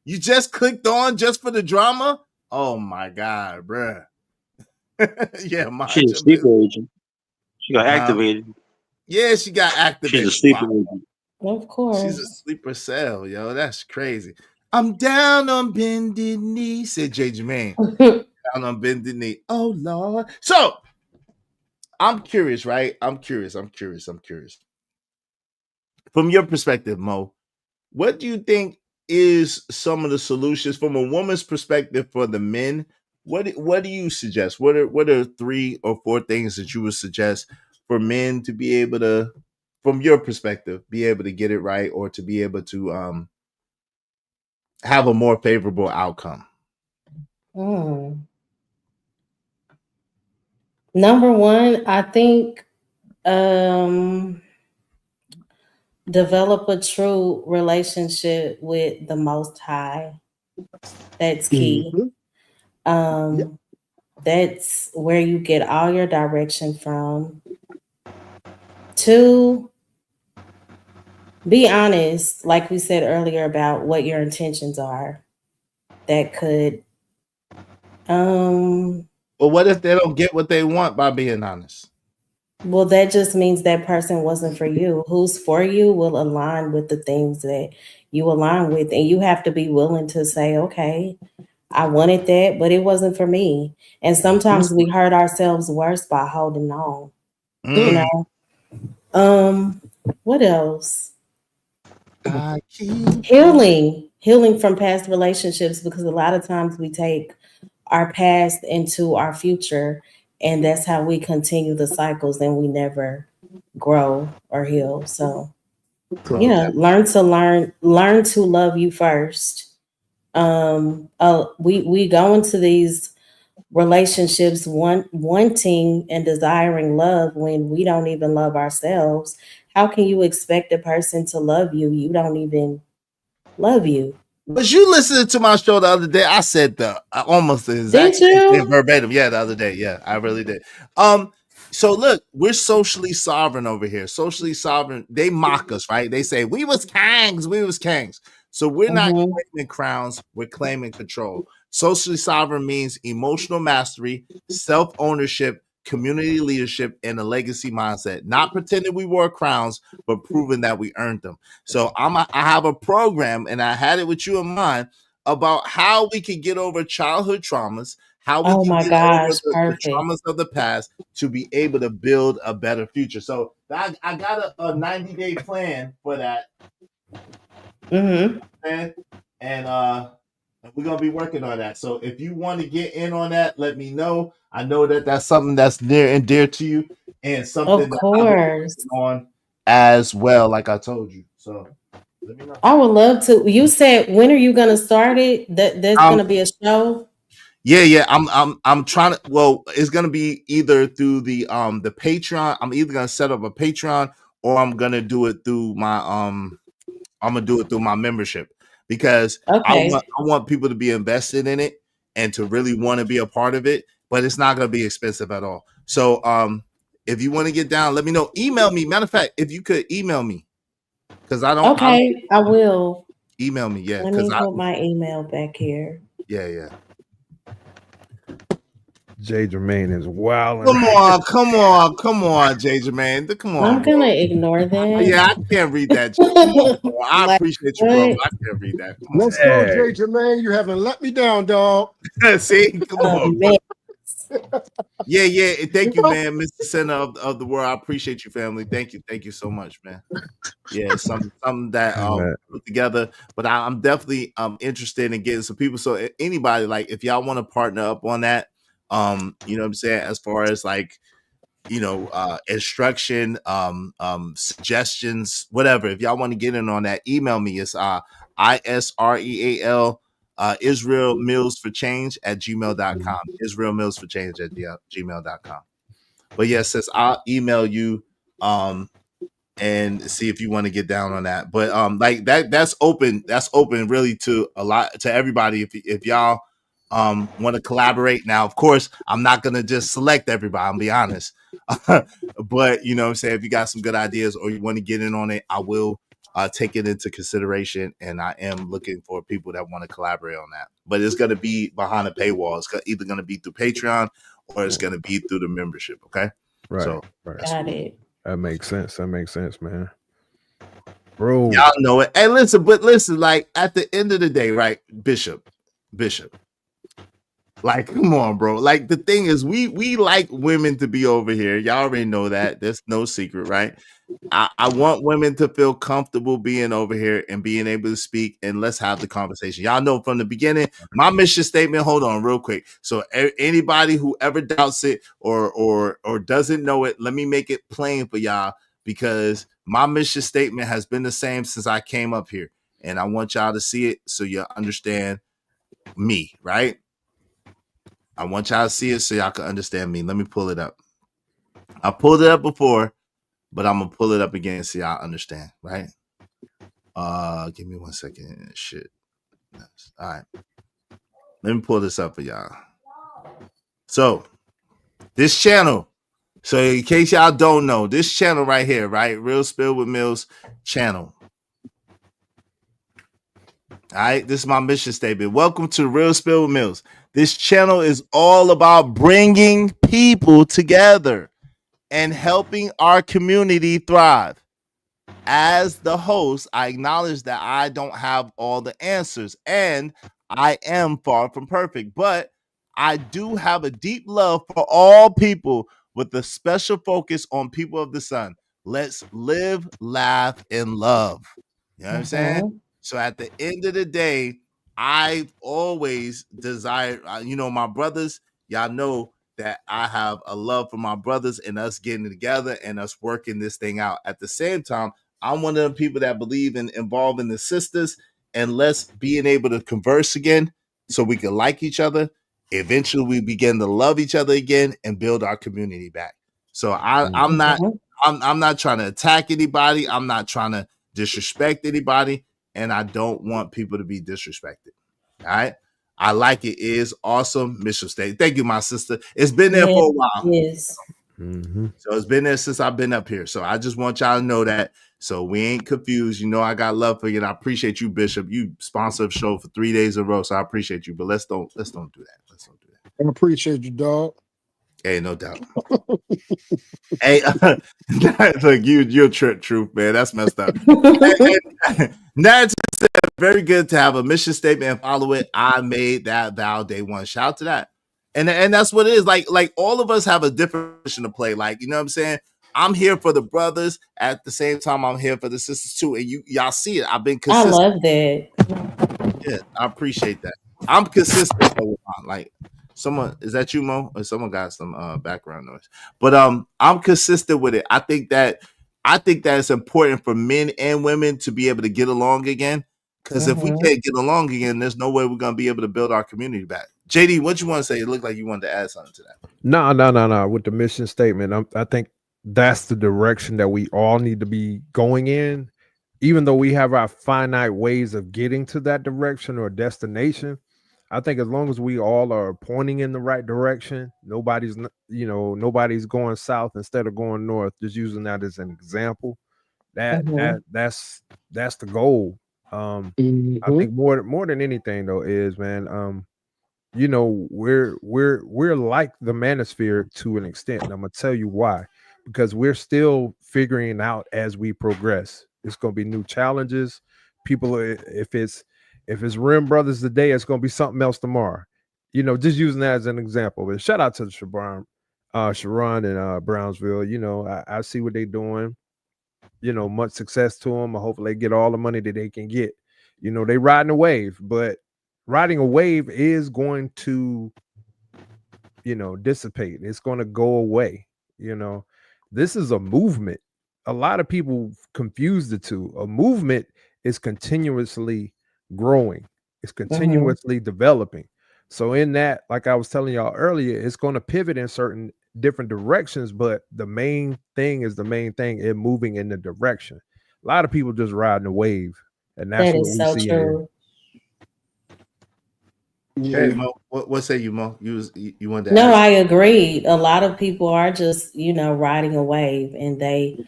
you just clicked on just for the drama? Oh my God, bruh. Yeah, She's a sleeper agent. She got Huh? activated. Yeah, she got She's a activated. sleeper Wow. agent. Of She's a course. sleeper cell, yo. That's crazy. I'm down on bended knee, said J. Jermaine. Down on bended knee. Oh Lord. So I'm curious, right? I'm curious. From your perspective, Mo, what do you think is some of the solutions from a woman's perspective for the men? what do you suggest? What are 3 or 4 things that you would suggest for men to be able to, from your perspective, be able to get it right, or to be able to have a more favorable outcome? Number one, I think develop a true relationship with the Most High. That's key. That's where you get all your direction from. 2, be honest, like we said earlier, about what your intentions are. That could But what if they don't get what they want by being honest? well, that just means that person wasn't for you. Who's for you will align with the things that you align with, and you have to be willing to say, okay, I wanted that, but it wasn't for me. And sometimes we hurt ourselves worse by holding on. You know. What else? Healing from past relationships, because a lot of times we take our past into our future, and that's how we continue the cycles, and we never grow or heal. So yeah, learn to love you first. We go into these relationships wanting and desiring love when we don't even love ourselves. How can you expect a person to love you? You don't even love you. Was you listening to my show the other day? I said almost the exact Did same thing you? verbatim. Yeah, the other day. Yeah, I really did. So look, we're socially sovereign over here. Socially sovereign. They mock us, right? They say we was kangs, we was kangs. So we're not claiming crowns, we're claiming control. Socially sovereign means emotional mastery, self-ownership, community leadership, and a legacy mindset. Not pretending we wore crowns, but proving that we earned them. So I have a program, and I had it with you in mind, about how we can get over childhood traumas, how we Oh can my get over gosh, the perfect. traumas of the past to be able to build a better future. So I got a 90-day plan for that. And we're gonna be working on that. So if you want to get in on that, let me know. I know that that's something that's near and dear to you, and something Of that I've been course. working on as well, like I told you. So let me know. I would love to. You said, when are you gonna start it? That's gonna be a show. Yeah. I'm trying to. Well, it's gonna be either through the Patreon. I'm either gonna set up a Patreon, or I'm gonna do it through my I'm gonna do it through my membership, because Okay. I want people to be invested in it and to really want to be a part of it. But it's not gonna be expensive at all. So if you want to get down, let me know. Email me. Matter of fact, if you could email me, because I don't Okay, I will. email me. Yeah, Let because me put my email back here. yeah. Jay Jermaine is wilding. Come on, Jay Jermaine. Come on, I'm bro. gonna ignore that. Yeah, I can't read that. Come on, bro. I Like appreciate you, bro, what? but I can't read that. Come Let's go, Jay Jermaine. You haven't let me down, dog. on. See, come on, bro. Man. Yeah. Thank you, man, Mr. Center of the world. I appreciate you, family. Thank you so much, man. Yeah, it's something that put together. But I'm definitely interested in getting some people. So anybody, like, if y'all want to partner up on that, you know what I'm saying, as far as like, instruction, suggestions, whatever. If y'all want to get in on that, email me. It's ISREAL Israel Mills for Change at gmail.com. Israel Mills for Change at gmail.com. But yes, sis, I'll email you and see if you want to get down on that. But like that's open really to everybody. If y'all want to collaborate. Now, of course, I'm not gonna just select everybody, I'll be honest. But you know what I'm saying, if you got some good ideas or you want to get in on it, I will take it into consideration, and I am looking for people that want to collaborate on that. But it's gonna be behind a paywall. It's either gonna be through Patreon or it's gonna be through the membership. Okay. Right. Got it. That makes sense, man. Bro. Y'all know it. Hey, listen, like at the end of the day, right, Bishop, Like, come on, bro. Like, the thing is, we like women to be over here. Y'all already know that. There's no secret, right? I want women to feel comfortable being over here and being able to speak, and let's have the conversation. Y'all know from the beginning, my mission statement. Hold on, real quick. So anybody who ever doubts it or doesn't know it, let me make it plain for y'all, because my mission statement has been the same since I came up here, and I want y'all to see it so you understand me, right? I want y'all to see it so y'all can understand me. Let me pull it up. I pulled it up before, but I'm gonna pull it up again so y'all understand, right? Give me 1 second. Shit. All right. Let me pull this up for y'all. So this channel, so in case y'all don't know, this channel right here, right? Real Spill with Mills channel. All right, this is my mission statement. Welcome to Real Spill with Mills. This channel is all about bringing people together and helping our community thrive. As the host, I acknowledge that I don't have all the answers and I am far from perfect, but I do have a deep love for all people with a special focus on people of the sun. Let's live, laugh, and love. You know what I'm saying? So at the end of the day, I've always desired, my brothers, y'all know that I have a love for my brothers and us getting together and us working this thing out. At the same time, I'm one of the people that believe in involving the sisters and let's being able to converse again so we can like each other. Eventually we begin to love each other again and build our community back. So I'm not trying to attack anybody. I'm not trying to disrespect anybody, and I don't want people to be disrespected. All right. I like it. It is awesome. Mission State. Thank you, my sister. It's been there for a while. Yes. So it's been there since I've been up here. So I just want y'all to know that. So we ain't confused. You know, I got love for you, and I appreciate you, Bishop. You sponsored a show for 3 days in a row, so I appreciate you. But let's don't do that. Let's don't do that. I appreciate you, dog. Hey, no doubt. Hey, look, you're truth, man. That's messed up. That's very good to have a mission statement and follow it. I made that vow day one. Shout out to that. And that's what it is. Like all of us have a different mission to play. Like, you know what I'm saying? I'm here for the brothers. At the same time, I'm here for the sisters too. And y'all see it. I've been consistent. I love that. Yeah, I appreciate that. I'm consistent. Like, someone, is that you, Mo? Or someone got some background noise. But I'm consistent with it. I think that it's important for men and women to be able to get along again. Because if we can't get along again, there's no way we're gonna be able to build our community back. JD, what you want to say? It looked like you wanted to add something to that. No. With the mission statement, I think that's the direction that we all need to be going in. Even though we have our finite ways of getting to that direction or destination, I think as long as we all are pointing in the right direction, nobody's going south instead of going north. Just using that as an example. That's the goal. I think more than anything though is, man, we're like the Manosphere to an extent. And I'm gonna tell you why. Because we're still figuring out as we progress. It's gonna be new challenges. People, if it's Rim Brothers today, it's gonna be something else tomorrow. Just using that as an example. But shout out to Sharon and Brownsville. I see what they're doing. Much success to them. I hope they get all the money that they can get. They riding a wave, but riding a wave is going to, dissipate. It's going to go away. This is a movement. A lot of people confuse the two. A movement is continuously growing. It's continuously developing. So in that, like I was telling y'all earlier, it's going to pivot in certain different directions, but the main thing is the main thing in moving in the direction. A lot of people just riding a wave, and that's That what is we so see true. Hey, Mo, what say you, Mo? You wanted to No, add I agree. A lot of people are just, riding a wave and they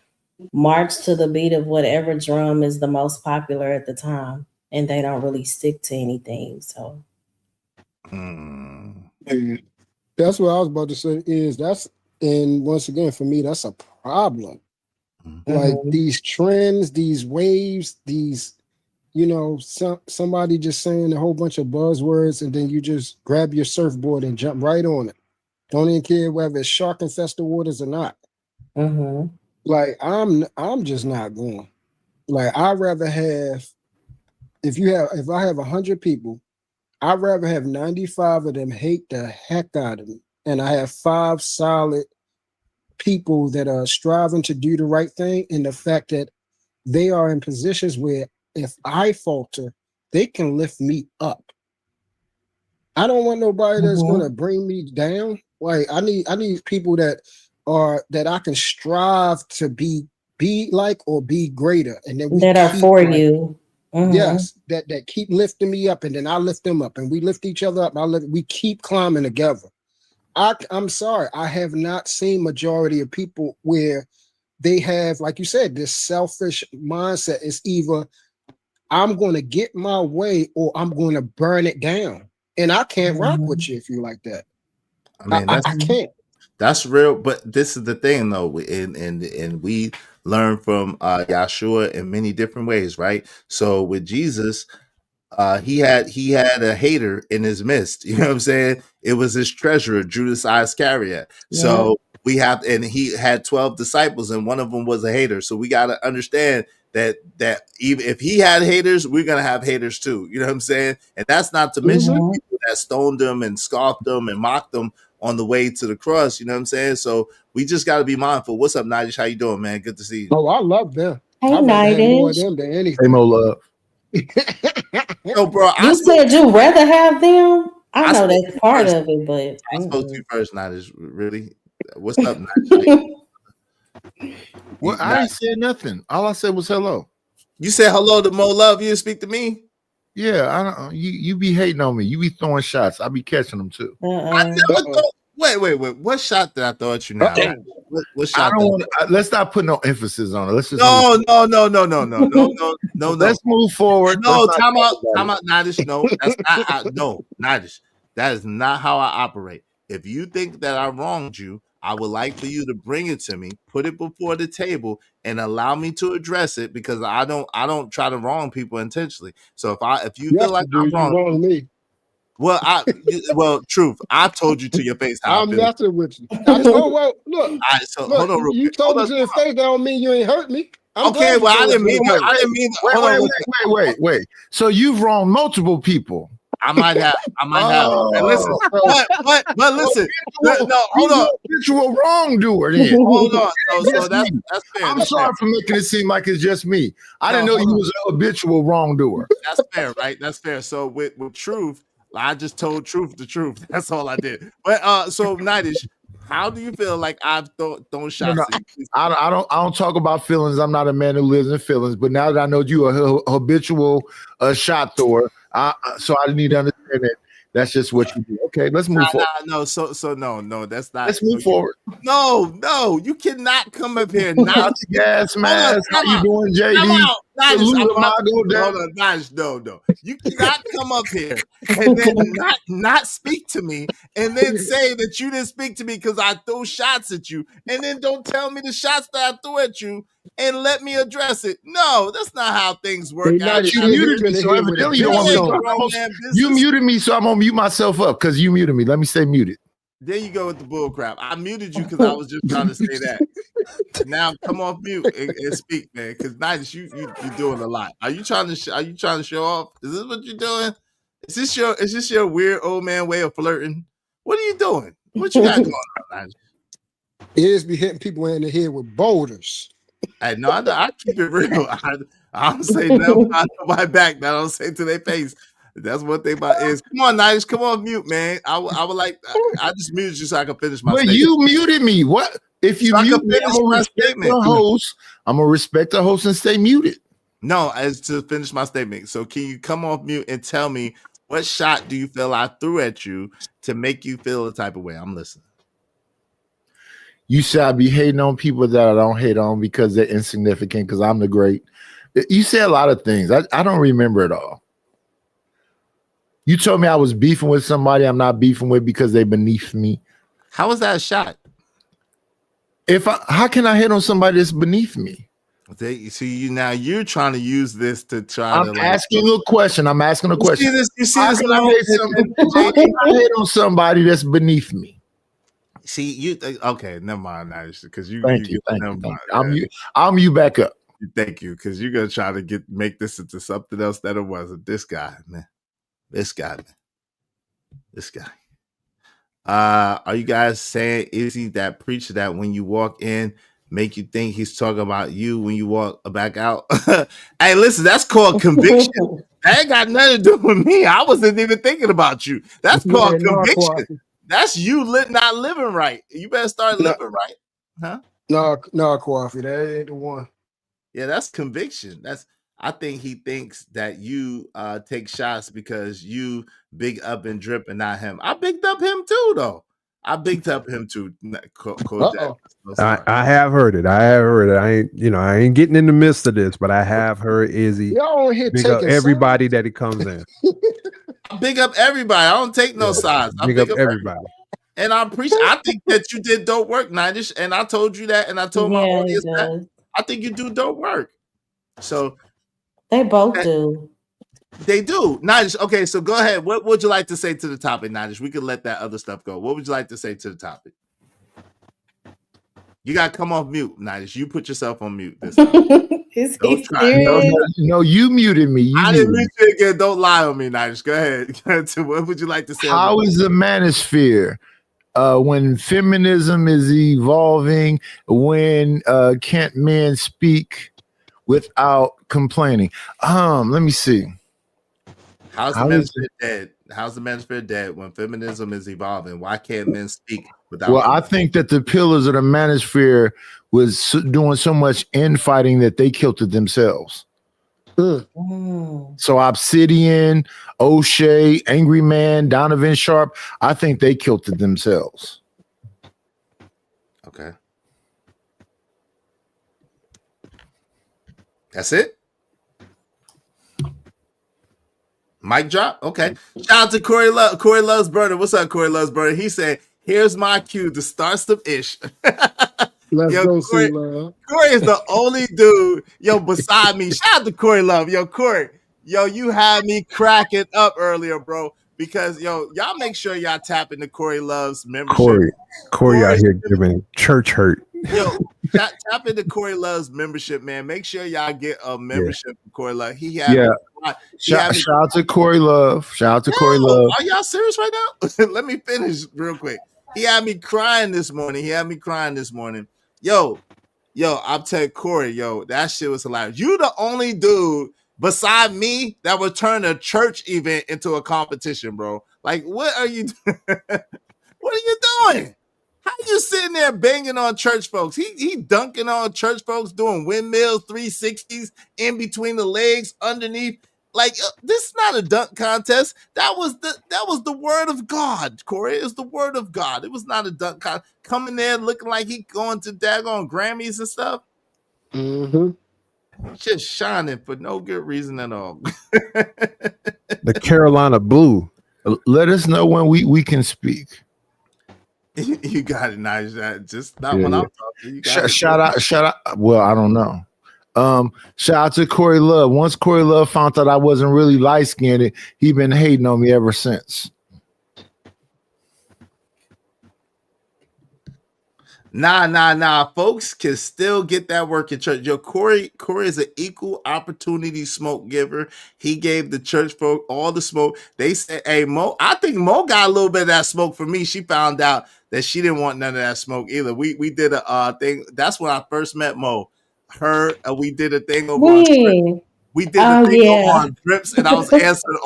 march to the beat of whatever drum is the most popular at the time. And they don't really stick to anything. So And that's what I was about to say and once again, for me, that's a problem. Like these trends, these waves, these somebody just saying a whole bunch of buzzwords, and then you just grab your surfboard and jump right on it. Don't even care whether it's shark infested waters or not. Mm-hmm. Like I'm just not going. Like I'd rather have if I have 100 people, I'd rather have 95 of them hate the heck out of me, and I have 5 solid people that are striving to do the right thing, and the fact that they are in positions where if I falter, they can lift me up. I don't want nobody that's gonna bring me down. Like I need people that I can strive to be like or be greater, and then we That are keep for like you. Mm-hmm. yes, that keep lifting me up, and then I lift them up, and we lift each other up. We keep climbing together. I'm sorry, I have not seen majority of people where they have, like you said, this selfish mindset. Is either I'm going to get my way or I'm going to burn it down, and I can't rock with you if you like that. I mean, I can't. That's real, but this is the thing though, and we learn from Yahshua in many different ways, right? So with Jesus, he had a hater in his midst. You know what I'm saying? It was his treasurer, Judas Iscariot. So we have, and he had 12 disciples, and one of them was a hater. So we got to understand that even if he had haters, we're gonna have haters too. You know what I'm saying? And that's not to mention the people that stoned him and scoffed him and mocked him on the way to the cross. You know what I'm saying? So we just got to be mindful. What's up, Nigel? How you doing, man? Good to see you. Oh, I love them. Hey, I'd rather have more of Nighters. them than anything. Hey, Mo Love. Yo, bro, You said you rather have them? I know that's part first. of it, but I spoke to you first, Nigel. Really? What's up, Nigel? Well, I ain't said nothing. All I said was hello. You said hello to Mo Love. You didn't speak to me? Yeah, I don't. You be hating on me. You be throwing shots. I be catching them too. I never thought. Wait. What shot did I throw at you now? What shot? I don't want. Let's not put no emphasis on it. Let's just no. Let's move forward. No, time out. Nadish. No, that's not. No, Nadish. That is not how I operate. If you think that I wronged you, I would like for you to bring it to me, put it before the table, and allow me to address it, because I don't try to wrong people intentionally. So if you feel like I'm wrong me. Well, truth. I've told you to your face how I'm messing with you. Well, look. All right, so hold on. You told me to your face. That don't mean you ain't hurt me. Okay, well, I didn't mean. Wait. So you've wronged multiple people. I might have. And listen, but listen. Hold on. Habitual wrongdoer. Then. Hold on. So that's fair. I'm sorry for making it seem like it's just me. I didn't know you was a habitual wrongdoer. That's fair, right? That's fair. So with truth, I just told truth the truth. That's all I did. But so Nightish, how do you feel like I've thrown shots? No, I don't talk about feelings. I'm not a man who lives in feelings. But now that I know you are a habitual shot thrower, so I need to understand that that's just what you do. Okay, let's move forward. No, no, that's not. Let's move forward. No, you cannot come up here. Gas mask. How you doing, JD? No. You cannot come up here and then not speak to me, and then say that you didn't speak to me because I threw shots at you, and then don't tell me the shots that I threw at you and let me address it. No, that's not how things work out. You muted me, so evidently you don't want me. You muted me, so I'm gonna mute myself up because you muted me. Let me stay muted. There you go with the bull crap. I muted you because I was just trying to say that. Now come off mute and speak, man. Because Nightish, you're doing a lot. Are you trying to show off? Is this what you're doing? Is this your weird old man way of flirting? What are you doing? What you got going on, Nightish? Ears be hitting people in the head with boulders. I keep it real. I don't say nothing behind nobody's back. I don't say to their face. That's what they about is. Come on, Nightish, come on mute, man. I would like. I just muted you so I can finish my. But statement. you muted me. What if you mute me? I'm gonna respect the host. I'm gonna respect the host and stay muted. No, as to finish my statement. So can you come off mute and tell me what shot do you feel I threw at you to make you feel the type of way? I'm listening. You said I be hating on people that I don't hate on because they're insignificant because I'm the great. You said a lot of things. I don't remember it all. You told me I was beefing with somebody I'm not beefing with because they beneath me. How was that a shot? How can I hit on somebody that's beneath me? See you now. You're trying to use this to try I'm to like. asking a question. I'm asking a You question. see this? You see How this can I moment? hate how can I hate on somebody that's beneath me? See you. Okay, never mind, Nice, because you. Thank you. Never mind. I'm you. I'm you back up. Thank you, because you're gonna try to make this into something else that it wasn't. This guy, man. This guy, man. This guy. Are you guys saying is he that preacher that when you walk in, make you think he's talking about you when you walk back out? Hey, listen, that's called conviction. That ain't got nothing to do with me. I wasn't even thinking about you. That's called conviction. That's you not living right. You better start living right, huh? No, Coffee, that ain't the one. Yeah, that's conviction. I think he thinks that you take shots because you big up and drip and not him. I bigged up him too, though. I bigged up him too. I have heard it. I ain't getting in the midst of this, but I have heard Izzy big up everybody that he comes in. I big up everybody. I don't take no sides. I big up everybody. And I appreciate. I think that you did dope work, Nidish, and I told you that, and I told my audience that. I think you do dope work. So they both do. They do. Nidish, okay, so go ahead. What would you like to say to the topic, Nidish? We could let that other stuff go. What would you like to say to the topic? You got to come off mute, Nidish. You put yourself on mute this time. Is he serious? No, you muted me. I didn't mute you again. Don't lie on me, Nidish. Go ahead. What would you like to say? How is the manosphere? When feminism is evolving, when can't men speak without complaining? Let me see. How's the manosphere dead? How's the manosphere dead when feminism is evolving? Why can't men speak without? Well, I think that the pillars of the manosphere was doing so much infighting that they killed it themselves. So Obsidian, O'Shea, Angry Man, Donovan Sharp, I think they killed it themselves. Okay. That's it? Mic drop? Okay. Shout out to Corey Love. Corey Loves Burner. What's up, Corey Loves Burner? He said, here's my cue to start some ish. Let's go, Corey, Love. Corey is the only dude, beside me. Shout out to Corey Love. Corey, you had me cracking up earlier, bro. Because, y'all make sure y'all tap into Corey Love's membership. Corey out here giving church hurt. Tap into Corey Love's membership, man. Make sure y'all get a membership for Corey Love. Shout out to Corey Love. Shout out to Corey Love. Are y'all serious right now? Let me finish real quick. He had me crying this morning. Yo, I'm telling Corey, that shit was hilarious. You the only dude beside me that would turn a church event into a competition, bro. Like, what are you doing? What are you doing? How you sitting there banging on church folks? He dunking on church folks, doing windmills, 360s in between the legs, underneath. Like, this is not a dunk contest. That was the word of God, Corey. It was the word of God. It was not a dunk contest. Coming there looking like he going to daggone Grammys and stuff. Mm-hmm. Just shining for no good reason at all. The Carolina Blue. Let us know when we can speak. You got it, nice. Just not when I'm talking. Shout out. Well, I don't know. Shout out to Corey Love. Once Corey Love found out I wasn't really light skinned, he been hating on me ever since. Nah. Folks can still get that work in church. Corey is an equal opportunity smoke giver. He gave the church folk all the smoke. They said, hey, Mo, I think Mo got a little bit of that smoke for me. She found out that she didn't want none of that smoke either. We did a thing. That's when I first met Mo. We did a thing over on Drips. We did a thing over on Drips, and I was answering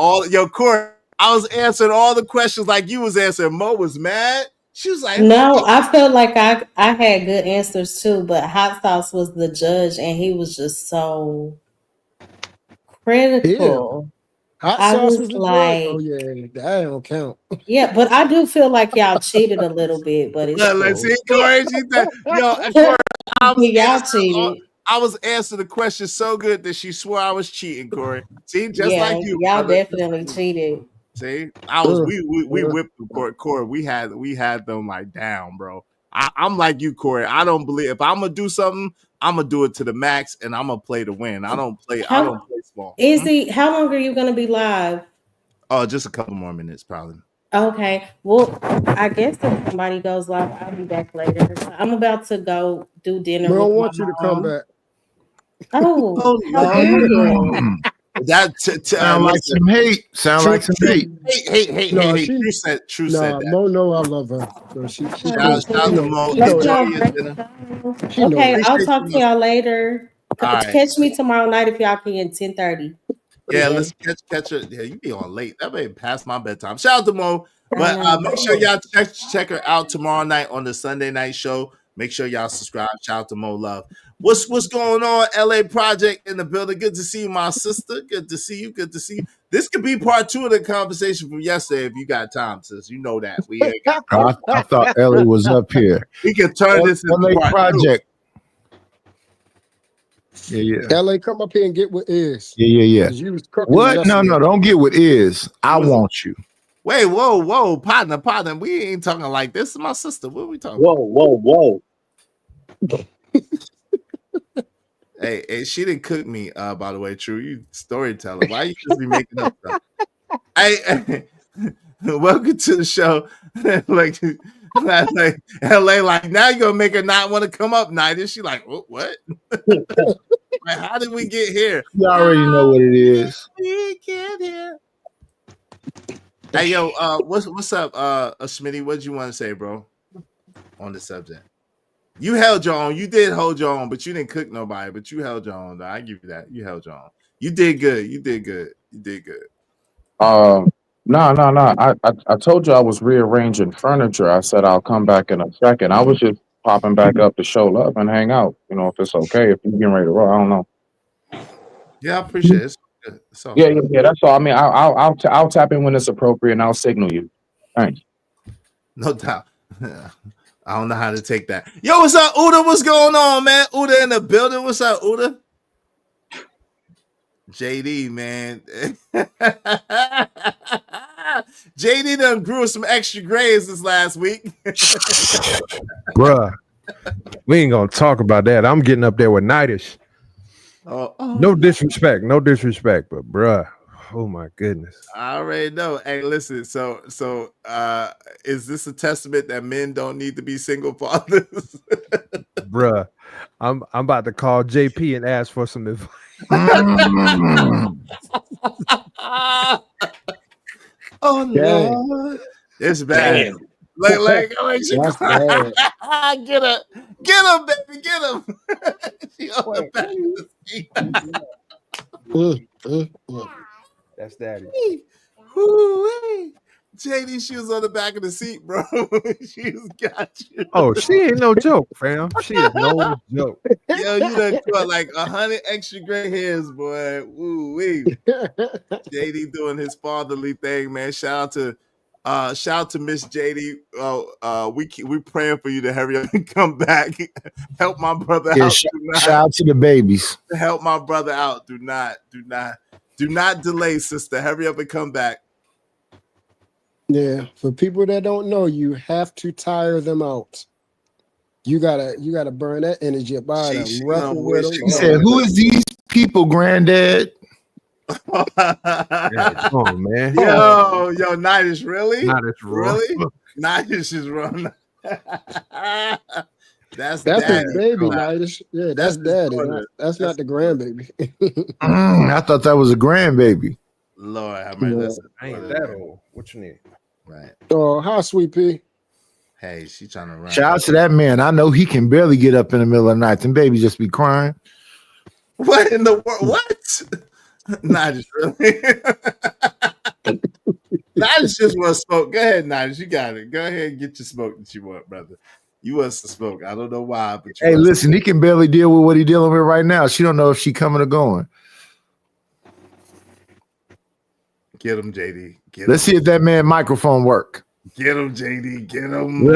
Corey, I was answering all the questions like you was answering. Mo was mad. She was like, no, I felt like I had good answers too, but Hot Sauce was the judge and he was just so critical. Hot Sauce was the judge. Oh yeah, that don't count. Yeah, but I do feel like y'all cheated a little bit, but it's let's see, Corey. Corey, I was answering the question so good that she swore I was cheating, Corey. See, just like you. Y'all definitely cheated. See, we whipped the Corey. We had them like down, bro. I'm like you, Corey. I don't believe if I'm gonna do something, I'm gonna do it to the max, and I'm gonna play to win. I don't play small. Izzy, how long are you gonna be live? Oh, just a couple more minutes, probably. Okay. Well, I guess if somebody goes live, I'll be back later. So I'm about to go do dinner We with don't my want you to come mom. back. Oh, how dare you? That sound like some hate. Sound like some hate. Hey. True said that. Mo know I love her. So she Shout out to Mo. Let's Enjoy go. your dinner. Okay, I'll talk to y'all later. All right. Catch me tomorrow night if y'all can, 10:30. Yeah, let's catch her. Yeah, you be on late. That may past my bedtime. Shout out to Mo. But make sure y'all check her out tomorrow night on the Sunday night show. Make sure y'all subscribe. Shout out to Mo Love. What's going on? LA Project in the building. Good to see you, my sister. Good to see you. Good to see you. This could be part 2 of the conversation from yesterday if you got time, sis. You know that. We ain't got time. I thought Ellie was up here. We can turn this into LA part Project. 2. Yeah. LA, come up here and get what is. Yeah. You was cooking What? yesterday. No, don't get what is. I want you. Wait, whoa, partner. We ain't talking like this. This is my sister. What are we talking Whoa. Hey, she didn't cook me, by the way, True. You storyteller. Why you just be making up stuff? Hey, welcome to the show. like LA, like, now you're gonna make her not want to come up night. And she like, what? Like, how did we get here? You already know what it is. We get here. Hey, yo, what's up, Smitty? What you want to say, bro, on the subject? You held your own. You did hold your own, but you didn't cook nobody. But you held your own. Though. I give you that. You held your own. You did good. No. I told you I was rearranging furniture. I said I'll come back in a second. I was just popping back up to show love and hang out. You know, if it's okay, if you're getting ready to roll, I don't know. Yeah, I appreciate it. It's good. It's all good. Yeah. That's all. I mean, I'll tap in when it's appropriate, and I'll signal you. Thanks. No doubt. I don't know how to take that. Yo, what's up, Uda? What's going on, man? Uda in the building. What's up, Uda? JD, man. JD done grew some extra grays this last week. Bruh, we ain't gonna talk about that. I'm getting up there with Nightish. No disrespect, but bruh, oh my goodness. I already know. Hey, listen, so is this a testament that men don't need to be single fathers? Bruh, I'm about to call JP and ask for some advice. Oh no, it's bad. Like that's bad. Get him, baby, get him. She on the back of the seat. That's daddy. JD, she was on the back of the seat, bro. She's got you. Oh, she ain't no joke, fam. She is no joke. Yo, you done got like 100 extra gray hairs, boy. Woo wee. JD doing his fatherly thing, man. Shout out to Miss JD. We praying for you to hurry up and come back. Help my brother out. Shout out to the babies. Help my brother out. Do not delay, sister. Hurry up and come back. Yeah, for people that don't know, you have to tire them out. You gotta burn that energy up out of them. Ruffle with them. He said, "Who is these people, Granddad?" Yeah, come on, man. Yo, Nightish, really? Really? Nightish is wrong. That's his baby, Nightish. Yeah, that's daddy. That's not the grandbaby. I thought that was a grandbaby. Lord, have mercy. I ain't that old. What you need? Right. Oh, hi, sweet pea. Hey, she trying to run. Shout out to that man. I know he can barely get up in the middle of the night. And baby just be crying. What in the world? What? Nightish, really? Nightish just want to smoke. Go ahead, Nightish. You got it. Go ahead and get your smoke that you want, brother. You want to smoke. I don't know why, but hey, listen, he can barely deal with what he's dealing with right now. She don't know if she coming or going. Get him, JD. Let's see if that man microphone work. Get him, JD. Get him.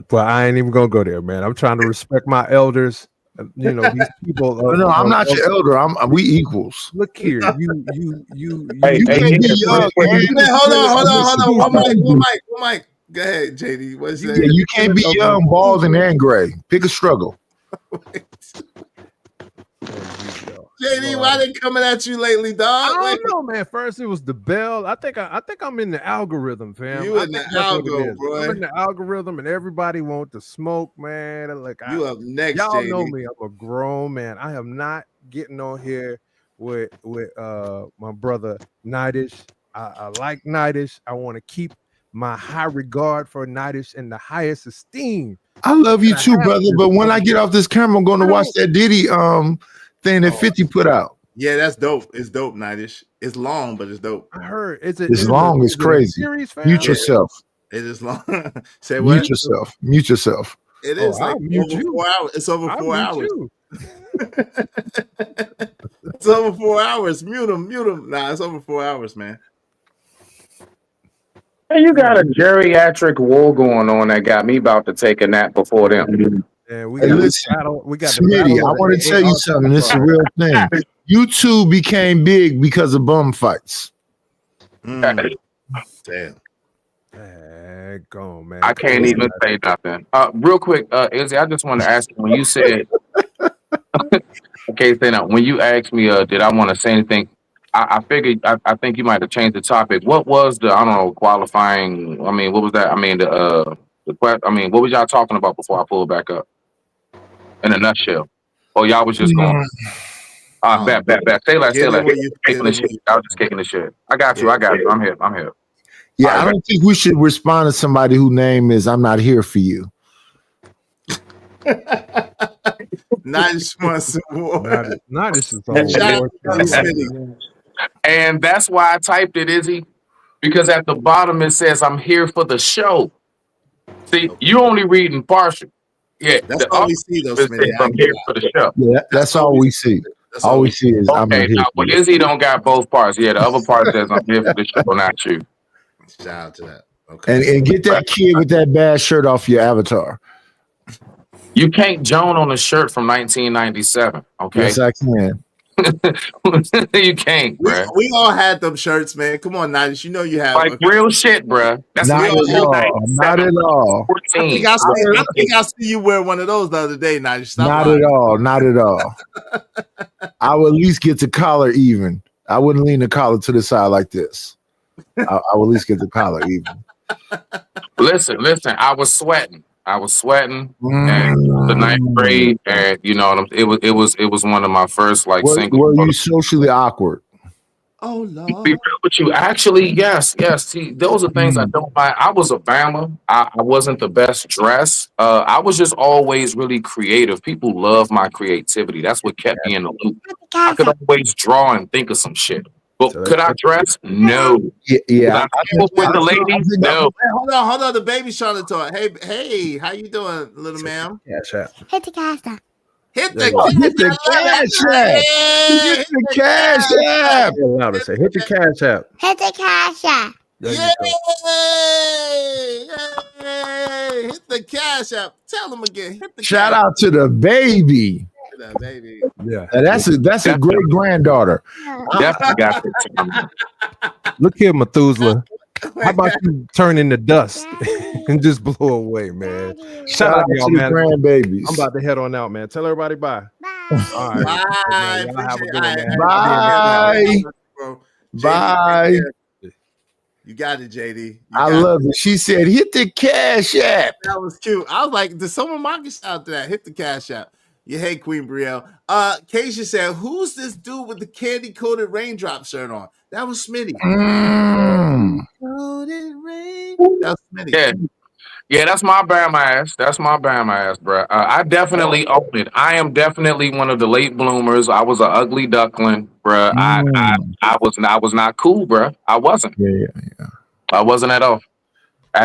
But I ain't even gonna go there, man. I'm trying to respect my elders. You know, these people. No, I'm not your elder. We equals. Look here, you can't be young. Hold on. One mic. Go ahead, JD. What's that? You can't be young, bald, and gray. Pick a struggle. JD, why they coming at you lately, dog? I don't know, man. First it was the bell. I think I'm in the algorithm, fam. You I in think the that's what it algo, is. boy. I'm in the algorithm, and everybody want to smoke, man. Like you up next, y'all JD. know me. I'm a grown man. I am not getting on here with my brother Nightish. I like Nightish. I want to keep my high regard for Nightish in the highest esteem. I love you too, brother. But when I get off this camera, I'm going to watch that Diddy thing that 50 put out. Yeah, that's dope. It's dope, Nightish. It's long, but it's dope. I heard it's long. It's crazy. Mute yourself. It is long. Say Mute what? yourself. Mute yourself. It is like over 4 hours. It's over 4 hours. It's over 4 hours. Mute him. Nah, it's over 4 hours, man. Hey, you got a geriatric war going on that got me about to take a nap before them. Yeah, we Hey, got listen, we got Smitty, I want to tell you something. This is a real thing. YouTube became big because of bum fights. Damn. Go, man. I can't even say nothing. Real quick, Izzy, I just want to ask you, when you said, okay, say now, when you asked me, did I want to say anything? I figured, I think you might have changed the topic. What was the, I don't know, qualifying? I mean, what was that? I mean, what was y'all talking about before I pulled back up? In a nutshell. Oh, y'all was just going. Bet. Say like. I was just kicking the shit. I got you. I'm here. Yeah, I don't think we should respond to somebody whose name is "I'm not here for you." Nice once more. Nice is and that's why I typed it, Izzy, because at the bottom it says I'm here for the show. See, you only reading partial. Yeah, that's all we see, though, Smitty. I'm here for the show. Yeah, that's all we see. All we see is I'm not here. Well, Izzy don't got both parts. Yeah, the other part says I'm here for the show, not you. Shout out to that. Okay. And get that kid with that bad shirt off your avatar. You can't Joan on a shirt from 1997. Okay. Yes, I can. You can't, bro. We all had them shirts, man. Come on, Nightish. You know you have like real shit, bro. That's not at all. Not at all. I think I see you wear one of those the other day, Nightish. Not at all. Not at all. I would at least get the collar even. I wouldn't lean the collar to the side like this. I would at least get the collar even. Listen. I was sweating. And the ninth grade, and you know, it was one of my first like singles. Were you socially awkward? Oh Lord. Be real with you. Actually, yes. See, those are things I don't buy. I was a Bama. I wasn't the best dressed. I was just always really creative. People love my creativity. That's what kept me in the loop. I could always draw and think of some shit. But could I dress? No. Yeah. With the ladies? No. Hey, hold on. The baby's trying to talk. Hey, how you doing, little ma'am? Hit the cash app. Hit the cash app. Hit the cash app. Louder, say hit the cash app. Hit the cash app. Yay! Hit the cash app. Tell them again. Hit the Shout out to the baby. Baby. Yeah. That's a great granddaughter. Definitely got it. Look here, Methuselah. How about you turn into dust and just blow away, man? Shout out to y'all, man. Grandbabies. I'm about to head on out, man. Tell everybody bye. All right. Bye. Man, have a good one, man. Bye. You got it, JD. I love it. She said, hit the cash app. That was cute. I was like, did someone mark us out to that? Hit the cash app. You hate Queen Brielle. Keisha said, who's this dude with the candy-coated raindrop shirt on? That was Smitty. That was Smitty. Yeah, that's my Bama ass, bro. I definitely own it. I am definitely one of the late bloomers. I was an ugly duckling, bro. I was not cool, bro. I wasn't. Yeah. I wasn't at all. I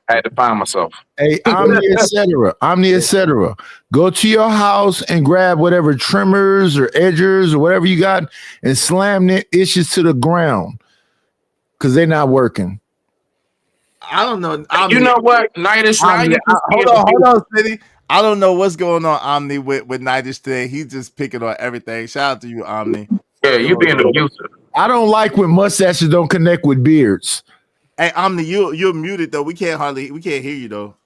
had to find myself. Hey, I'm the etc. Go to your house and grab whatever trimmers or edgers or whatever you got and slam the issues to the ground because they're not working. I don't know. You know what? Nightish, hold on, Smitty. I don't know what's going on, Omni, with Nightish today. He's just picking on everything. Shout out to you, Omni. Yeah, you being abusive. I don't like when mustaches don't connect with beards. Hey, Omni, you're muted though. We can't hear you though.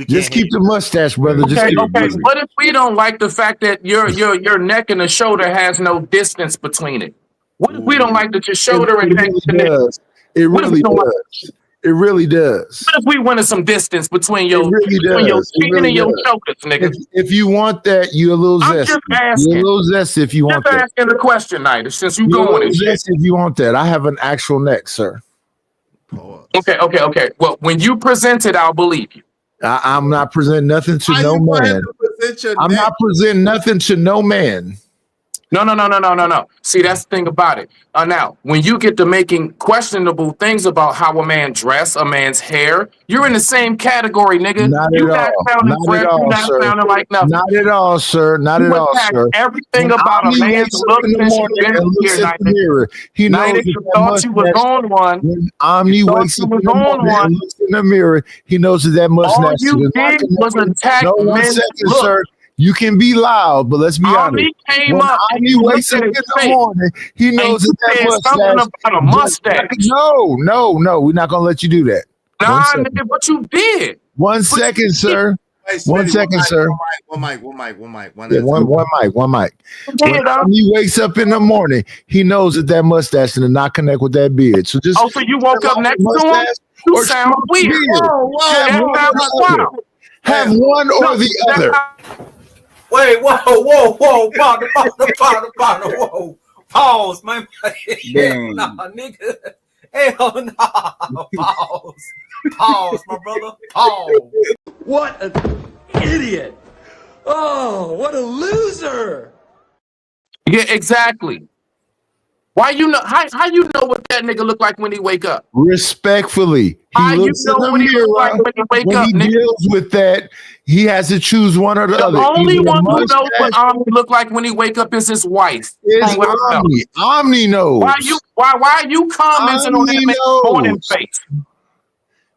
Just keep the mustache, brother. Just Okay, keep okay. What if we don't like the fact that your neck and the shoulder has no distance between it? What if we don't like that your shoulder and neck connect? does. It really does. It really does. What if we wanted some distance between your It chin really and your does. shoulders, nigga? If you want that, you're a little I'm zesty. just asking. You're a little zesty if you want Just that. asking the question, Nida, since you You're a going little and shit. zesty if you want that. I have an actual neck, sir. Okay. Well, when you present it, I'll believe you. I'm not presenting nothing to no man. I'm not presenting nothing to no man. No. See, that's the thing about it. Now, when you get to making questionable things about how a man dress, a man's hair, you're in the same category, nigga. Not you at not all. sounding Not fresh. at all, You're not sir. sounding like nothing. Not at all, sir. Not You at all, attack sir. everything When about a Omni man's wakes up look in the since you've morning been and looks here, at the mirror, he knows Nida, that you that thought you was mustache. on one. When Omni You thought wakes you up was in the on morning one. and looks in the mirror, he knows that that mustache All you is not did was connected. attack No, 1 men's second, look. sir. You can be loud, but let's be honest. Omni came When up and Omni you wakes looked up at in his the face. morning, he knows and that you that said something mustache. about a mustache. No. We're not gonna let you do that. Nah, nigga, but you did. 1 second, sir. Hey, 1 Smitty, second, sir. One mic. Yeah, one mic. Yeah, When dog. he wakes up in the morning, he knows that that mustache does not connect with that beard. So just so you woke up next to him? You sound weird. Have one or the other. Wait, whoa, partner, whoa. Pause, man. Hell nah, nigga. Hell nah. Pause, my brother. Pause. What an idiot. Oh, what a loser. Yeah, exactly. Why you know how you know what that nigga look like when he wake up? Respectfully, he looks in the mirror when he deals with that. He has to choose one or the other. The only one who knows what Omni look like when he wake up is his wife. Is Omni. Omni knows. Why are you commenting on that man's morning face?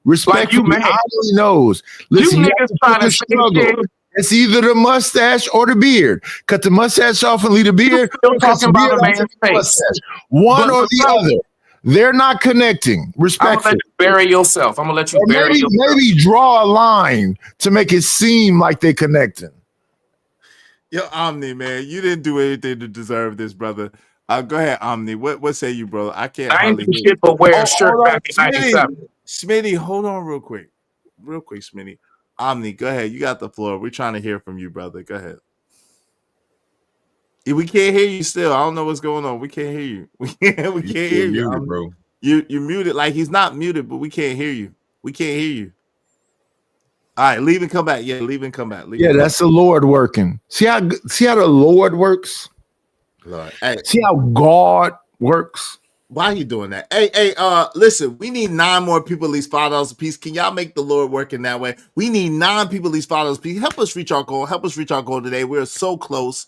Respectfully, Omni knows. Listen, you have to put the struggle. It's either the mustache or the beard. Cut the mustache off and leave the beard. Talking about a man's face. One or the other. They're not connecting. Respectfully. I'm gonna let you bury yourself. I'm gonna let you bury yourself. Maybe draw a line to make it seem like they're connecting. Yo, Omni, man, you didn't do anything to deserve this, brother. Go ahead, Omni. What say you, bro? I can't. I ain't do shit but wear a shirt back in '97. Smitty, hold on real quick, Smitty. Omni, go ahead. You got the floor. We're trying to hear from you, brother. Go ahead. We can't hear you still. I don't know what's going on. We can't hear you. We can't hear you, muted, bro. You're muted. Like he's not muted, but we can't hear you. We can't hear you. All right, leave and come back. Yeah, leave and come back. That's the Lord working. See how the Lord works? Lord. Hey. See how God works? Why are you doing that? Hey, listen, we need 9 more people, at least $5 a piece. Can y'all make the Lord work in that way? We need 9 people, at least $5 a piece. Help us reach our goal. Today. We're so close.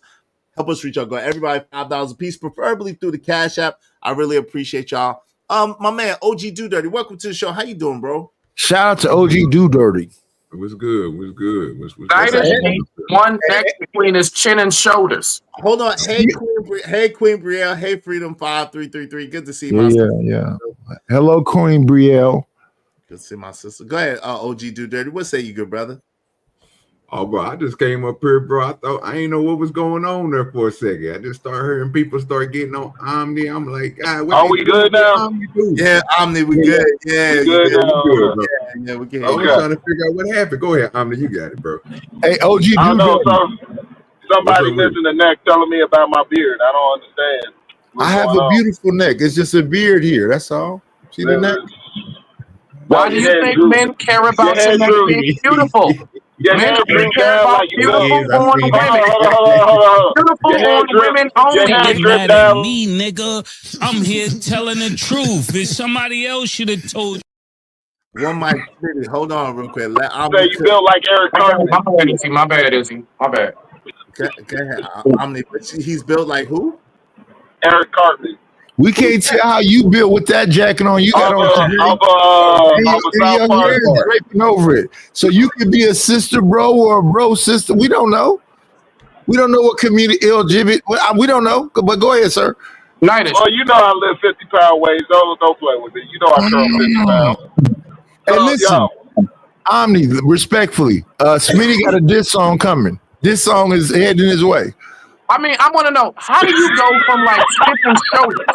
Help us reach our goal. Everybody, $5 a piece, preferably through the Cash App. I really appreciate y'all. My man, OG Do Dirty, welcome to the show. How you doing, bro? Shout out to OG Do Dirty. What's good? What's good? What's one neck between his chin and shoulders. Hold on. Hey, Queen Brielle. Hey, Freedom 5333. Good to see you, my sister. Yeah. Hello, Queen Brielle. Good to see my sister. Go ahead, OG Do Dirty. What say you, good brother? Oh, bro, I just came up here, bro. I ain't know what was going on there for a second. I just started hearing people start getting on Omni. I'm like, God, what are we good now? Yeah, Omni, we good. Yeah, we good now. Yeah, we good. I was trying to figure out what happened. Go ahead, Omni, you got it, bro. Hey, OG, I don't know. Somebody missing the neck telling me about my beard. I don't understand. I have a beautiful neck. It's just a beard here. That's all. See the neck? Why do you think men care about your neck being beautiful? Men care about beautiful on women. Beautiful on women only. Get mad at me, nigga. I'm here telling the truth. If somebody else should have told you. One mic, hold on real quick. Say you built like Eric Cartman. My bad, Izzy. My bad. Go ahead. Omni, he's built like who? Eric Cartman. We can't tell how you built with that jacket on. You got on your hair is draping over it. So you could be a sister bro or a bro sister. We don't know. We don't know what community LGBT. We don't know. But go ahead, sir. Well, you know I live 50-pound ways. Don't play with it. You know I curl 50 pounds. Hey, listen. Omni, respectfully, Smitty got a diss song coming. This song is heading his way. I mean, I want to know, how do you go from like skipping shoulders?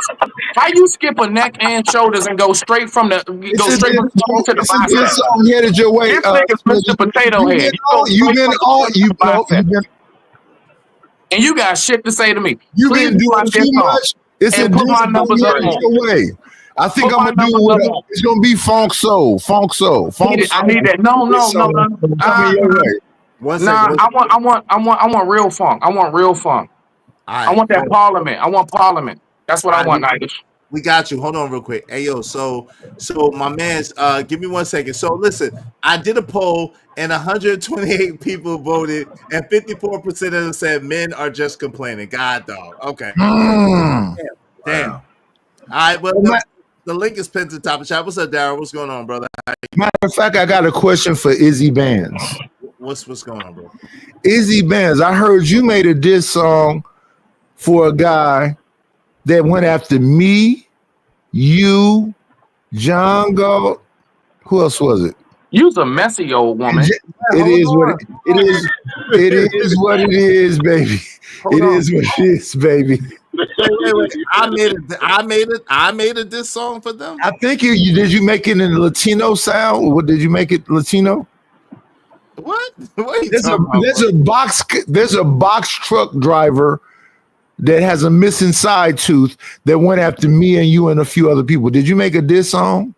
How you skip a neck and shoulders and go straight from the from the top to the It's a diss bicep? song headed your way. This nigga's Mr. Potato Head. And you got shit to say to me. You've Please been doing too much. It's a and put diss my song numbers up headed more. your way. I think I'm gonna do it. It's gonna be funk soul. I need that. No. Coming your way. I want real funk. I want real funk. I want that Parliament. I want Parliament. That's what I want, Nighters. We got you. Hold on real quick. Hey, yo, so my man's, give me 1 second. So listen, I did a poll and 128 people voted and 54% of them said men are just complaining. God, dog. Okay. Damn. All right, well, the link is pinned to the top of the chat. What's up, Darryl? What's going on, brother? Matter of fact, I got a question for Izzy Bands. What's going on, bro? Izzy Bands, I heard you made a diss song for a guy that went after me, you, John Gold. Who else was it? You's a messy old woman. It is what it is. It is what it is, baby. It is what it is, baby. Wait. I made a diss song for them. I think you did. You make it in Latino sound? What did you make it Latino? What? What are you talking about, there's a box truck driver that has a missing side tooth that went after me and you and a few other people. Did you make a diss song?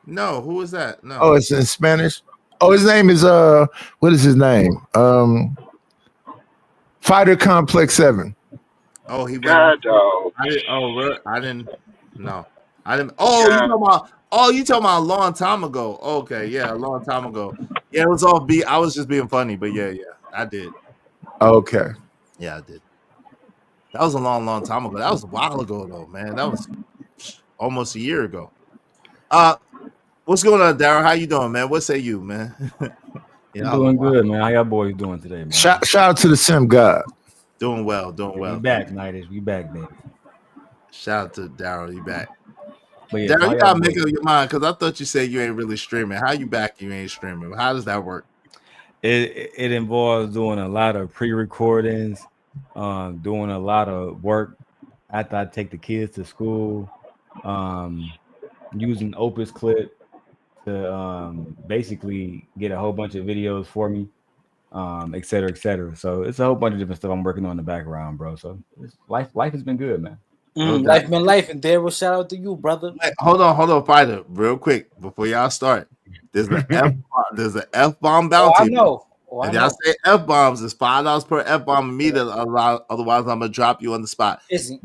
No, who was that? No. Oh, it's in Spanish. Oh, his name is what is his name? Fighter Complex 7. Oh, he went. God, No, I didn't. Oh, you talking about a long time ago? Okay, yeah, a long time ago. Yeah, it was all B. I was just being funny, but yeah, I did. Okay. Yeah, I did. That was a long time ago. That was a while ago, though, man. That was almost a year ago. What's going on, Darryl? How you doing, man? What say you, man? Doing good, man. How y'all boys doing today, man? Shout out to the Sim God. Doing well. We back, Nighters. We back, baby. Shout out to Darryl. You back. But yeah, Darryl, you gotta make up your mind because I thought you said you ain't really streaming. How you back? You ain't streaming. How does that work? It involves doing a lot of pre-recordings, doing a lot of work after I take the kids to school, using Opus Clip to basically get a whole bunch of videos for me, et cetera, et cetera. So it's a whole bunch of different stuff I'm working on in the background, bro. So life has been good, man. Life been life, and Daryl, shout out to you, brother. Wait, hold on, Fighter, real quick before y'all start. There's an F-bomb bounty. I know. If y'all say F-bombs, it's $5 per F-bomb immediately. Otherwise, I'm gonna drop you on the spot. Izzy,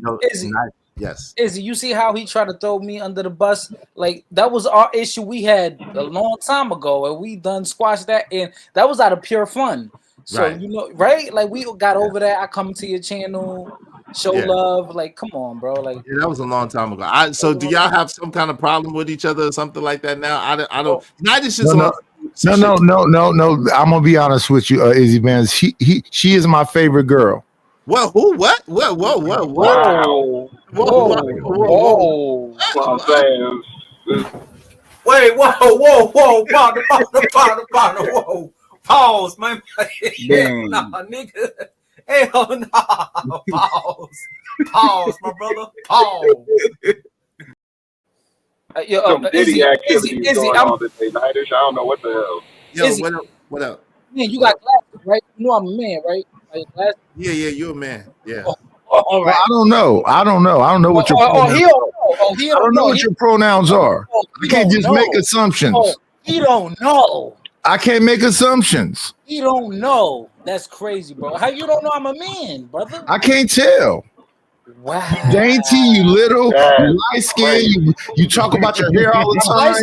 yes. Izzy, you see how he tried to throw me under the bus? Like that was our issue we had a long time ago, and we done squashed that, and that was out of pure fun. So right. You know, right? Like we got over that. I come to your channel, show love. Like, come on, bro. Like that was a long time ago. So do y'all have some kind of problem with each other or something like that now? I don't. Not just No. I'm gonna be honest with you, Izzy Bands. She is my favorite girl. Well, who? What? Whoa! I'm saying. Wait, whoa! Partner, whoa! Pause, man. Nah, nigga. Hell no. Pause, my brother. Pause. Diddy activities going on today, Nighters. I don't know what the hell. Yo, what up? Man, you got glasses, right? You know I'm a man, right? Like, yeah, you're a man. Yeah. All right. Well, I don't know what your pronouns I don't know what your pronouns are. I can't just make assumptions. He don't know. I can't make assumptions. He don't know. That's crazy, bro. How you don't know I'm a man, brother? I can't tell. Wow. Dainty, you little, you light skin, you talk about your hair all the time.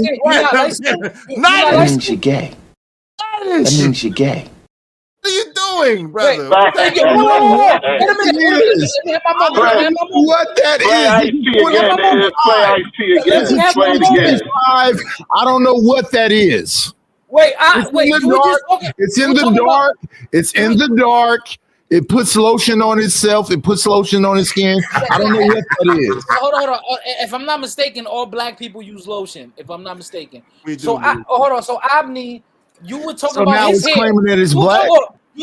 That means you're gay. That means you're gay. What are you doing, brother? What that is. I don't know what that is. It's in the dark. It's in the dark. It puts lotion on itself. It puts lotion on its skin. I don't know what that is. Hold on. If I'm not mistaken, all black people use lotion. If I'm not mistaken. We do. So hold on. So Abney You were talking So about now his it's hair. claiming that it's You were black.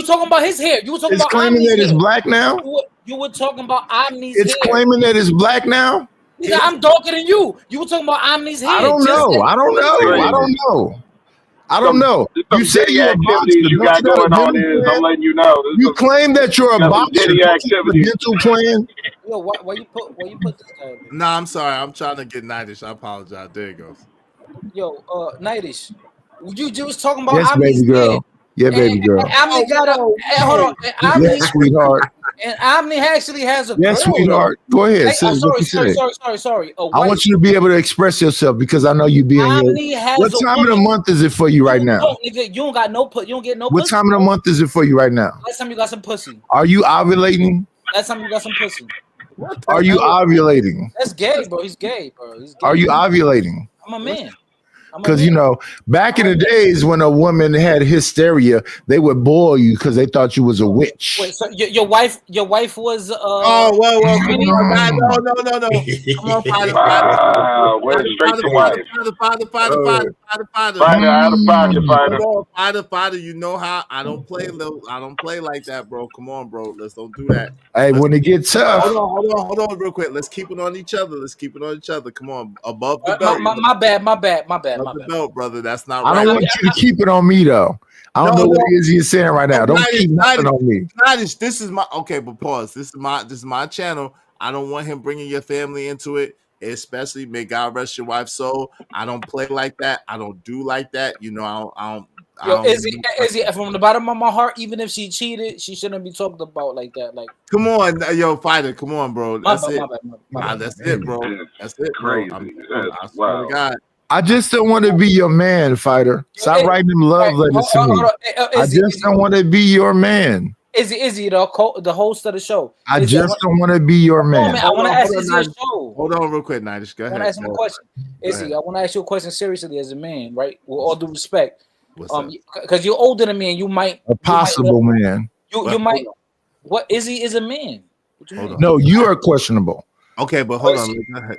talking about his hair. You were talking It's about claiming Omni's that it's hair. black now. You were talking about Omni's It's hair. claiming that it's black now. Nigga, I'm darker than you. You were talking about Omni's hair. I don't know. I don't know. I don't know. I don't know. You say petty you're a boxer. activities you Don't got you got a going on dental is I'm plan? letting you know. You claim that you're a got some boxer. petty Don't you have a activities. dental plan? Yo, why you put this guy? Nah, I'm sorry. I'm trying to get Nightish. I apologize. There it goes. Yo, Nightish, you just talking about Yes, Omni's baby hair. girl. Yeah, baby girl. And Omni got a hold on. And Omni, Yes, sweetheart. and Omni actually has a Yes, girl. sweetheart. Go ahead. Say what you say. Sorry. A I wife. want you to be able to express yourself because I know you be in Omni your. has What a time of the woman. month is it for you right now? No, nigga, you don't got no put. You don't get no What pussy. time of the month is it for you right now? Last time you got some pussy. Are you ovulating? Last time you got some pussy. Are you ovulating? That's gay, bro. He's gay, bro. He's gay. Are you ovulating? I'm a man. Because you know, back in the days when a woman had hysteria, they would boil you because they thought you was a witch. Wait, so your wife was Oh, whoa, come on, man. No. Come on, Wow, where's the straight to wife? Fighter. Out of pocket, fighter. Fighter. You know how I don't play like that, bro. Come on, bro. Let's don't do that. Hey, when it gets tough. Hold on, real quick. Let's keep it on each other. Come on, above the belt. My bad. Above the belt, brother. That's not I right. don't want you to keep it on me though. I don't know what it is you're saying right now. Don't keep nothing on me. This is my okay, but pause. This is my channel. I don't want him bringing your family into it. Especially, may God rest your wife's soul. I don't play like that. I don't do like that. You know, I don't. Izzy, from the bottom of my heart, even if she cheated, she shouldn't be talked about like that. Like, come on, yo, fighter, come on, bro. That's it. My bad. That's it, bro. That's it, bro. I swear to God. I just don't want to be your man, fighter. Stop writing them love letters to me. I just don't want to be your man. Izzy, the host of the show. I just don't want to be your man. I want to ask you a show. Hold on, real quick, Nightish. Go ahead. I want to ask him a question. Izzy, I want to ask you a question seriously as a man, right? With all due respect, because you're older than me, and you might a possible man. You might. What Izzy is a man? What you mean? No, you are questionable. Okay, but hold on.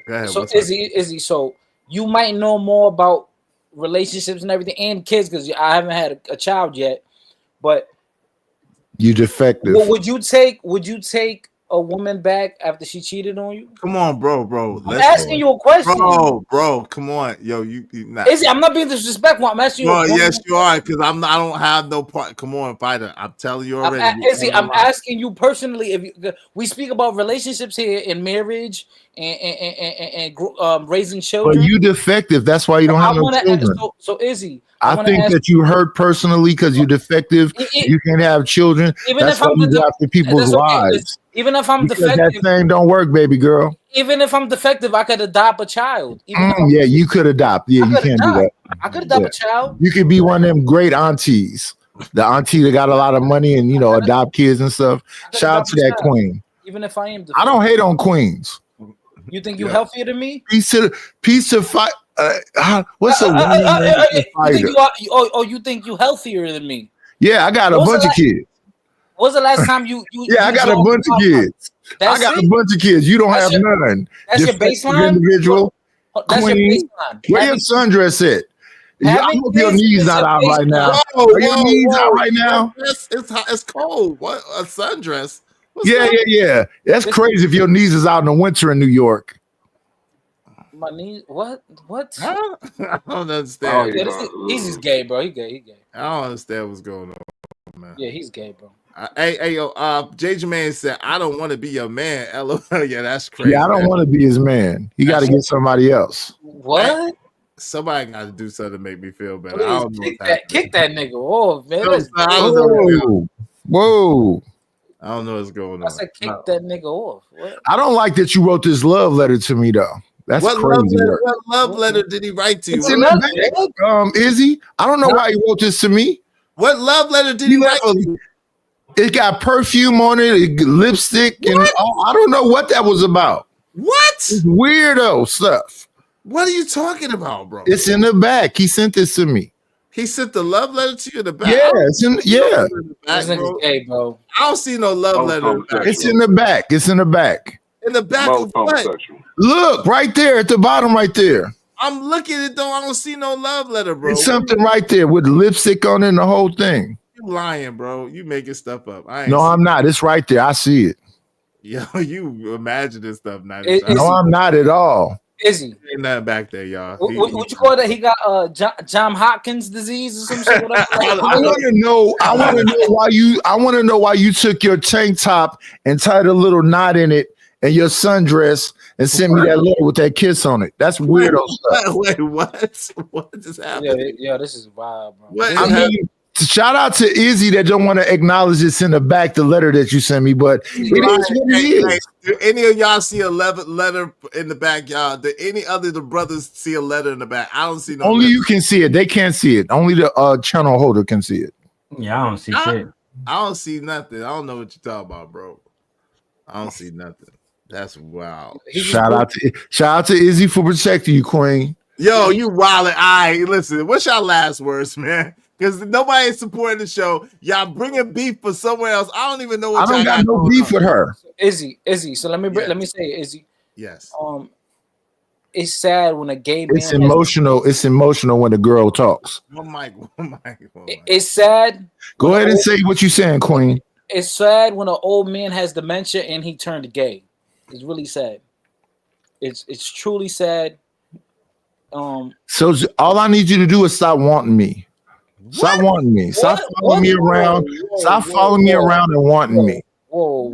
Go ahead. So Izzy, so you might know more about relationships and everything and kids because I haven't had a child yet, but you defective. Well, would you take a woman back after she cheated on you? Come on, bro. I'm asking you a question, bro. Come on, yo, you not. Izzy, I'm not being disrespectful. I'm asking you. Yes, you are, because I don't have no part. Come on, fighter. I'm telling you already. Izzy, I'm asking you personally. If we speak about relationships here in marriage and raising children, but you defective. That's why you don't have no children. So Izzy, I think that you hurt personally because you're defective. You can't have children. Even that's if I'm why you go after people's lives. Even if I'm defective, that thing don't work, baby girl. Even if I'm defective, I could adopt a child. Yeah, you could adopt. Yeah, you can't do that. I could adopt a child. You could be one of them great aunties. The auntie that got a lot of money and adopt kids and stuff. Shout out to that queen. Even if I am defective. I don't hate on queens. You think you're healthier than me? Piece of fight. What's a fighter? You think you healthier than me? Yeah, I got a bunch of kids. When's the last time you yeah, I got a bunch of kids. I got a bunch of kids. You don't have none. That's your baseline? Individual. That's your baseline. Where your sundress at? I hope your knees not out right now. Are your knees out right now? It's cold. What a sundress? Yeah. That's crazy if your knees is out in the winter in New York. My knees? What? Huh? I don't understand. He's just gay, bro. He gay. I don't understand what's going on, man. Yeah, he's gay, bro. Hey, yo, J. Jermaine said, I don't want to be your man. LOL. Yeah, that's crazy. Yeah, I don't want to be his man. He got to get somebody else. What? Somebody got to do something to make me feel better. I don't know kick that nigga off, man. Whoa. I don't know what's going on. I said kick that nigga off. What? I don't like that you wrote this love letter to me, though. That's crazy. What love letter did he write to you? It's in the back. Izzy, I don't know why he wrote this to me. What love letter did he write to you? It got perfume on it, lipstick, and I don't know what that was about. What? It's weirdo stuff. What are you talking about, bro? It's in the back. He sent this to me. He sent the love letter to you in the back. Yeah, it's in This nigga's gay, bro. I don't see no love letter. It's in the back. It's in the back. In the back of what? Look, right there at the bottom, right there. I'm looking at it though. I don't see no love letter, bro. It's something right there with lipstick on it and the whole thing. You lying, bro. You making stuff up. No, I'm not. It's right there. I see it. Yo, you imagine this stuff. No, I'm not at all. Izzy, ain't nothing back there, y'all. What you call that? He got John Hopkins disease or some shit. Whatever. I want to know. I want to know why you. I want to know why you took your tank top and tied a little knot in it and your sundress and sent me that letter with that kiss on it. That's weirdo stuff. Wait, what? What just happened? Yeah, this is wild, bro. I mean, shout out to Izzy that don't want to acknowledge this in the back, the letter that you sent me, but it is what it is. Do any of y'all see a letter in the back, y'all? Do any other of the brothers see a letter in the back? I don't see no. Only letter. you can see it. They can't see it. Only the channel holder can see it. Yeah, I don't see shit. I don't see nothing. I don't know what you're talking about, bro. I don't see nothing. That's wild. Shout out to Izzy for protecting you, Queen. Yo, you wildin'. All right, listen. What's y'all last words, man? Because nobody is supporting the show. Y'all bringing beef for somewhere else. I don't even know what. I don't got no beef with her. Izzy. So let me say, Izzy. Yes. It's sad when a gay man. It's emotional. It's emotional when the girl talks. One mic. It's sad. Go ahead and say what you're saying, Queen. It's sad when an old man has dementia and he turned gay. It's really sad. It's truly sad. So all I need you to do is stop wanting me. Stop wanting me. Stop following me around. Stop following me around and wanting me. Whoa.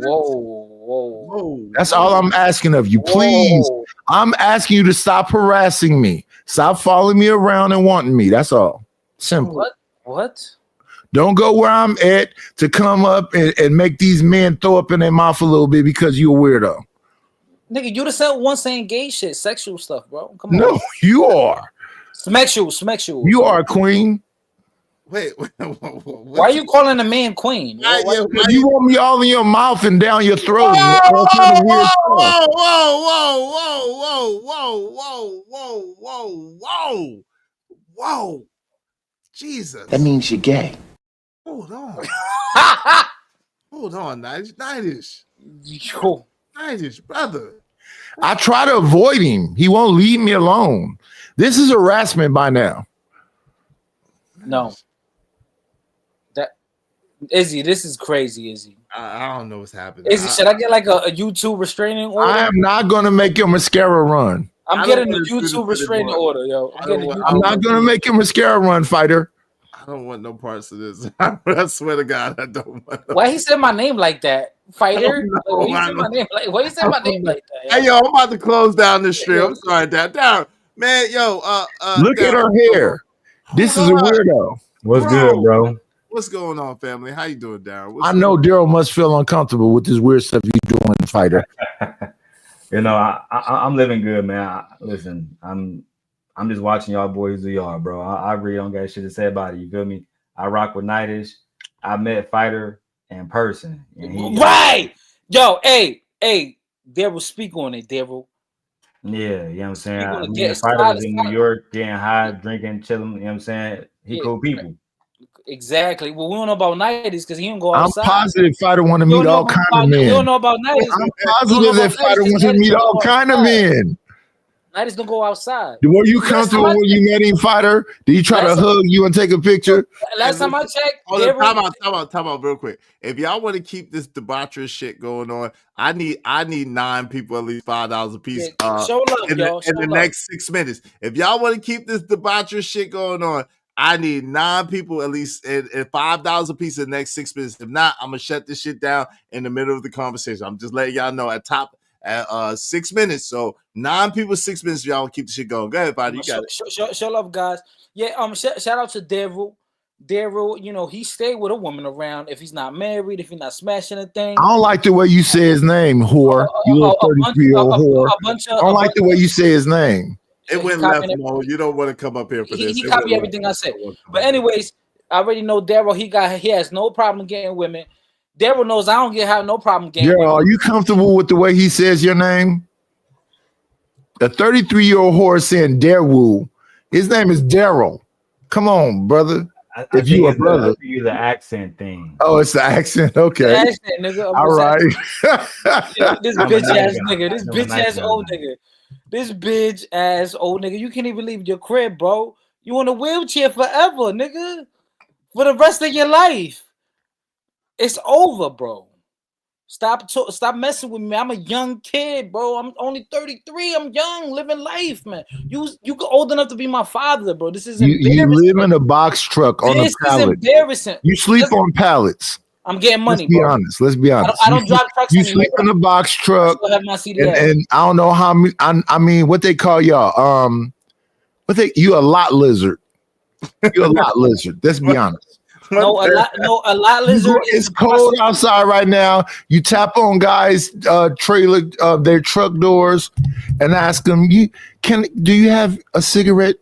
That's all I'm asking of you. Please. I'm asking you to stop harassing me. Stop following me around and wanting me. That's all. Simple. What? Don't go where I'm at to come up and make these men throw up in their mouth a little bit because you're a weirdo. Nigga, you the same one saying gay shit, sexual stuff, bro. Come on. No, you are. Sexual. You are a queen. Wait. Why are you calling a man queen? You want me all in your mouth and down your throat. Whoa. Jesus. That means you're gay. Hold on. Hold on, Nidish. Nidish, brother. I try to avoid him. He won't leave me alone. This is harassment by now. No. Izzy, this is crazy, Izzy. I don't know what's happening. Izzy, should I get like a YouTube restraining order? I am not going to make your mascara run. I'm getting a YouTube restraining order, yo. I'm not going to make your mascara run, fighter. I don't want no parts of this. I swear to God, I don't want. Why he said my name like that, fighter? Why he said my name like that? Hey, yo, I'm about to close down this stream. I'm sorry, down, man. Yo, look at her hair. This is a weirdo. What's good, bro? What's going on, family? How you doing, Darren? I know Daryl must feel uncomfortable with this weird stuff you doing, fighter. You know, I'm living good, man. Listen, I'm just watching y'all boys do y'all, bro. I really don't got shit to say about it. You feel me? I rock with Nightish. I met Fighter in person. Right. Yo, hey, Daryl, speak on it, Daryl. Yeah, you know what I'm saying? Fighter was in New York, getting high, drinking, chilling. You know what I'm saying? He cool people. Exactly. Well, we don't know about Nighties because he don't go outside. I'm positive Fighter want to meet all kind of men. You don't know about Nighties. I'm positive that Fighter wants to meet all kind of men. Nighties don't go outside. Were you comfortable when you met him, Fighter? Did he try to hug you and take a picture? Last time I checked, time out, real quick. If y'all want to keep this debaucherous shit going on, I need 9 people, at least $5 a piece. Show love, in y'all. the next 6 minutes. If y'all want to keep this debaucherous shit going on, I need 9 people at least at $5 a piece in the next 6 minutes. If not, I'm gonna shut this shit down in the middle of the conversation. I'm just letting y'all know at 6 minutes. So 9 people, 6 minutes. If y'all want to keep the shit going. Go ahead, buddy. You got it. Show love, guys. Yeah. Shout out to Daryl. Daryl, you know, he stayed with a woman around if he's not married, if he's not smashing a thing. I don't like the way you say his name, whore. You little 33-year-old whore. I don't like the way you say his name. It went left mode. You don't want to come up here for this. He copied everything I said. But anyways, I already know Daryl. He has no problem getting women. Daryl knows I don't have no problem getting women. Are you comfortable with the way he says your name? A 33-year-old whore saying Daryl. His name is Daryl. Come on, brother. If you a brother, you the accent thing. Oh, it's the accent. Okay. The accent, nigga. All right. This bitch ass nigga. This bitch ass old nigga. This bitch ass old nigga, you can't even leave your crib, bro. You in a wheelchair forever, nigga. For the rest of your life. It's over, bro. Stop messing with me. I'm a young kid, bro. I'm only 33. I'm young, living life, man. You old enough to be my father, bro. This is You embarrassing. live in a box truck on a This is pallet. embarrassing. You sleep on pallets. I'm getting money, Let's be bro. honest. Let's be honest. I don't drive trucks You anymore. sleep in a box truck, I still have my CDL. and I don't know how many. I mean, what they call y'all? You a lot lizard. You a lot lizard. Let's be honest. A lot lizard. It's cold outside right now. You tap on guys' trailer, their truck doors, and ask them, do you have a cigarette?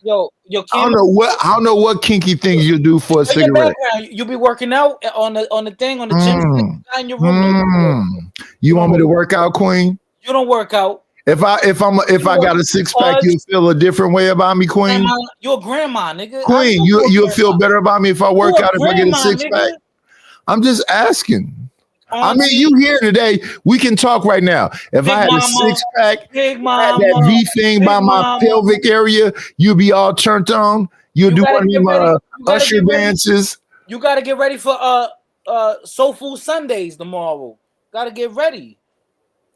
Yo, I don't know what kinky things you do for a cigarette. You be working out on the thing on the gym in your room. You want me to work out, Queen? You don't work out. If I got a six pack, you'll feel a different way about me, Queen. You're a grandma, nigga. Queen, you'll feel better about me if I work out, if I get a six pack. Nigga. I'm just asking. I mean, you here today. We can talk right now. If I had a six pack, had that V thing by my pelvic area, you'd be all turned on. You'll do one of them usher dances. You got to get ready for Soul Food Sundays tomorrow. Got to get ready.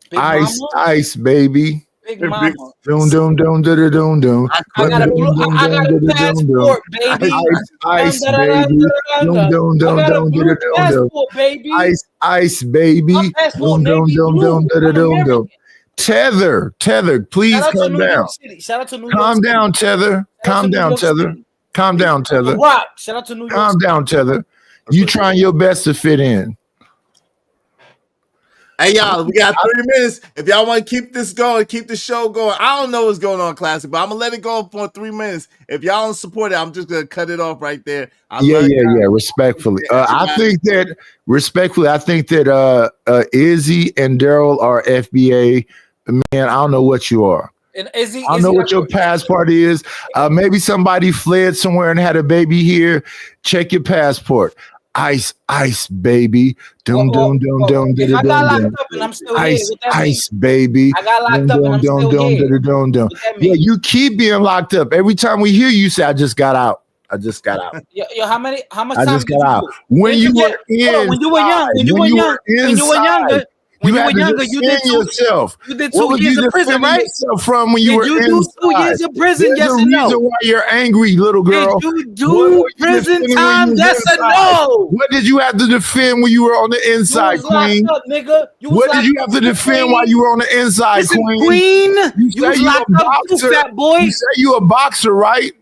Big Ice, baby. Big mama. Doom. I got a passport, baby. Ice, baby. Passport, baby. Ice, baby. My passport, Doom. Tether, please calm down. Shout out to New York City. Calm down, Tether. Calm down, Tether. Calm down, Tether. Rock. Shout out to New York. Calm down, Tether. You trying your best to fit in. Hey, y'all, we got 3 minutes. If y'all want to keep this going, keep the show going. I don't know what's going on, Classic, but I'm going to let it go for 3 minutes. If y'all don't support it, I'm just going to cut it off right there. Yeah. Respectfully. I think that Izzy and Daryl are FBA. Man, I don't know what you are. And Izzy, I don't know what your passport is. Maybe somebody fled somewhere and had a baby here. Check your passport. Ice, baby. Doom. If I got locked up and I'm still here, Ice, baby. I got locked up and I'm still here. Yeah, you keep being locked up. Every time we hear you say, I just got out. Yo, how much time I just got out. When you were younger, you did yourself. You did 2 years of prison, right? From when you were inside. You do 2 years of prison, yes or no? There's a reason why you're angry, little girl. Did you do prison time, yes or no? What did you have to defend when you were on the inside, Queen? Up, nigga. What did you have to defend while you were on the inside, Queen? You was locked up too, fat boy. You say you a boxer, right?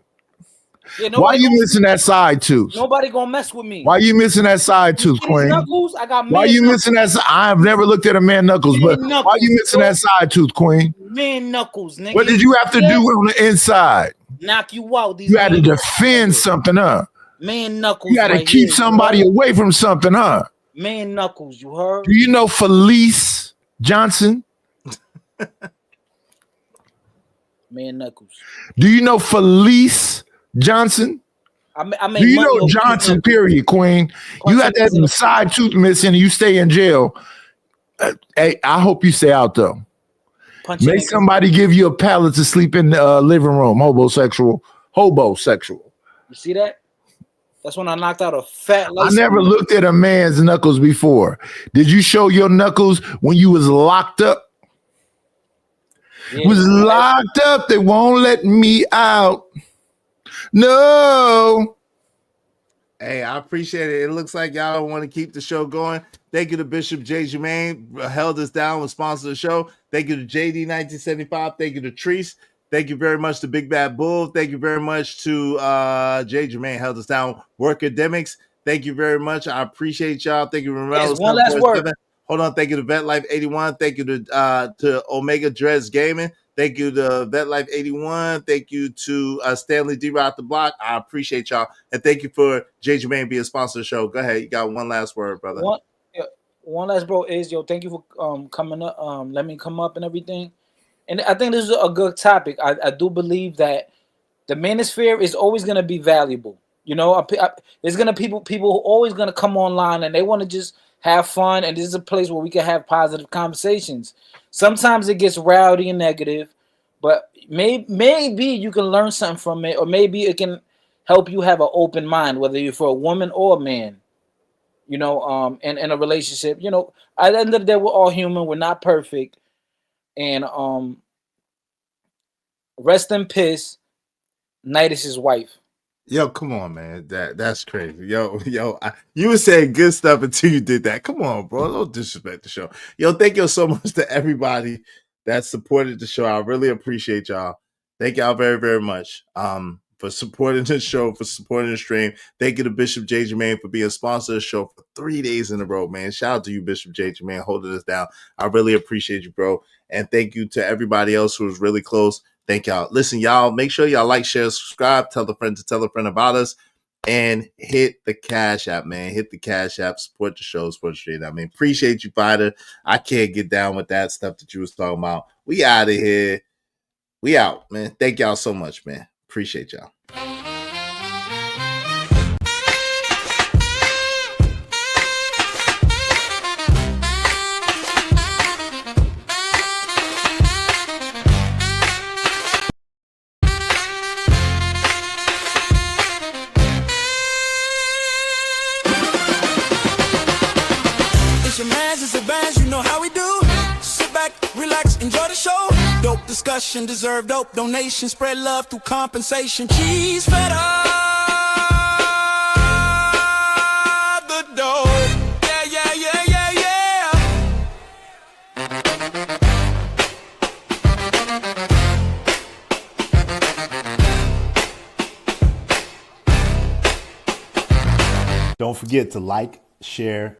Yeah, why you missing that side tooth? Nobody gonna mess with me. Why you missing that side tooth, Queen? Knuckles? I got why you missing that? I've never looked at a man knuckles, but why you missing that side tooth, Queen? Man knuckles, nigga. What did you have to do on the inside? Knock you out. You had to defend something, huh? Man knuckles. You got to keep somebody away from something, huh? Man knuckles, you heard? Do you know Felice Johnson? Man knuckles. Do you know Felice Johnson? Do you know Johnson, period, Queen? You got that side tooth missing and you stay in jail. Hey, I hope you stay out, though. Make somebody give you a pallet to sleep in the living room. Hobosexual. You see that? That's when I knocked out a fat. I never looked at a man's knuckles before. Did you show your knuckles when you was locked up? Yeah. Was locked up. They won't let me out. No. Hey, I appreciate it. It looks like y'all want to keep the show going. Thank you to Bishop J. Jermaine, held us down with sponsor the show. Thank you to JD 1975. Thank you to Treese. Thank you very much to Big Bad Bull. Thank you very much to J. Jermaine, held us down. Workademics. Thank you very much. I appreciate y'all. Thank you, Romero. One last word. Hold on. Thank you to Vet Life 81. Thank you to Omega Dreads Gaming. Thank you to Vet Life 81. Thank you to Stanley D. Rock the Block. I appreciate y'all. And thank you for J. Jermaine being a sponsor of the show. Go ahead. You got one last word, brother. One last, bro, is, thank you for coming up. Let me come up and everything. And I think this is a good topic. I do believe that the Manosphere is always going to be valuable. You know, there's going to people always going to come online and they want to just have fun, and this is a place where we can have positive conversations. Sometimes it gets rowdy and negative, but maybe you can learn something from it, or maybe it can help you have an open mind, whether you're for a woman or a man. You know, in a relationship, you know, at the end of the day, we're all human. We're not perfect, and rest in peace, Nidus' wife. Yo, come on, man. That's crazy. Yo, you were saying good stuff until you did that. Come on, bro. Don't disrespect the show. Yo, thank you so much to everybody that supported the show. I really appreciate y'all. Thank y'all very, very much. For supporting the show, for supporting the stream. Thank you to Bishop J. Jermaine for being a sponsor of the show for 3 days in a row, man. Shout out to you, Bishop J. Jermaine, holding us down. I really appreciate you, bro. And thank you to everybody else who was really close. Thank y'all. Listen, y'all, make sure y'all like, share, subscribe, tell a friend to tell a friend about us, and hit the Cash App, man. Hit the Cash App. Support the show, support the stream. I mean, appreciate you, Fighter. I can't get down with that stuff that you was talking about. We out of here. We out, man. Thank y'all so much, man. Appreciate y'all. It's your man's, it's advanced, you know how we do. Sit back, relax, enjoy the show. Dope discussion, deserve dope donation. Spread love through compensation. Cheese feta, the dope. Yeah, yeah, yeah, yeah, Don't forget to like, share,